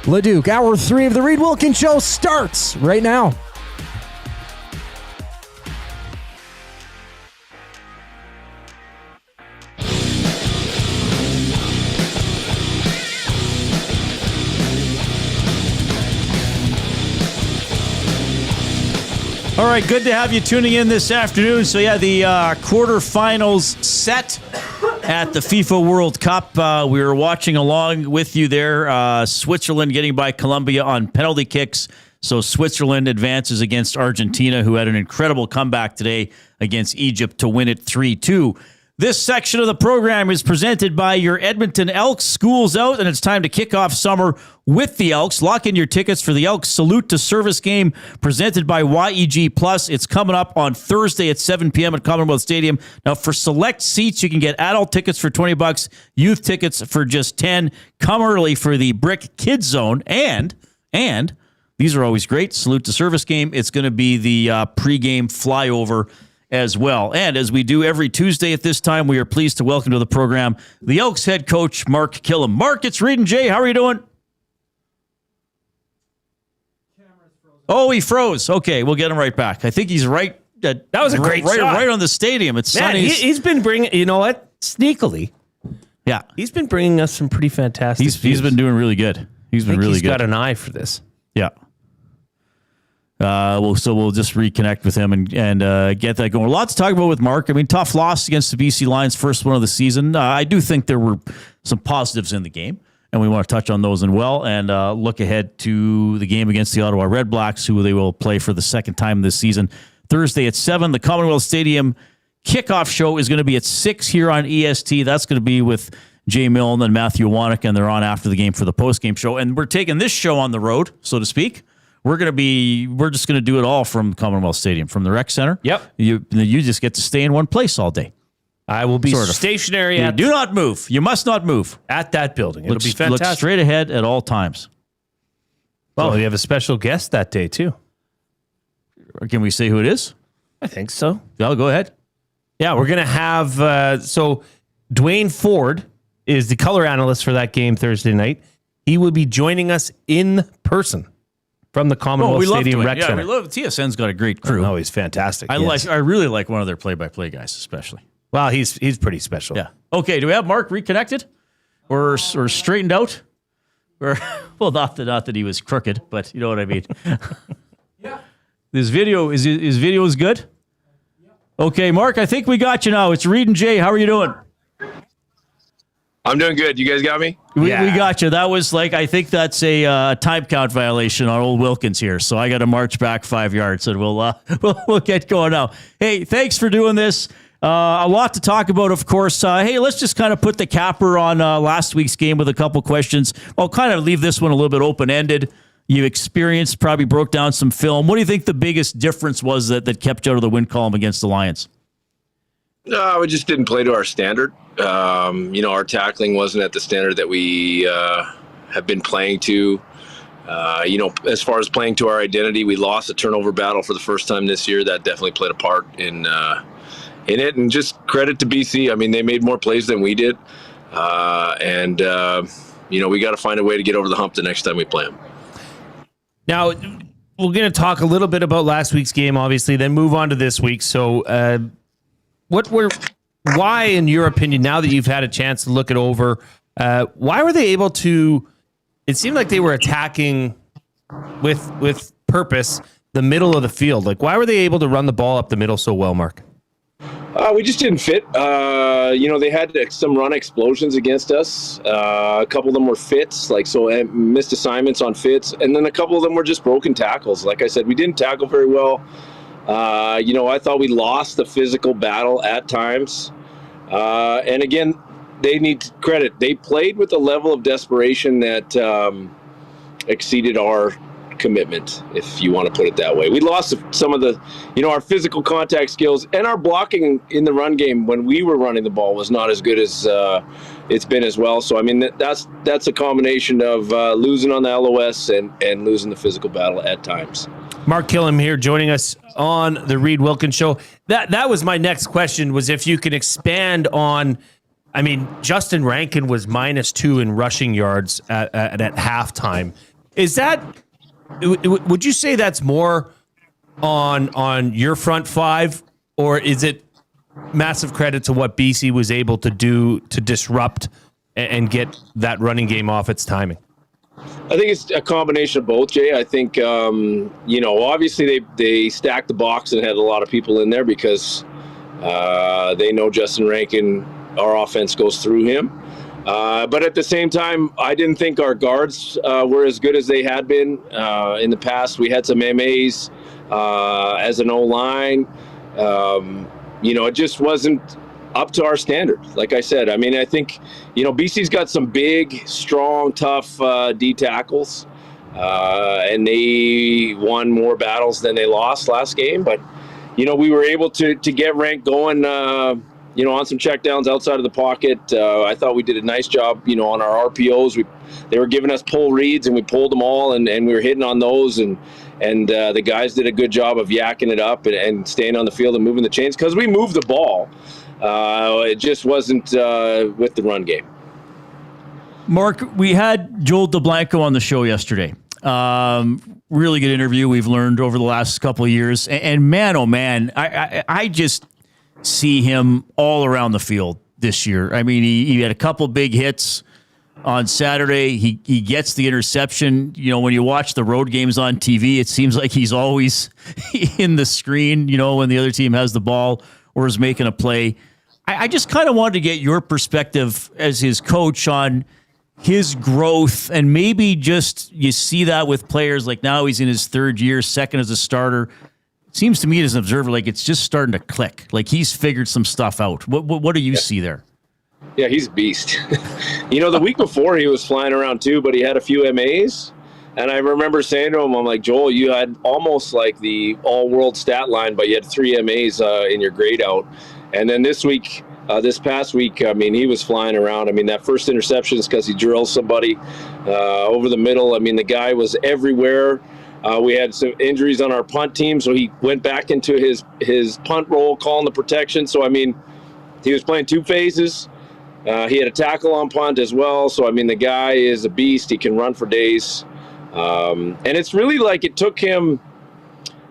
Leduc. Hour 3 of the Reid Wilkins Show starts right now. All right, good to have you tuning in this afternoon. So, yeah, the quarterfinals set at the FIFA World Cup. We were watching along with you there. Switzerland getting by Colombia on penalty kicks. So Switzerland advances against Argentina, who had an incredible comeback today against Egypt to win it 3-2. This section of the program is presented by your Edmonton Elks. School's out, and it's time to kick off summer with the Elks. Lock in your tickets for the Elks Salute to Service game presented by YEG Plus. It's coming up on Thursday at 7 p.m. at Commonwealth Stadium. Now, for select seats, you can get adult tickets for $20, youth tickets for just $10. Come early for the Brick Kids Zone, and these are always great. Salute to Service game. It's going to be the pregame flyover as well. And as we do every Tuesday at this time, we are pleased to welcome to the program the Elks head coach, Mark Kilam. Mark, it's Reid and Jay. How are you doing? Oh, he froze. Okay, we'll get him right back. I think he's right. That was a great shot. Right on the stadium. It's Man, sunny. he's been bringing, you know what? Sneakily. Yeah. He's been bringing us some pretty fantastic He's been doing really good. He's been really good. He's got an eye for this. Yeah. We'll just reconnect with him and get that going. A lot to talk about with Mark. I mean, tough loss against the BC Lions, first one of the season. I do think there were some positives in the game, and we want to touch on those as well and look ahead to the game against the Ottawa REDBLACKS, who they will play for the second time this season. Thursday at 7, the Commonwealth Stadium kickoff show is going to be at 6 here on EST. That's going to be with Jay Milne and Matthew Wannick, and they're on after the game for the post-game show. And we're taking this show on the road, so to speak. We're just going to do it all from Commonwealth Stadium, from the rec center. Yep. You just get to stay in one place all day. I will be stationary. Do not move. You must not move at that building. It'll be fantastic. Look straight ahead at all times. Well, we have a special guest that day too. Can we say who it is? I think so. Oh, go ahead. Yeah, we're going to have, so Dwayne Ford is the color analyst for that game Thursday night. He will be joining us in person from the Commonwealth Stadium Rec Center. We love TSN's got a great crew. Oh, he's fantastic. I really like one of their play-by-play guys, especially. Well, he's pretty special. Yeah. Okay, do we have Mark reconnected or straightened out? Or well, not that he was crooked, but you know what I mean. Yeah. His video is good. Okay, Mark, I think we got you now. It's Reid and Jay. How are you doing? I'm doing good. You guys got me? We got you. That was I think that's a time count violation on old Wilkins here. So I got to march back 5 yards, and we'll get going now. Hey, thanks for doing this. A lot to talk about, of course. Hey, let's just kind of put the capper on last week's game with a couple questions. I'll kind of leave this one a little bit open-ended. You experienced, probably broke down some film. What do you think the biggest difference was that kept you out of the win column against the Lions? No, we just didn't play to our standard. Our tackling wasn't at the standard that we have been playing to. As far as playing to our identity, we lost a turnover battle for the first time this year. That definitely played a part in it. And just credit to BC. I mean, they made more plays than we did. We got to find a way to get over the hump the next time we play them. Now, we're going to talk a little bit about last week's game, obviously, then move on to this week. So, why, in your opinion, now that you've had a chance to look it over, why were they able to? It seemed like they were attacking with purpose the middle of the field. Why were they able to run the ball up the middle so well, Mark? We just didn't fit. They had some run explosions against us. A couple of them were fits, missed assignments on fits, and then a couple of them were just broken tackles. Like I said, we didn't tackle very well. I thought we lost the physical battle at times. And again, they need credit. They played with a level of desperation that exceeded our commitment, if you want to put it that way. We lost some of the, our physical contact skills, and our blocking in the run game when we were running the ball was not as good as it's been as well. So, I mean, that's a combination of losing on the LOS and losing the physical battle at times. Mark Kilam here joining us on the Reid Wilkins Show. That was my next question, was if you can expand on, I mean, Justin Rankin was -2 in rushing yards at halftime. Is that, would you say that's more on your front five, or is it massive credit to what BC was able to do to disrupt and get that running game off its timing? I think it's a combination of both, Jay. I think, obviously they stacked the box and had a lot of people in there because they know Justin Rankin, our offense goes through him. But at the same time, I didn't think our guards were as good as they had been in the past. We had some MAs as an O-line. It just wasn't up to our standard. Like I said, I mean, I think, BC's got some big, strong, tough D tackles, and they won more battles than they lost last game. But, we were able to get Rank going, on some checkdowns outside of the pocket. I thought we did a nice job, on our RPOs. They were giving us pull reads, and we pulled them all, and we were hitting on those. And the guys did a good job of yakking it up and staying on the field and moving the chains because we moved the ball. It just wasn't with the run game. Mark, we had Joel DeBlanco on the show yesterday. Really good interview we've learned over the last couple of years. And man, oh man, I just see him all around the field this year. I mean, he had a couple big hits on Saturday. He gets the interception. When you watch the road games on TV, it seems like he's always in the screen, when the other team has the ball or is making a play. I just kind of wanted to get your perspective as his coach on his growth, and maybe just you see that with players like now he's in his third year, second as a starter. It seems to me as an observer like it's just starting to click. Like he's figured some stuff out. What do you see there? Yeah, he's a beast. The week before he was flying around too, but he had a few MAs. And I remember saying to him, I'm like, Joel, you had almost like the all-world stat line, but you had 3 MAs in your grade out. And then this past week, I mean, he was flying around. I mean, that first interception is because he drilled somebody over the middle. I mean, the guy was everywhere. We had some injuries on our punt team, so he went back into his punt role, calling the protection. So, I mean, he was playing 2 phases. He had a tackle on punt as well. So, I mean, the guy is a beast. He can run for days. And it's really like it took him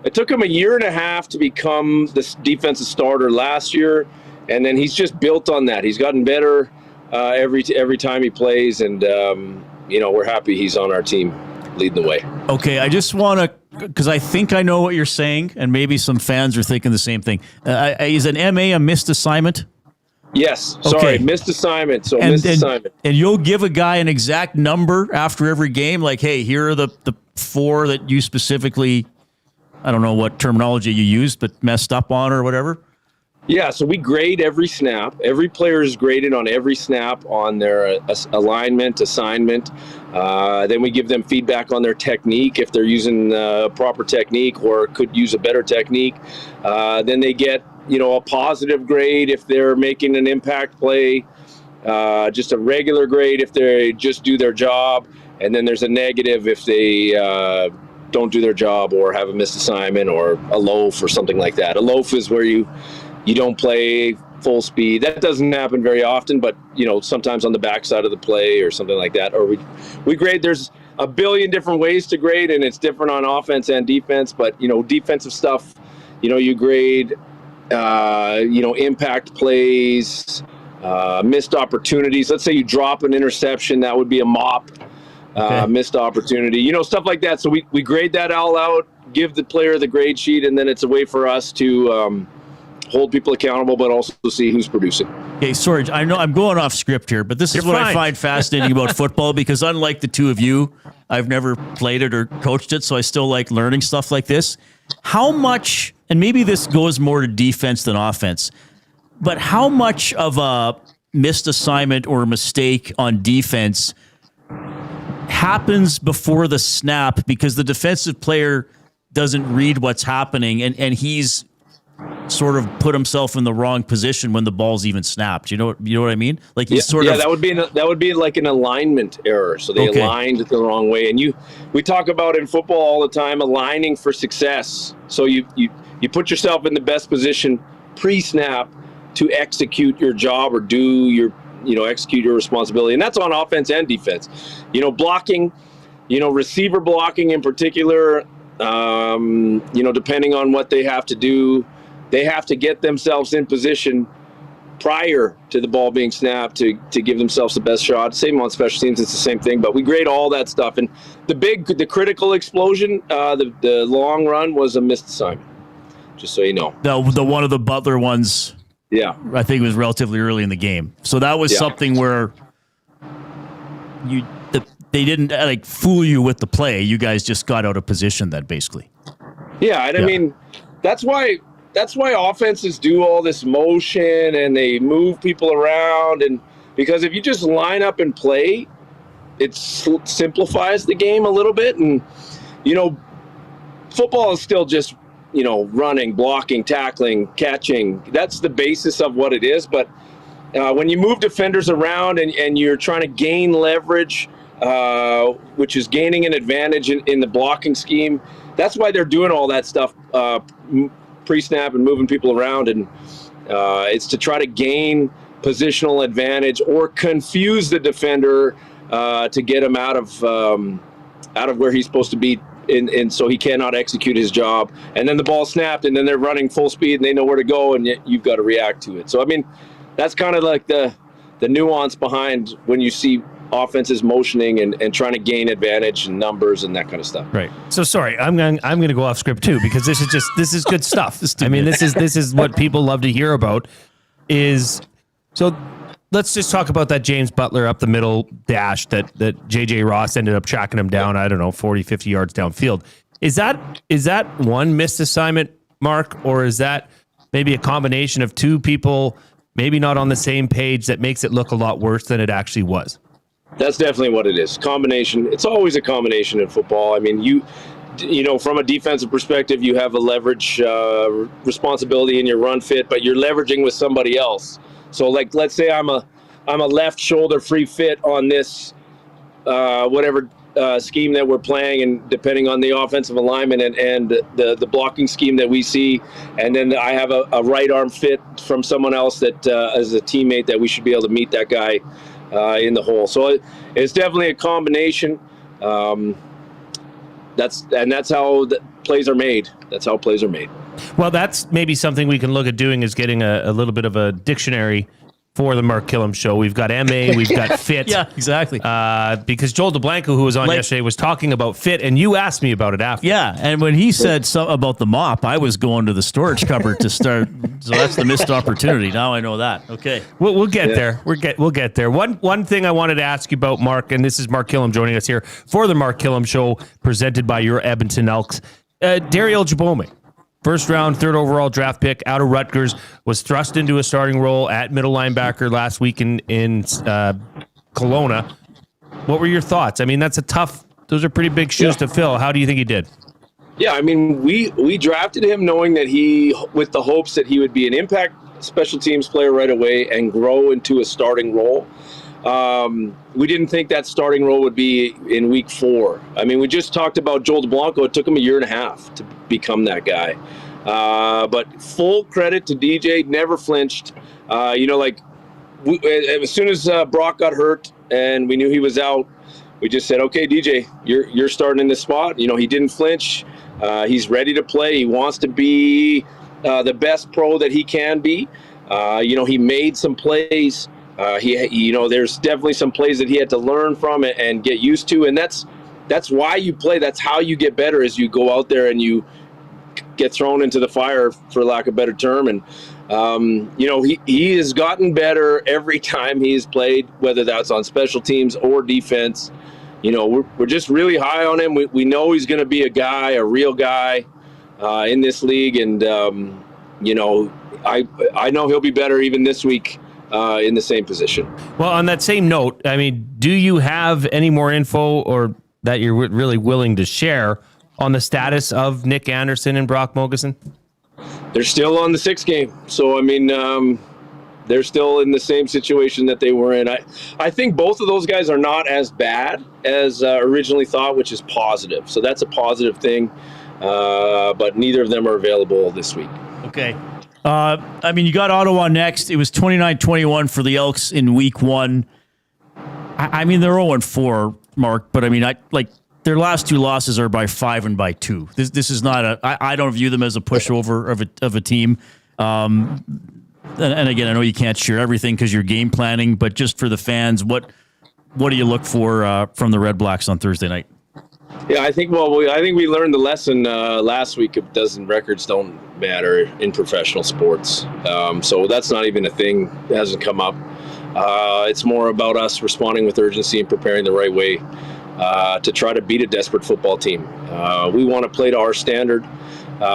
a year and a half to become the defensive starter last year, and then he's just built on that. He's gotten better every time he plays, and we're happy he's on our team leading the way. Okay, I just want to, because I think I know what you're saying, and maybe some fans are thinking the same thing. Is an MA a missed assignment? Yes. Sorry, okay. Missed assignment. So missed assignment. And you'll give a guy an exact number after every game, like, hey, here are the 4 that you specifically, I don't know what terminology you used, but messed up on or whatever? Yeah, so we grade every snap. Every player is graded on every snap on their alignment, assignment. Then we give them feedback on their technique, if they're using proper technique or could use a better technique. Then they get a positive grade if they're making an impact play, just a regular grade if they just do their job, and then there's a negative if they don't do their job or have a missed assignment or a loaf or something like that. A loaf is where you don't play full speed. That doesn't happen very often, but sometimes on the backside of the play or something like that. Or we grade. There's a billion different ways to grade, and it's different on offense and defense. But defensive stuff, you grade. Impact plays, missed opportunities. Let's say you drop an interception, that would be a mop, missed opportunity, stuff like that. So we grade that all out, give the player the grade sheet, and then it's a way for us to hold people accountable, but also see who's producing. Okay, sorry, I know I'm going off script here, but this is what I find fascinating about football, because unlike the two of you, I've never played it or coached it, so I still like learning stuff like this. How much, and maybe this goes more to defense than offense, but how much of a missed assignment or a mistake on defense happens before the snap because the defensive player doesn't read what's happening and he's sort of put himself in the wrong position when the ball's even snapped. You know what I mean? Like he's that would be like an alignment error. So they aligned the wrong way. And we talk about in football all the time aligning for success. So you put yourself in the best position pre-snap to execute your job or execute your responsibility. And that's on offense and defense. Blocking, receiver blocking in particular, depending on what they have to do, they have to get themselves in position prior to the ball being snapped to give themselves the best shot. Same on special teams, it's the same thing, but we grade all that stuff. And the critical explosion, the long run was a missed assignment, just so you know. The one of the Butler ones, yeah, I think it was relatively early in the game. So that was something where they didn't fool you with the play. You guys just got out of position then, basically. Yeah, and I mean, that's why offenses do all this motion and they move people around. And because if you just line up and play, it simplifies the game a little bit. And, football is still just, running, blocking, tackling, catching. That's the basis of what it is. But when you move defenders around and you're trying to gain leverage, which is gaining an advantage in the blocking scheme, that's why they're doing all that stuff pre-snap and moving people around, and it's to try to gain positional advantage or confuse the defender to get him out of where he's supposed to be, and so he cannot execute his job. And then the ball snapped, and then they're running full speed, and they know where to go, and you've got to react to it. So I mean, that's kind of like the nuance behind when you see offenses motioning and trying to gain advantage and numbers and that kind of stuff. Right. So sorry, I'm going to go off script too, because this is good stuff. This is what people love to hear about. So let's just talk about that James Butler up the middle dash that JJ Ross ended up tracking him down, I don't know, 40, 50 yards downfield. Is that one missed assignment, Mark, or is that maybe a combination of two people maybe not on the same page that makes it look a lot worse than it actually was? That's definitely what it is. Combination. It's always a combination in football. I mean, you from a defensive perspective, you have a leverage responsibility in your run fit, but you're leveraging with somebody else. So, like, let's say I'm a left shoulder free fit on this whatever scheme that we're playing, and depending on the offensive alignment and the blocking scheme that we see, and then I have a right arm fit from someone else that as a teammate that we should be able to meet that guy in the hole. So it's definitely a combination. That's how the plays are made. That's how plays are made. Well, that's maybe something we can look at doing, is getting a little bit of a dictionary for the Mark Kilam show. We've got MA, we've got fit. Yeah, exactly. Because Joel DeBlanco, who was on yesterday, was talking about fit, and you asked me about it after. Yeah, and when he said something about the mop, I was going to the storage cupboard to start. So that's the missed opportunity. Now I know that. Okay, we'll get there. We'll get there. One thing I wanted to ask you about, Mark, and this is Mark Kilam joining us here for the Mark Kilam show, presented by your Edmonton Elks. Dariel Djabome, first round, third overall draft pick out of Rutgers, was thrust into a starting role at middle linebacker last week in Kelowna. What were your thoughts? I mean, those are pretty big shoes to fill. How do you think he did? Yeah, I mean, we drafted him knowing that with the hopes that he would be an impact special teams player right away and grow into a starting role. We didn't think that starting role would be in week 4. I mean, we just talked about Joel DeBlanco. It took him a year and a half to become that guy. But full credit to DJ, never flinched. As soon as Brock got hurt and we knew he was out, we just said, okay, DJ, you're starting in this spot. He didn't flinch. He's ready to play. He wants to be the best pro that he can be. He made some plays. There's definitely some plays that he had to learn from and get used to, and that's why you play. That's how you get better, as you go out there and you get thrown into the fire, for lack of a better term. And he has gotten better every time he's played, whether that's on special teams or defense. We're just really high on him. We know he's going to be a real guy in this league, and I know he'll be better even this week in the same position. Well, on that same note, I mean, do you have any more info or that you're really willing to share on the status of Nick Anderson and Brock Mogensen? They're still on the 6 game. So, I mean, they're still in the same situation that they were in. I think both of those guys are not as bad as originally thought, which is positive. So that's a positive thing. But neither of them are available this week. Okay. I mean, you got Ottawa next. It was 29-21 for the Elks in week 1. I mean, they're 0-4, Mark, but I mean, their last 2 losses are by 5 and by 2. This is not I don't view them as a pushover of a team. And again, I know you can't share everything because you're game planning, but just for the fans, what do you look for from the Red Blacks on Thursday night? Yeah, I think we learned the lesson last week of records don't matter in professional sports. So that's not even a thing that hasn't come up. It's more about us responding with urgency and preparing the right way to try to beat a desperate football team. We want to play to our standard.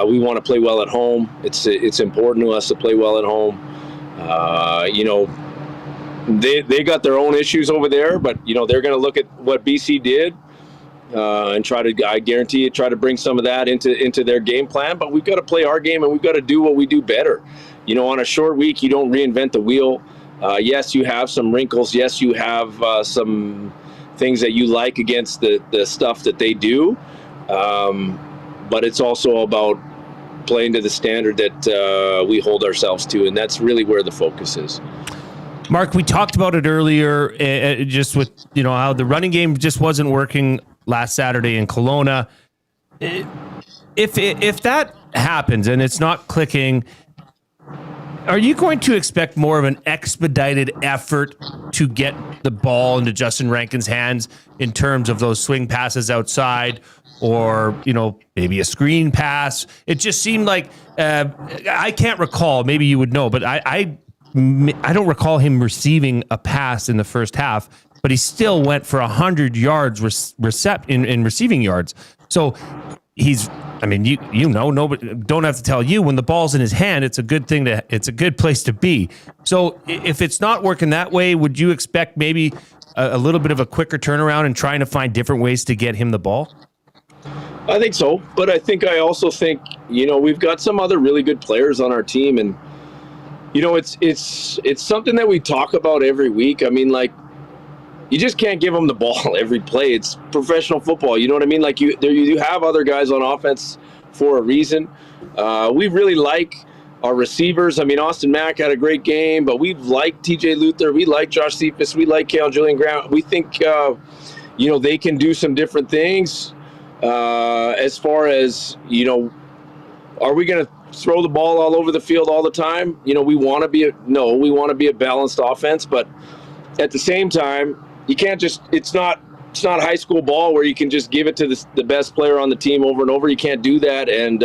We want to play well at home. It's important to us to play well at home. They got their own issues over there, but they're going to look at what BC did and I guarantee you, try to bring some of that into their game plan. But we've got to play our game, and we've got to do what we do better. On a short week, you don't reinvent the wheel. Yes, you have some wrinkles. Yes, you have some things that you like against the stuff that they do. But it's also about playing to the standard that we hold ourselves to, and that's really where the focus is. Mark, we talked about it earlier, just with how the running game just wasn't working last Saturday in Kelowna. If that happens and it's not clicking, are you going to expect more of an expedited effort to get the ball into Justin Rankin's hands in terms of those swing passes outside? Or, maybe a screen pass? It just seemed like, I can't recall, maybe you would know, but I don't recall him receiving a pass in the first half, but he still went for 100 yards in receiving yards. So nobody, don't have to tell you, when the ball's in his hand, it's a good thing it's a good place to be. So if it's not working that way, would you expect maybe a little bit of a quicker turnaround and trying to find different ways to get him the ball? I think so, but I also think we've got some other really good players on our team, and it's something that we talk about every week. I mean, you just can't give them the ball every play. It's professional football. You know what I mean? You have other guys on offense for a reason. We really like our receivers. I mean, Austin Mack had a great game, but we like TJ Luther. We like Josh Cephas. We like Kale Julian Grant. We think they can do some different things. As far as, are we going to throw the ball all over the field all the time? We want to be a balanced offense, but at the same time, you can't it's not high school ball where you can just give it to the best player on the team over and over. You can't do that. And,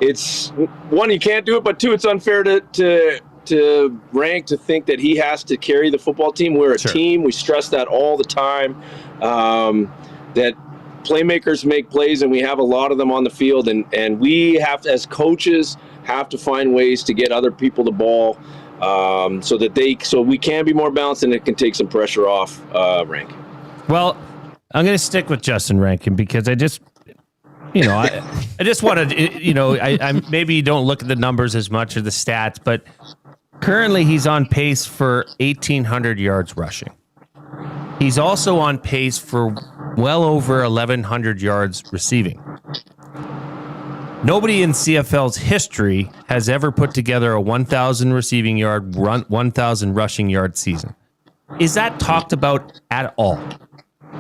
it's one, you can't do it, but two, it's unfair to Rank to think that he has to carry the football team. We're a team. We stress that all the time, that playmakers make plays, and we have a lot of them on the field, and we have to, as coaches, have to find ways to get other people the ball, so we can be more balanced and it can take some pressure off Rank. Well, I'm going to stick with Justin Rankin because I just want to, I maybe you don't look at the numbers as much or the stats, but currently he's on pace for 1,800 yards rushing. He's also on pace for well over 1,100 yards receiving. Nobody in CFL's history has ever put together a 1,000 receiving yard, 1,000 rushing yard season. Is that talked about at all?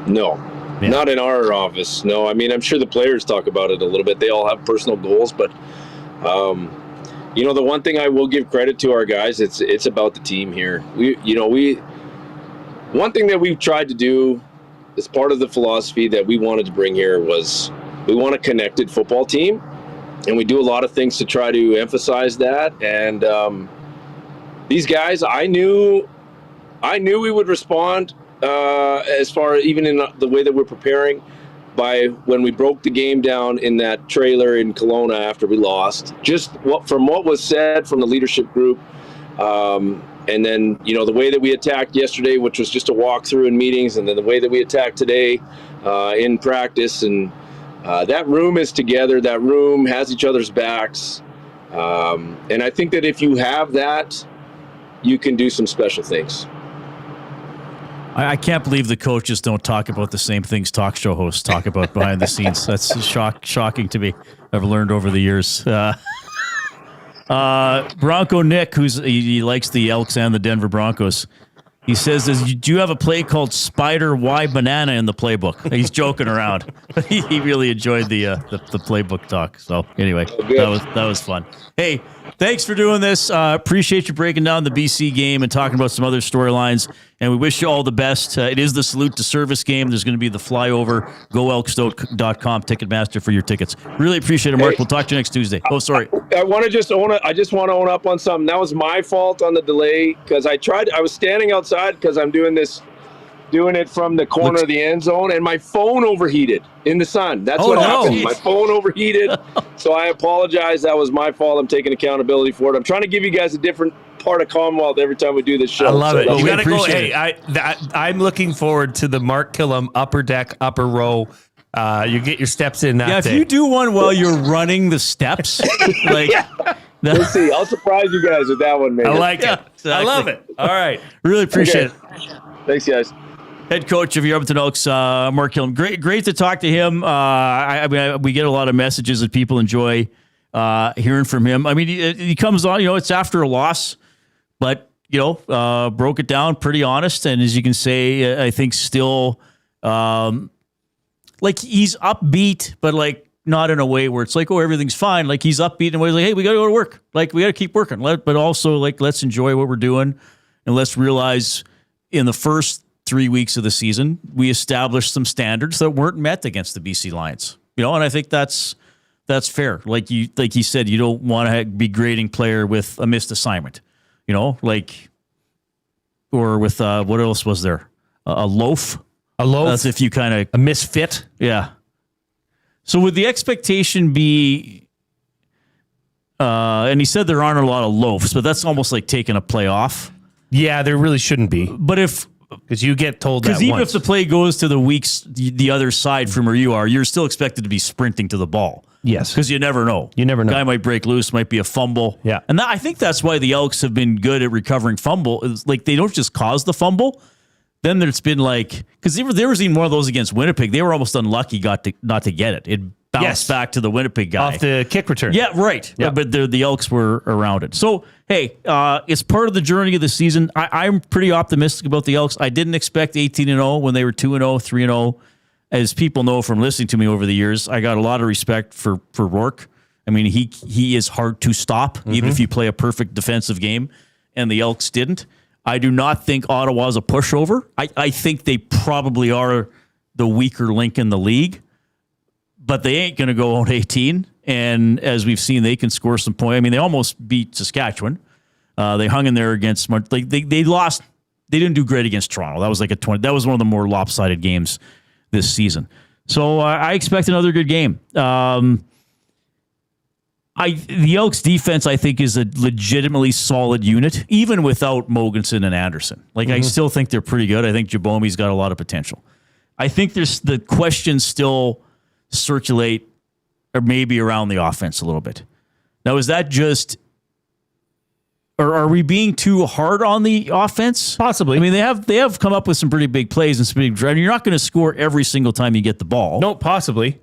No, not in our office. No, I mean, I'm sure the players talk about it a little bit. They all have personal goals, but the one thing I will give credit to our guys, it's about the team here. One thing that we've tried to do as part of the philosophy that we wanted to bring here was we want a connected football team, and we do a lot of things to try to emphasize that. And these guys, I knew we would respond as far even in the way that we're preparing by when we broke the game down in that trailer in Kelowna after we lost. Just from what was said from the leadership group, And then, the way that we attacked yesterday, which was just a walkthrough in meetings, and then the way that we attacked today in practice. And that room is together. That room has each other's backs. And I think that if you have that, you can do some special things. I can't believe the coaches don't talk about the same things talk show hosts talk about behind the scenes. That's shocking to me. I've learned over the years. Bronco Nick, he likes the Elks and the Denver Broncos. He says, do you have a play called Spider Y Banana in the playbook? He's joking around. He really enjoyed the playbook talk. So anyway, that was fun. Hey, thanks for doing this. Appreciate you breaking down the BC game and talking about some other storylines. And we wish you all the best. It is the Salute to Service game. There's going to be the flyover. GoElks.com Ticketmaster for your tickets. Really appreciate it, Mark. Hey, we'll talk to you next Tuesday. Oh, sorry. I want to just own it. I just want to own up on something. That was my fault on the delay because I was standing outside because I'm doing it from the corner of the end zone, and my phone overheated in the sun. That's what happened. My phone overheated. So I apologize. That was my fault. I'm taking accountability for it. I'm trying to give you guys a different part of Commonwealth every time we do this show. I love it. So You got to go. Hey, I'm looking forward to the Mark Kilam upper deck, upper row. You get your steps in that day. If you do one while you're running the steps, we'll see. I'll surprise you guys with that one, man. I like it. Exactly. I love it. All right. Really appreciate it. Thanks, guys. Head coach of your Edmonton Elks, Mark Kilam. Great to talk to him. We get a lot of messages that people enjoy hearing from him. I mean, he comes on, it's after a loss, but, broke it down pretty honest. And as you can say, I think still, he's upbeat, but not in a way where it's everything's fine. He's upbeat in a way hey, we got to go to work. We got to keep working. But also, let's enjoy what we're doing. And let's realize in the first 3 weeks of the season, we established some standards that weren't met against the BC Lions. And I think that's fair. Like he said, you don't want to be grading player with a missed assignment. Or with what else was there? A loaf. A loaf. That's if you kind of a misfit. Yeah. So would the expectation be? And he said there aren't a lot of loafs, but that's almost like taking a play off. Yeah, there really shouldn't be. But because you get told that even if the play goes to the other side from where you are, you're still expected to be sprinting to the ball. Yes. Because you never know. Guy might break loose, might be a fumble. Yeah. And I think that's why the Elks have been good at recovering fumble. It's they don't just cause the fumble. Then there's been because there was even one of those against Winnipeg. They were almost unlucky not to get it. It bounced back to the Winnipeg guy. Off the kick return. Yeah, right. Yeah. But the Elks were around it. So, hey, it's part of the journey of the season. I'm pretty optimistic about the Elks. I didn't expect 18-0 when they were 2-0, 3-0. As people know from listening to me over the years, I got a lot of respect for Rourke. I mean, he is hard to stop, even if you play a perfect defensive game, and the Elks didn't. I do not think Ottawa's a pushover. I think they probably are the weaker link in the league, but they ain't going to go on 18. And as we've seen, they can score some points. I mean, they almost beat Saskatchewan. They hung in there against they lost. They didn't do great against Toronto. That was a 20. That was one of the more lopsided games this season. So I expect another good game. The Elks defense, I think, is a legitimately solid unit, even without Mogensen and Anderson. I still think they're pretty good. I think Djabome's got a lot of potential. I think there's the questions still circulate or maybe around the offense a little bit. Now, is that just, or are we being too hard on the offense? Possibly. I mean, they have come up with some pretty big plays and some big drives. You're not going to score every single time you get the ball. No, possibly.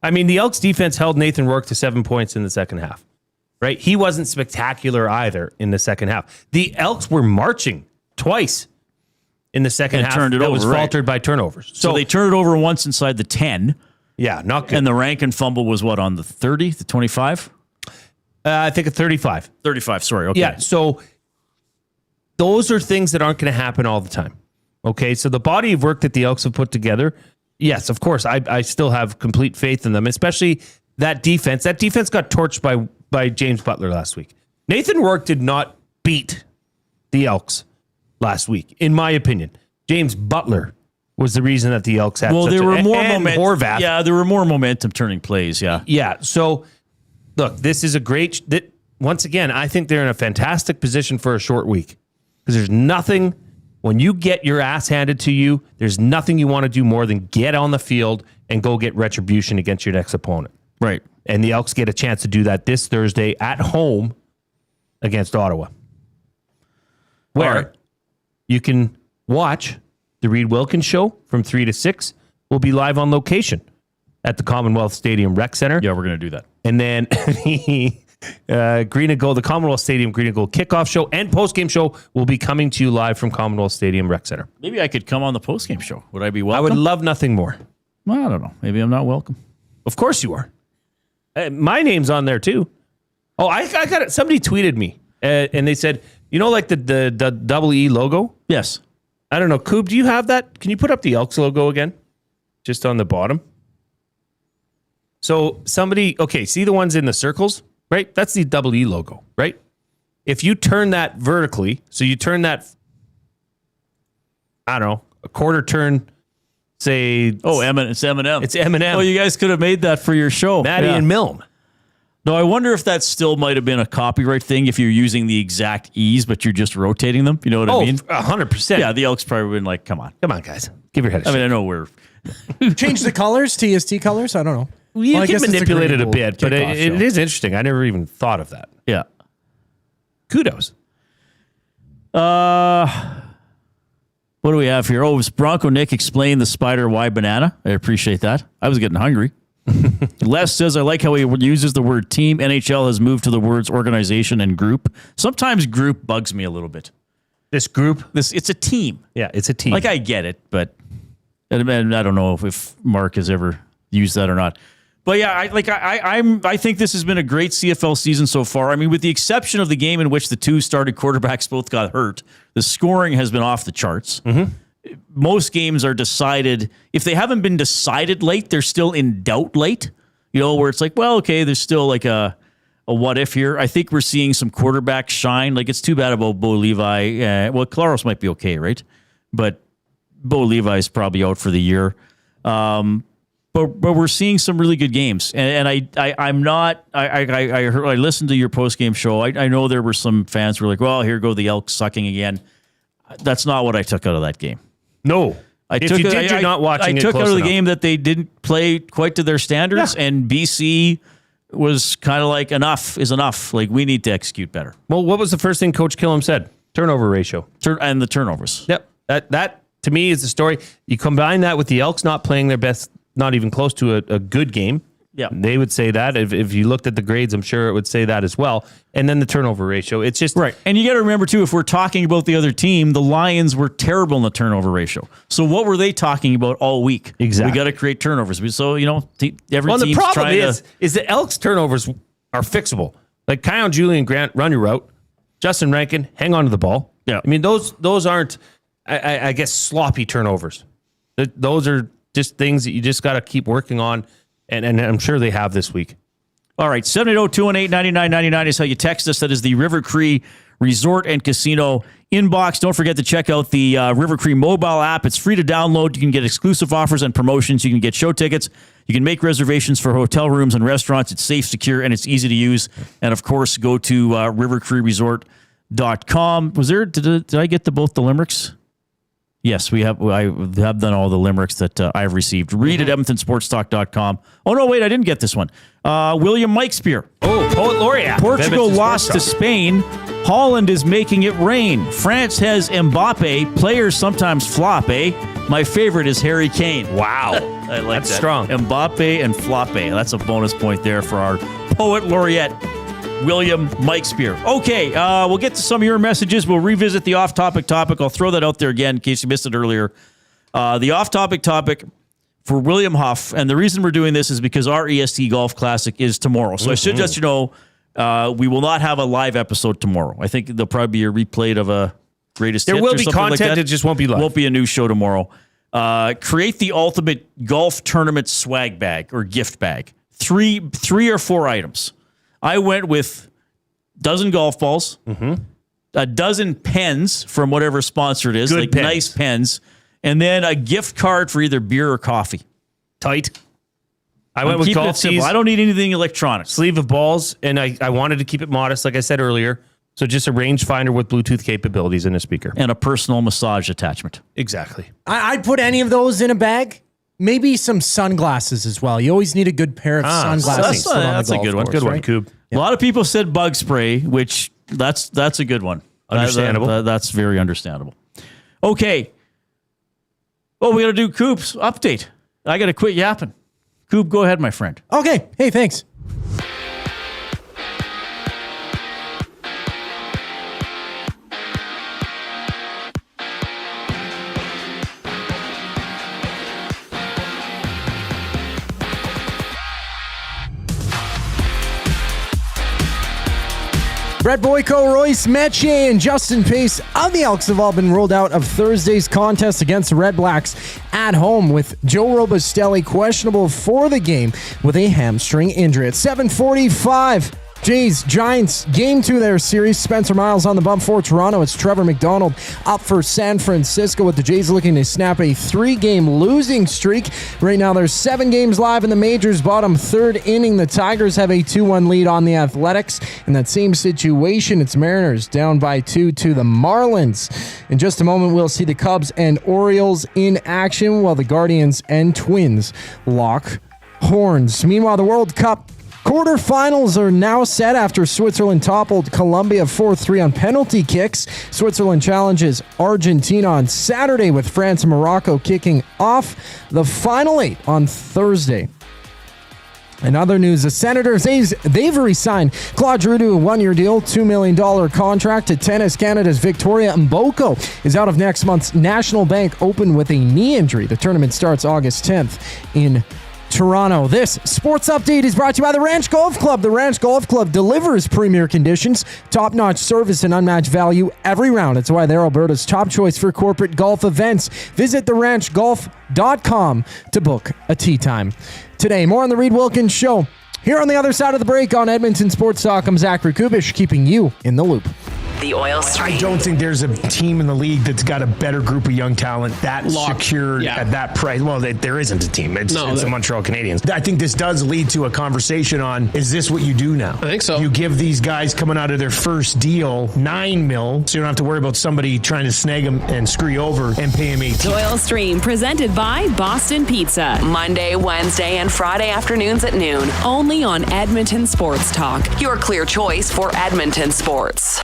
I mean, the Elks defense held Nathan Rourke to 7 points in the second half, right? He wasn't spectacular either in the second half. The Elks were marching twice in the second half. Turned it that over, was faltered by turnovers. So they turned it over once inside the 10. Yeah, not good. And the Rankin fumble was what, on the 30, the 25? I think a 35. 35, sorry. Okay. Yeah, so those are things that aren't going to happen all the time. Okay, so the body of work that the Elks have put together, yes, of course, I still have complete faith in them, especially that defense. That defense got torched by James Butler last week. Nathan Rourke did not beat the Elks last week, in my opinion. James Butler was the reason that the Elks had there were more momentum. Horvath. Yeah, there were more momentum turning plays, yeah. Yeah, so look, this is a great... once again, I think they're in a fantastic position for a short week. Because there's nothing, when you get your ass handed to you, there's nothing you want to do more than get on the field and go get retribution against your next opponent. Right. And the Elks get a chance to do that this Thursday at home against Ottawa, where you can watch the Reid Wilkins show from 3 to 6. We'll be live on location at the Commonwealth Stadium Rec Center. Yeah, we're going to do that. And then the Green and Gold, the Commonwealth Stadium Green and Gold kickoff show and postgame show will be coming to you live from Commonwealth Stadium Rec Center. Maybe I could come on the postgame show. Would I be welcome? I would love nothing more. Well, I don't know. Maybe I'm not welcome. Of course you are. My name's on there too. Oh, I got it. Somebody tweeted me and they said, you know, like the double E logo? Yes. I don't know. Coob, do you have that? Can you put up the Elks logo again? Just on the bottom. So somebody, okay, see the ones in the circles, right? That's the double E logo, right? If you turn that vertically, so you turn that, I don't know, a quarter turn, say. Oh, it's M&M. It's M&M. Oh, you guys could have made that for your show. Maddie and Milne. No, I wonder if that still might have been a copyright thing if you're using the exact E's, but you're just rotating them. You know what I mean? 100%. Yeah, the Elks probably been like, come on. Come on, guys. Give your head a shake. I mean, I know we're... Change the colors, TST colors? I don't know. You Well, I can guess it's manipulate it a green bit, but kickoff it show. is interesting. I never even thought of that. Yeah. Kudos. What do we have here? Oh, it's Bronco Nick explained the spider why banana. I appreciate that. I was getting hungry. Les says, I like how he uses the word team. NHL has moved to the words organization and group. Sometimes group bugs me a little bit. This group? It's a team. Yeah, it's a team. Like, I get it, but and I don't know if Mark has ever used that or not. But yeah, I think this has been a great CFL season so far. I mean, with the exception of the game in which the two starting quarterbacks both got hurt, the scoring has been off the charts. Mm-hmm. Most games are decided. If they haven't been decided late, they're still in doubt late. You know, where it's like, well, okay, there's still like a what if here. I think we're seeing some quarterbacks shine. Like, it's too bad about Bo Levi. Well, Claros might be okay, right? But Bo Levi is probably out for the year. But we're seeing some really good games, and I'm not. I listened to your post game show. I know there were some fans who were like, "Well, here go the Elks sucking again." That's not what I took out of that game. No, you're not watching. I took out of the game that they didn't play quite to their standards, and BC was kind of like, enough is enough. Like, we need to execute better. Well, what was the first thing Coach Kilam said? Turnover ratio. And the turnovers. Yep. That to me is the story. You combine that with the Elks not playing their best, not even close to a good game. Yeah. They would say that. If you looked at the grades, I'm sure it would say that as well. And then the turnover ratio. It's just... Right. And you got to remember, too, if we're talking about the other team, the Lions were terrible in the turnover ratio. So what were they talking about all week? Exactly. We got to create turnovers. So, you know, every the team's problem trying is the Elks turnovers are fixable. Like, Kion, Julian Grant, run your route. Justin Rankin, hang on to the ball. Yeah. I mean, those aren't, I guess, sloppy turnovers. Those are just things that you just got to keep working on. And I'm sure they have this week. All right, 780-218-9999 is how you text us. That is the River Cree Resort and Casino inbox. Don't forget to check out the River Cree mobile app. It's free to download. You can get exclusive offers and promotions. You can get show tickets. You can make reservations for hotel rooms and restaurants. It's safe, secure, and it's easy to use. And, of course, go to rivercreeresort.com. Did I get both the limericks? Yes, I have done all the limericks that I've received. Read at edmontonsportstalk.com. Oh, no, wait, I didn't get this one. William Mikespear. Oh, poet laureate. Portugal lost to Spain. Holland is making it rain. France has Mbappe. Players sometimes flop, eh? My favorite is Harry Kane. Wow. I like That's that. strong. Mbappe and floppe. That's a bonus point there for our poet laureate, William Mikespear. Okay, we'll get to some of your messages. We'll revisit the off-topic topic. I'll throw that out there again in case you missed it earlier. The off-topic topic for William Huff, and the reason we're doing this is because our EST Golf Classic is tomorrow. So I should let you know, we will not have a live episode tomorrow. I think there'll probably be a replay of a greatest hits. There will be something content, like that. it just won't be live. Won't be a new show tomorrow. Create the ultimate golf tournament swag bag or gift bag. Three or four items. I went with a dozen golf balls, a dozen pens from whatever sponsor it is, Good like pens. nice pens, and then a gift card for either beer or coffee. Tight. I went with keeping golf it simple. tees, I don't need anything electronic. sleeve of balls, and I wanted to keep it modest, like I said earlier. So just a rangefinder with Bluetooth capabilities and a speaker. And a personal massage attachment. Exactly. I'd put any of those in a bag. Maybe some sunglasses as well. You always need a good pair of sunglasses. That's a good one. Good one, right? Coob. A lot of people said bug spray, which that's a good one. Understandable. That's very understandable. Okay. Well, we got to do Coop's update. I got to quit yapping. Coop, go ahead, my friend. Okay. Hey, thanks. Brett Boyko, Royce Metier, and Justin Pace of the Elks have all been ruled out of Thursday's contest against the REDBLACKS at home, with Joe Robustelli questionable for the game with a hamstring injury. At 7:45, Jays, Giants, game 2 of their series. Spencer Miles on the bump for Toronto. It's Trevor McDonald up for San Francisco, with the Jays looking to snap a 3-game losing streak. Right now, there's 7 games live in the majors. Bottom 3rd inning, the Tigers have a 2-1 lead on the Athletics. In that same situation, it's Mariners down by 2 to the Marlins. In just a moment, we'll see the Cubs and Orioles in action, while the Guardians and Twins lock horns. Meanwhile, the World Cup quarterfinals are now set after Switzerland toppled Colombia 4-3 on penalty kicks. Switzerland challenges Argentina on Saturday, with France and Morocco kicking off the final 8 on Thursday. In other news, the Senators, they've re-signed Claude Giroux to a 1-year deal, $2 million contract to Tennis Canada's Victoria Mboko is out of next month's National Bank Open with a knee injury. The tournament starts August 10th in Toronto. This sports update is brought to you by the Ranch Golf Club. The Ranch Golf Club delivers premier conditions, top-notch service, and unmatched value every round. It's why they're Alberta's top choice for corporate golf events. Visit theranchgolf.com to book a tee time. Today, more on the Reid Wilkins Show. Here on the other side of the break on Edmonton Sports Talk, I'm Zachary Kubish, keeping you in the loop. The oil stream. I don't think there's a team in the league that's got a better group of young talent that secured at that price. Well, there isn't a team. It's the Montreal Canadiens. I think this does lead to a conversation on, is this what you do now? I think so. You give these guys coming out of their first deal $9 million, so you don't have to worry about somebody trying to snag them and screw you over and pay them $18 The Oil Stream, presented by Boston Pizza. Monday, Wednesday, and Friday afternoons at noon. Only on Edmonton Sports Talk. Your clear choice for Edmonton sports.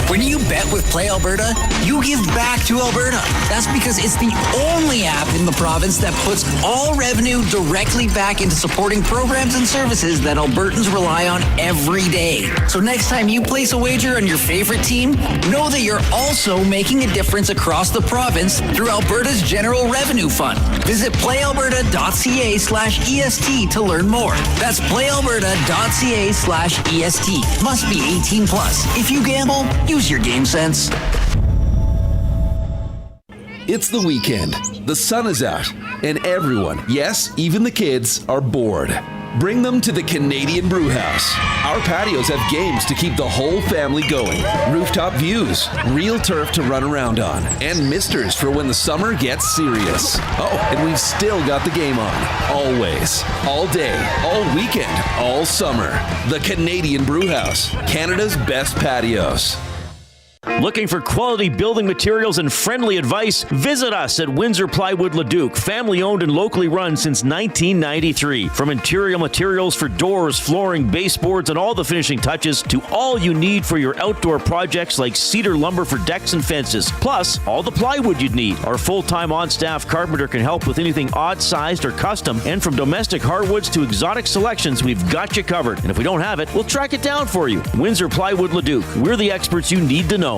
When you bet with Play Alberta, you give back to Alberta. That's because it's the only app in the province that puts all revenue directly back into supporting programs and services that Albertans rely on every day. So next time you place a wager on your favorite team, know that you're also making a difference across the province through Alberta's General Revenue Fund. Visit playalberta.ca/EST to learn more. That's playalberta.ca/EST. Must be 18 plus. If you gamble, use your game sense. It's the weekend. The sun is out, and everyone, yes, even the kids, are bored. Bring them to the Canadian Brewhouse. Our patios have games to keep the whole family going, rooftop views, real turf to run around on, and misters for when the summer gets serious. Oh, and we've still got the game on. Always. All day. All weekend. All summer. The Canadian Brewhouse. Canada's best patios. Looking for quality building materials and friendly advice? Visit us at Windsor Plywood Leduc, family owned and locally run since 1993. From interior materials for doors, flooring, baseboards, and all the finishing touches to all you need for your outdoor projects like cedar lumber for decks and fences. Plus, all the plywood you'd need. Our full-time on-staff carpenter can help with anything odd-sized or custom. And from domestic hardwoods to exotic selections, we've got you covered. And if we don't have it, we'll track it down for you. Windsor Plywood Leduc. We're the experts you need to know.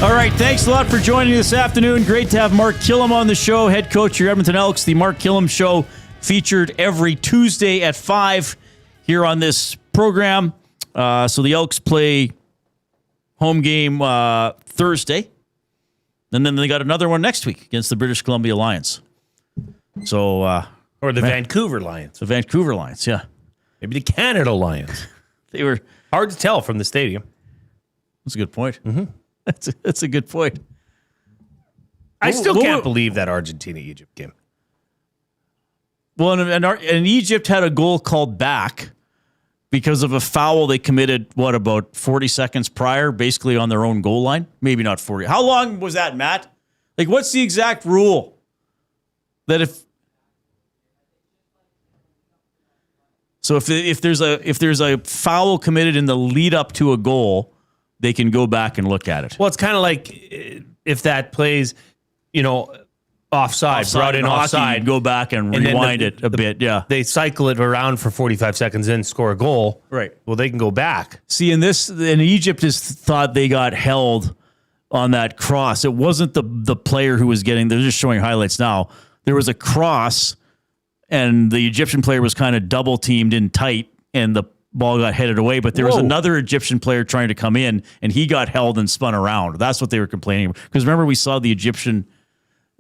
All right, thanks a lot for joining this afternoon. Great to have Mark Kilam on the show, head coach of your Edmonton Elks. The Mark Kilam Show featured every Tuesday at 5 here on this program. So the Elks play home game Thursday, and then they got another one next week against the British Columbia Lions. So, or the Vancouver Lions. The Vancouver Lions, yeah. Maybe the Canada Lions. They were hard to tell from the stadium. That's a good point. That's a good point. I still can't believe that Argentina-Egypt game. Well, and Egypt had a goal called back because of a foul they committed, about 40 seconds prior, basically on their own goal line? Maybe not 40. How long was that, Matt? Like, what's the exact rule? That if there's a foul committed in the lead up to a goal, they can go back and look at it. Well, it's kind of like if that plays, offside, brought in offside, go back and rewind it a bit. Yeah, they cycle it around for 45 seconds, then score a goal. Right. Well, they can go back. See, in Egypt is thought they got held on that cross. It wasn't the player who was getting. They're just showing highlights now. There was a cross, and the Egyptian player was kind of double teamed in tight, and the ball got headed away. But there was another Egyptian player trying to come in, and he got held and spun around. That's what they were complaining about. Because remember, we saw the Egyptian.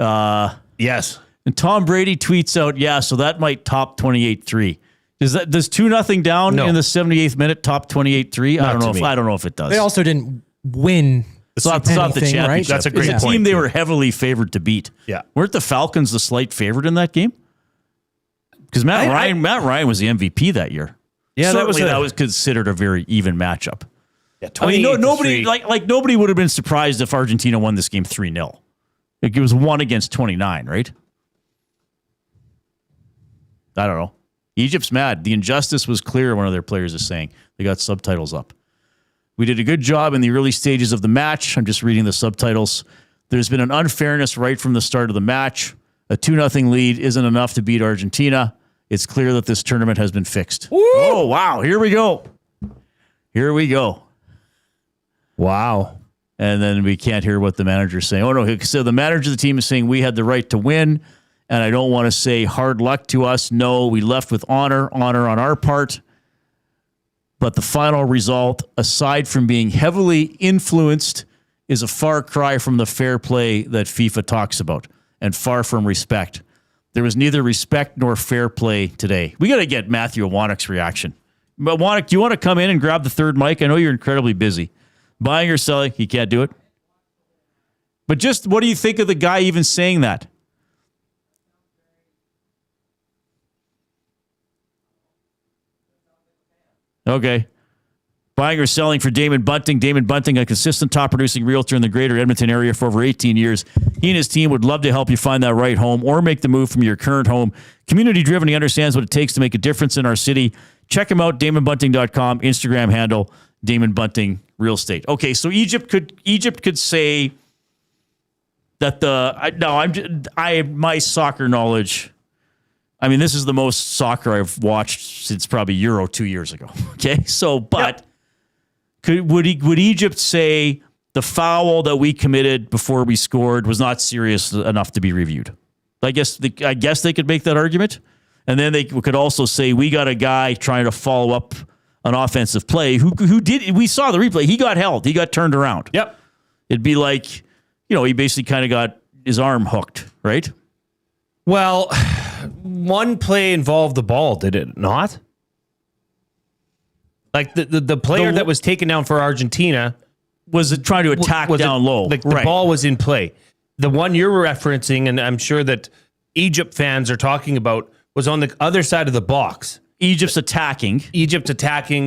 Yes. And Tom Brady tweets out, so that might top 28-3. Does 2-0 down in the 78th minute top 28-3? I don't know if it does. They also didn't win. It's not the championship. Right? That's a great point. It's a team they were heavily favored to beat. Yeah. Weren't the Falcons the slight favorite in that game? Because Matt Ryan was the MVP that year. Yeah, that was considered a very even matchup. Yeah, nobody would have been surprised if Argentina won this game 3-0. Like it was 1 against 29, right? I don't know. Egypt's mad. The injustice was clear, one of their players is saying. They got subtitles up. We did a good job in the early stages of the match. I'm just reading the subtitles. There's been an unfairness right from the start of the match. A 2-0 lead isn't enough to beat Argentina. It's clear that this tournament has been fixed. Woo! Oh, wow. Here we go. Wow. And then we can't hear what the manager's saying. Oh, no. So the manager of the team is saying we had the right to win, and I don't want to say hard luck to us. No, we left with honor on our part. But the final result, aside from being heavily influenced, is a far cry from the fair play that FIFA talks about and far from respect. There was neither respect nor fair play today. We got to get Matthew Wannock's reaction. But Wannock, do you want to come in and grab the third mic? I know you're incredibly busy. Buying or selling, he can't do it. But just what do you think of the guy even saying that? Okay. Buying or selling for Damon Bunting. Damon Bunting, a consistent top-producing realtor in the greater Edmonton area for over 18 years. He and his team would love to help you find that right home or make the move from your current home. Community-driven, he understands what it takes to make a difference in our city. Check him out, DamonBunting.com, Instagram handle, Damon Bunting Real Estate. Okay, so Egypt could say that my soccer knowledge. I mean, this is the most soccer I've watched since probably Euro 2 years ago. Okay, so but would Egypt say the foul that we committed before we scored was not serious enough to be reviewed? I guess they could make that argument, and then they could also say we got a guy trying to follow up an offensive play who did. We saw the replay. He got held. He got turned around. Yep. It'd be like, he basically kind of got his arm hooked, right? Well, one play involved the ball, did it not? Like the player that was taken down for Argentina was trying to attack down low. Like the ball was in play. The one you're referencing, and I'm sure that Egypt fans are talking about, was on the other side of the box. Egypt attacking.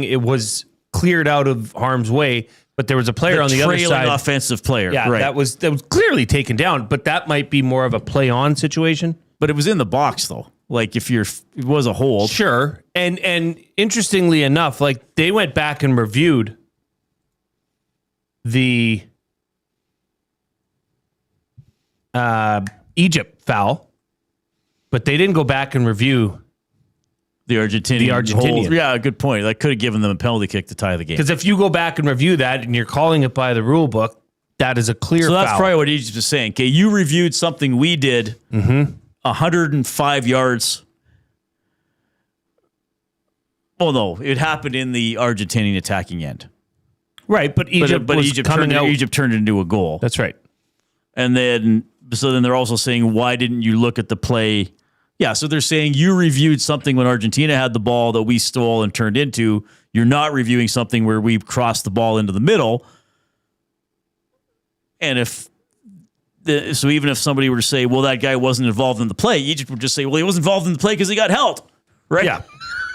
It was cleared out of harm's way, but there was a player on the other side. Offensive player. Yeah, right. that was clearly taken down, but that might be more of a play-on situation. But it was in the box, though. Like, it was a hold. Sure. And interestingly enough, like, they went back and reviewed the Egypt foul, but they didn't go back and review the Argentinian hold. Yeah, good point. That could have given them a penalty kick to tie the game. Because if you go back and review that and you're calling it by the rule book, that is a clear foul. So that's probably what Egypt is saying. Okay, you reviewed something we did 105 yards. Oh, no. It happened in the Argentinian attacking end. Right, but Egypt turned it into a goal. That's right. And then they're also saying, why didn't you look at the play? Yeah, so they're saying you reviewed something when Argentina had the ball that we stole and turned into. You're not reviewing something where we crossed the ball into the middle. And so even if somebody were to say, well, that guy wasn't involved in the play, Egypt would just say, well, he wasn't involved in the play because he got held. Right? Yeah.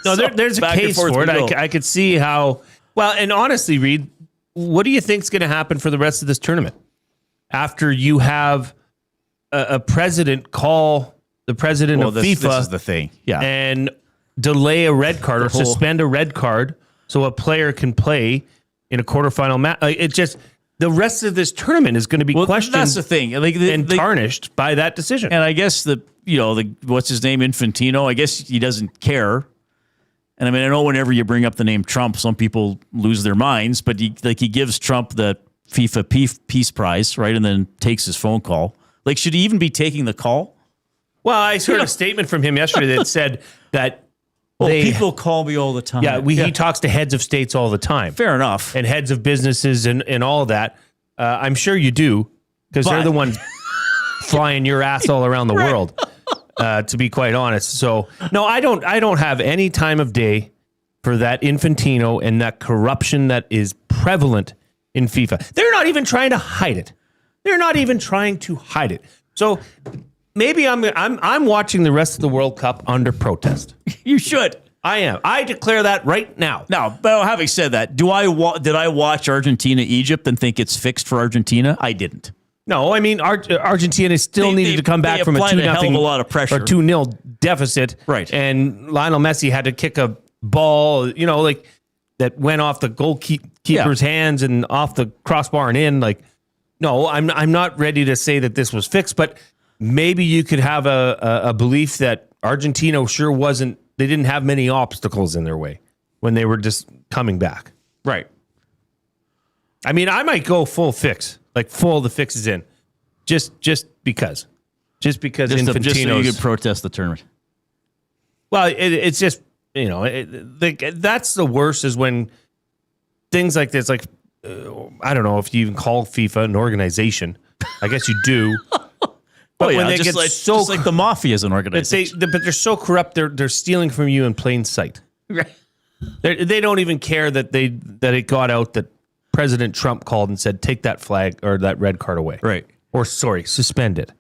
No, So there's a back and case forth for we it. go. I could see how. Well, and honestly, Reid, what do you think is going to happen for the rest of this tournament after you have a president call the president of FIFA? This is the thing. Yeah. And delay a red card or suspend a red card so a player can play in a quarterfinal match. It just the rest of this tournament is going to be questioned. That's the thing. And tarnished by that decision. And I guess the what's his name, Infantino, I guess he doesn't care. And I mean, I know whenever you bring up the name Trump, some people lose their minds, but he gives Trump the FIFA Peace Prize, right? And then takes his phone call. Like, should he even be taking the call? Well, I heard a statement from him yesterday that said that people call me all the time. Yeah, he talks to heads of states all the time. Fair enough. And heads of businesses and all of that. I'm sure you do, because they're the ones flying your ass all around the world, to be quite honest. So, no, I don't have any time of day for that Infantino and that corruption that is prevalent in FIFA. They're not even trying to hide it. So maybe I'm watching the rest of the World Cup under protest. You should. I am. I declare that right now. Now, but having said that, did I watch Argentina-Egypt and think it's fixed for Argentina? I didn't. No, I mean Argentina still needed to come back from a 2-0 a lot of pressure or 2-0 deficit, right? And Lionel Messi had to kick a ball, like that went off the goalkeeper's hands and off the crossbar and in. Like, no, I'm not ready to say that this was fixed, but maybe you could have a belief that Argentina sure wasn't. They didn't have many obstacles in their way when they were just coming back. Right. I mean, I might go full fix, like full the fix is in, just because Infantino's. Just so you could protest the tournament. Well, it's just, that's the worst is when things like this, like, I don't know if you even call FIFA an organization. I guess you do. But when they get just like the mafia is an organization. But they're so corrupt, they're stealing from you in plain sight. Right. They don't even care that it got out that President Trump called and said, take that flag or that red card away. Right. Or, suspend it.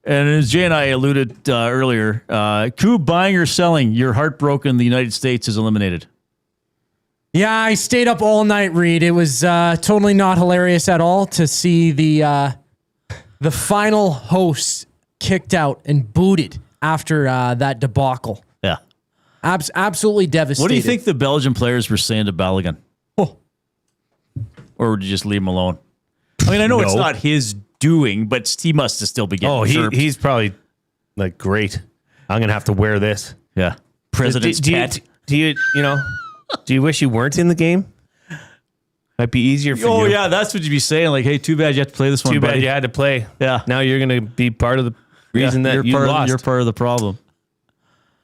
And as Jay and I alluded earlier, coup buying or selling, you're heartbroken the United States is eliminated. Yeah, I stayed up all night, Reid. It was totally not hilarious at all to see the final host kicked out and booted after that debacle. Yeah. Absolutely devastated. What do you think the Belgian players were saying to Balogun? Oh. Or would you just leave him alone? I mean, I know it's not his doing, but he must have still been getting he's probably like, great. I'm going to have to wear this. Yeah. President's pet. Do you wish you weren't in the game? Might be easier for you. Oh, yeah, that's what you'd be saying. Like, hey, too bad you have to play this one, Too bad buddy. you had to play. Yeah. Now you're going to be part of the reason that you lost. You're part of the problem.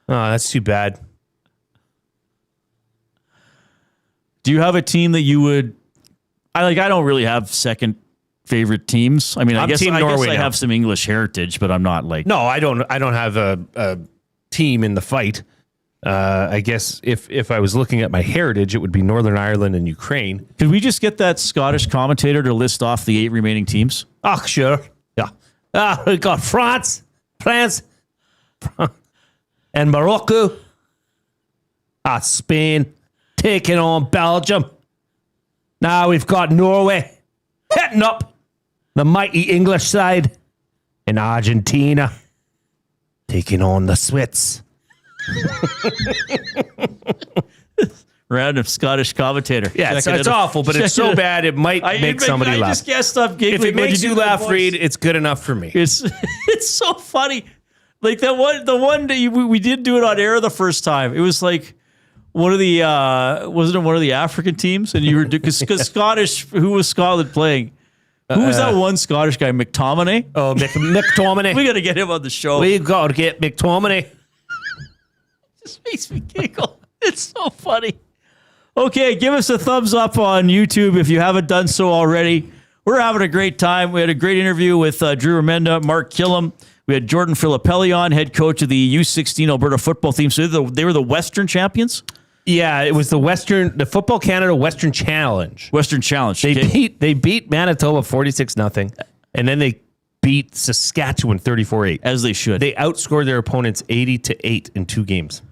Oh, that's too bad. Do you have a team that you would... I don't really have second favorite teams. I mean, I guess I have some English heritage, but I'm not like... No, I don't have a team in the fight. I guess if I was looking at my heritage, it would be Northern Ireland and Ukraine. Could we just get that Scottish commentator to list off the 8 remaining teams? Oh, sure. Yeah. We got France, and Morocco. Spain taking on Belgium. Now we've got Norway heading up the mighty English side, and Argentina taking on the Swiss. Random Scottish commentator. Yeah, it's awful, but it's so bad it might make somebody laugh. I just can't stop giggling. If it makes you laugh, Reid, it's good enough for me. It's so funny. Like the one day we did do it on air the first time. It was like one of the wasn't it one of the African teams? And you were because Scottish. Who was Scotland playing? Who was that one Scottish guy? McTominay. Oh, McTominay. We got to get him on the show. We got to get McTominay. Just makes me giggle. It's so funny. Okay, give us a thumbs up on YouTube if you haven't done so already. We're having a great time. We had a great interview with Drew Remenda, Mark Kilam. We had Jordan Filippelli on, head coach of the U16 Alberta football team. So they were the Western champions. Yeah, it was the Football Canada Western Challenge. Western Challenge. They beat Manitoba 46-0, and then they beat Saskatchewan 34-8. As they should. They outscored their opponents 80-8 in 2 games.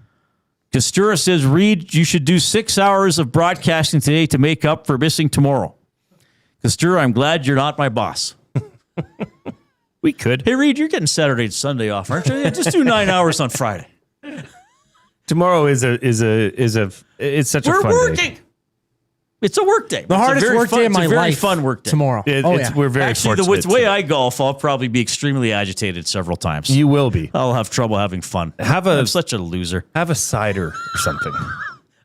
Kastura says, Reid, you should do 6 hours of broadcasting today to make up for missing tomorrow. Kastura, I'm glad you're not my boss. We could. Hey, Reid, you're getting Saturday and Sunday off, aren't you? Just do 9 hours on Friday. Tomorrow it's such a fun working. day. It's a work day. The hardest work day of my life. Fun work day Tomorrow. We're very Actually, fortunate. the way I golf, I'll probably be extremely agitated several times. You will be. I'll have trouble having fun. I'm such a loser. Have a cider or something.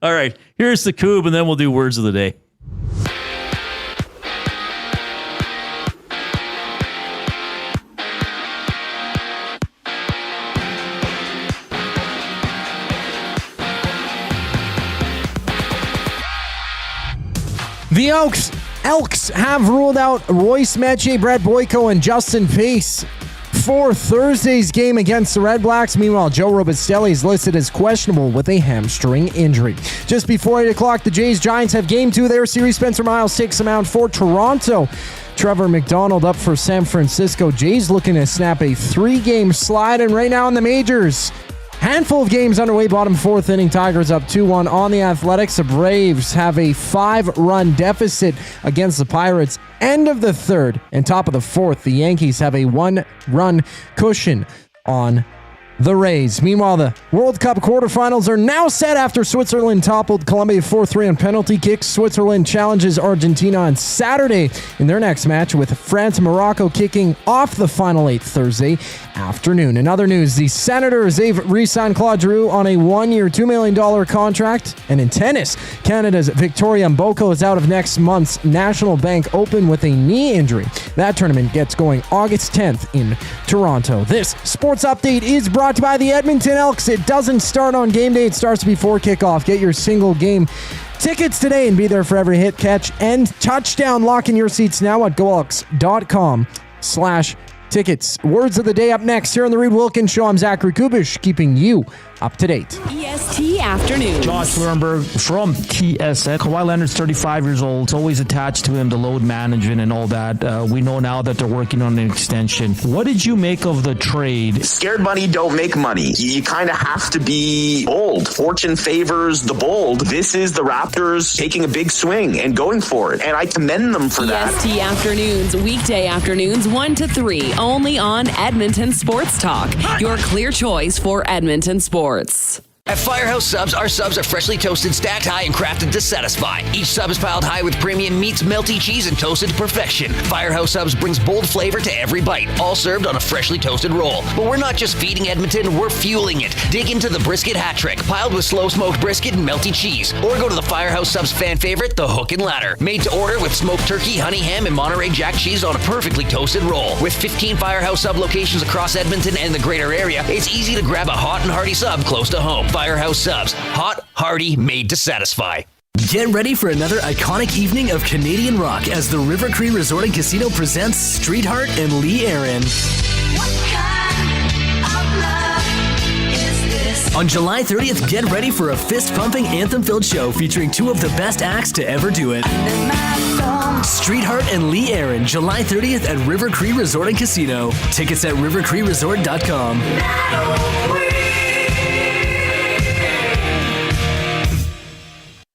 All right, here's the Coob, and then we'll do words of the day. The Elks have ruled out Royce Metier, Brett Boyko, and Justin Pace for Thursday's game against the REDBLACKS. Meanwhile, Joe Robustelli is listed as questionable with a hamstring injury. Just before 8 o'clock, the Jays Giants have Game 2 of their series. Spencer Miles takes them out for Toronto. Trevor McDonald up for San Francisco. Jays looking to snap a 3-game slide, and right now in the majors, handful of games underway. Bottom 4th inning, Tigers up 2-1 on the Athletics. The Braves have a 5-run deficit against the Pirates. End of the 3rd and top of the 4th, the Yankees have a 1-run cushion on the Rays. Meanwhile, the World Cup quarterfinals are now set after Switzerland toppled Colombia 4-3 on penalty kicks. Switzerland challenges Argentina on Saturday in their next match, with France and Morocco kicking off the final 8 Thursday afternoon. In other news, the Senators, they've re-signed Claude Giroux on a 1-year, $2 million contract. And in tennis, Canada's Victoria Mboko is out of next month's National Bank Open with a knee injury. That tournament gets going August 10th in Toronto. This sports update is brought to you by the Edmonton Elks. It doesn't start on game day. It starts before kickoff. Get your single game tickets today and be there for every hit, catch, and touchdown. Lock in your seats now at goelks.com/tickets. Words of the day up next here on the Reid Wilkins Show. I'm Zachary Kubish, keeping you up to date. EST Afternoons. Josh Lurenberg from TSN. Kawhi Leonard's 35 years old. It's always attached to him, the load management and all that. We know now that they're working on an extension. What did you make of the trade? Scared money don't make money. You kind of have to be bold. Fortune favors the bold. This is the Raptors taking a big swing and going for it, and I commend them for that. EST Afternoons, weekday afternoons 1 to 3, only on Edmonton Sports Talk. Your clear choice for Edmonton sports. At Firehouse Subs, our subs are freshly toasted, stacked high, and crafted to satisfy. Each sub is piled high with premium meats, melty cheese, and toasted to perfection. Firehouse Subs brings bold flavor to every bite, all served on a freshly toasted roll. But we're not just feeding Edmonton, we're fueling it. Dig into the brisket hat trick, piled with slow-smoked brisket and melty cheese. Or go to the Firehouse Subs fan favorite, the Hook and Ladder. Made to order with smoked turkey, honey ham, and Monterey Jack cheese on a perfectly toasted roll. With 15 Firehouse Sub locations across Edmonton and the greater area, it's easy to grab a hot and hearty sub close to home. Firehouse Subs. Hot, hearty, made to satisfy. Get ready for another iconic evening of Canadian rock as the River Cree Resort and Casino presents Streetheart and Lee Aaron. On July 30th, get ready for a fist-pumping, anthem-filled show featuring 2 of the best acts to ever do it. Streetheart and Lee Aaron, July 30th at River Cree Resort and Casino. Tickets at rivercreeresort.com.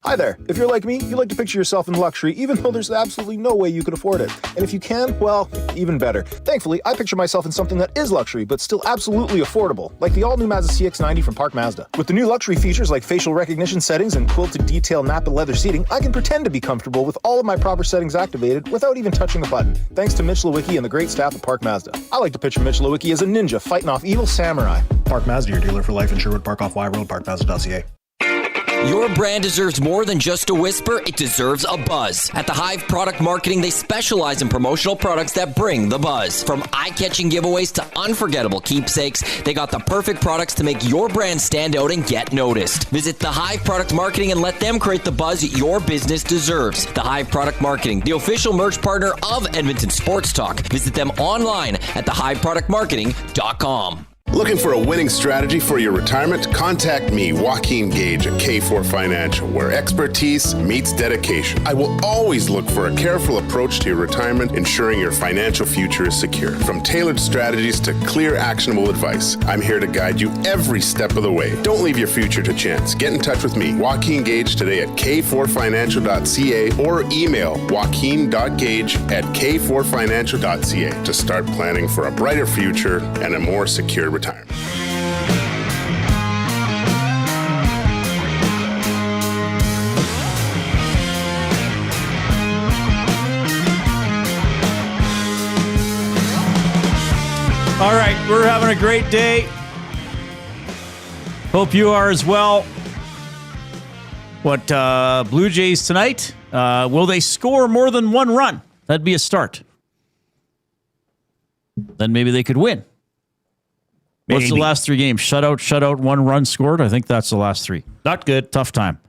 Hi there. If you're like me, you like to picture yourself in luxury, even though there's absolutely no way you could afford it. And if you can, well, even better. Thankfully, I picture myself in something that is luxury, but still absolutely affordable, like the all-new Mazda CX-90 from Park Mazda. With the new luxury features like facial recognition settings and quilted detail Napa leather seating, I can pretend to be comfortable with all of my proper settings activated without even touching a button, thanks to Mitch Lewicki and the great staff at Park Mazda. I like to picture Mitch Lewicki as a ninja fighting off evil samurai. Park Mazda, your dealer for life in Sherwood Park off Y Road, parkmazda.ca. Your brand deserves more than just a whisper, it deserves a buzz. At the Hive Product Marketing, they specialize in promotional products that bring the buzz. From eye-catching giveaways to unforgettable keepsakes, they got the perfect products to make your brand stand out and get noticed. Visit the Hive Product Marketing and let them create the buzz your business deserves. The Hive Product Marketing, the official merch partner of Edmonton Sports Talk. Visit them online at thehiveproductmarketing.com. Looking for a winning strategy for your retirement? Contact me, Joaquin Gage at K4 Financial, where expertise meets dedication. I will always look for a careful approach to your retirement, ensuring your financial future is secure. From tailored strategies to clear, actionable advice, I'm here to guide you every step of the way. Don't leave your future to chance. Get in touch with me, Joaquin Gage, today at k4financial.ca or email joaquin.gage@k4financial.ca to start planning for a brighter future and a more secure retirement. All right, we're having a great day. Hope you are as well. What, Blue Jays tonight? Will they score more than one run? That'd be a start. Then maybe they could win. What's the last 3 games? Shutout, 1 run scored. I think that's the last 3. Not good. Tough time.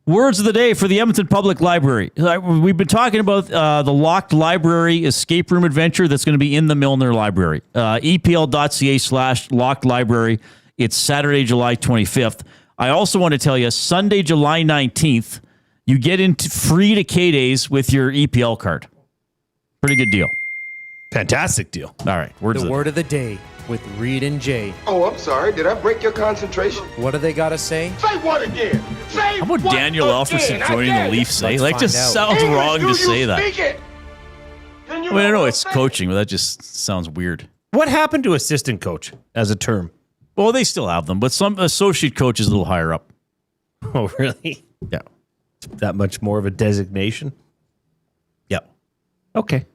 Words of the day for the Edmonton Public Library. We've been talking about the locked library escape room adventure that's going to be in the Milne Library. EPL.ca/locked library. It's Saturday, July 25th. I also want to tell you, Sunday, July 19th, you get into free to K-Days with your EPL card. Pretty good deal. Fantastic deal. All right. Word of the day with Reid and Jay. Oh, I'm sorry. Did I break your concentration? What do they got to say? Say what again? Say How about what Daniel Alfredsson joining the Leafs? Like, just sounds English, wrong to say that. It? I mean, I know it's coaching, but that just sounds weird. What happened to assistant coach as a term? Well, they still have them, but some associate coach is a little higher up. Oh, really? Yeah. That much more of a designation? Yeah. Okay.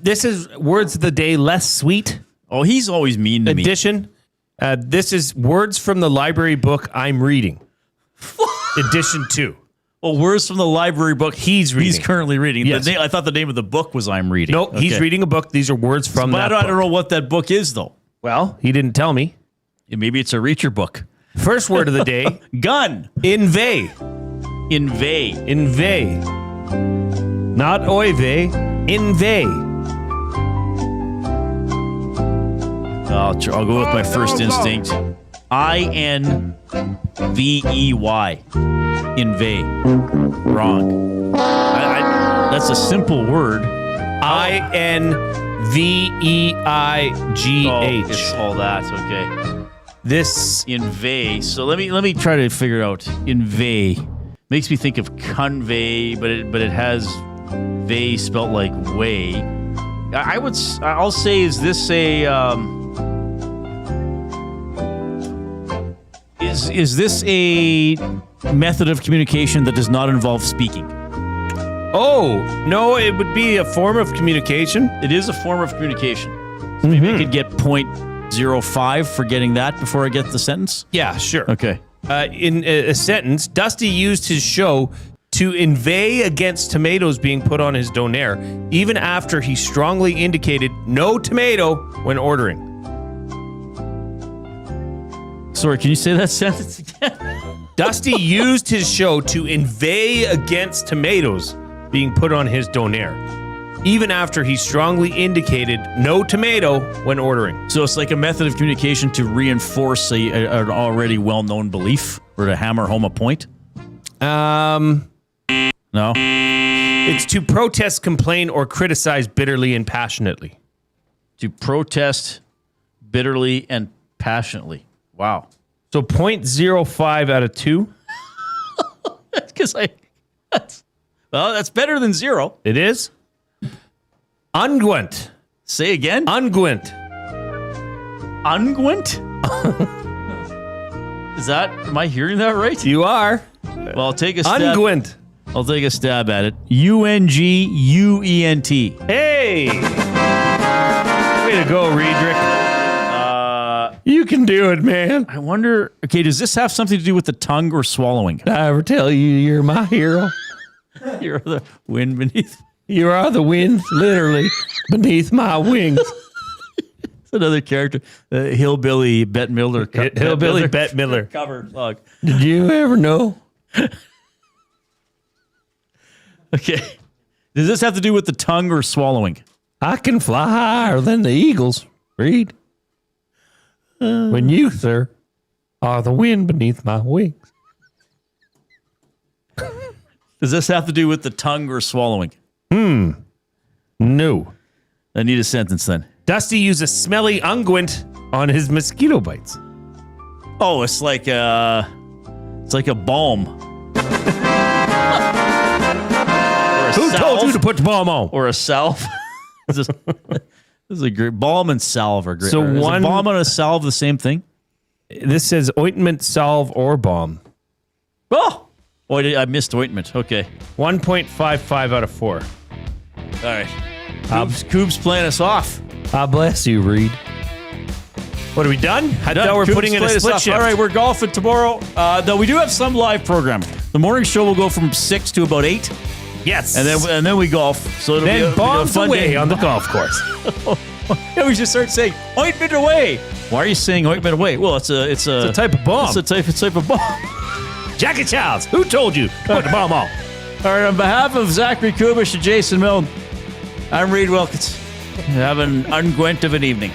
This is Words of the Day Less Sweet. Oh, he's always mean to me. Edition. This is Words from the Library Book I'm Reading. Edition 2. Well, words from the library book he's reading. He's currently reading. Yes. I thought the name of the book was I'm Reading. No, he's reading a book. These are words from that book. I don't know what that book is, though. Well, he didn't tell me. Maybe it's a reacher book. First word of the day. Gun. Inveigh. Inveigh. Inveigh. Not oy vey. Inveigh. I'll go with my first instinct. INVEY. Inveigh. Wrong. That's a simple word. INVEIGH. It's all that. Okay. This inveigh. So let me try to figure it out. Inveigh makes me think of convey, but it has vey spelt like way. I'll say, is this a is this a method of communication that does not involve speaking? Oh, no, it would be a form of communication. It is a form of communication. So maybe I could get 0.05 for getting that before I get the sentence? Yeah, sure. Okay. In a sentence, Dusty used his show to inveigh against tomatoes being put on his donair, even after he strongly indicated no tomato when ordering. Sorry, can you say that sentence again? Dusty used his show to inveigh against tomatoes being put on his donair, even after he strongly indicated no tomato when ordering. So it's like a method of communication to reinforce an already well-known belief or to hammer home a point? No? It's to protest, complain, or criticize bitterly and passionately. To protest bitterly and passionately. Wow. So 0.05 out of 2? Because that's better than 0. It is. Unguent. Say again? Unguent. Unguent? Am I hearing that right? You are. Well, I'll take a stab. Unguent. I'll take a stab at it. UNGUENT. Hey! Way to go, Riedrich. You can do it, man. I wonder, okay, does this have something to do with the tongue or swallowing? Did I ever tell you you're my hero? You're the wind beneath. You are the wind, literally, beneath my wings. It's another character. Hillbilly Bette Midler. Hillbilly Bette Midler. Cover log. Did you ever know? Okay. Does this have to do with the tongue or swallowing? I can fly higher than the eagles, Reed. When you, sir, are the wind beneath my wings. Does this have to do with the tongue or swallowing? No. I need a sentence then. Dusty uses smelly unguent on his mosquito bites. Oh, it's like a balm. Who told you to put the balm on? Or a salve. This is a great balm and salve are great. So Is one a balm and a salve the same thing? This says ointment, salve, or balm. Oh, I missed ointment. Okay, 1.55 out of 4. All right. Coop's playing us off. God bless you, Reid. What, are we done? I thought we're putting in a split shift. All right, we're golfing tomorrow. Though we do have some live program. The morning show will go from 6 to about 8. Yes. And then we golf. So it'll then be bombs a fun away day on the golf course. Yeah, we should start saying ointment away. Why are you saying ointment away? Well, it's a type of bomb. It's a type of bomb. Jackie Childs, who told you to put the bomb on? All right, on behalf of Zachary Kubish and Jason Milne, I'm Reid Wilkins. Have an unguent of an evening.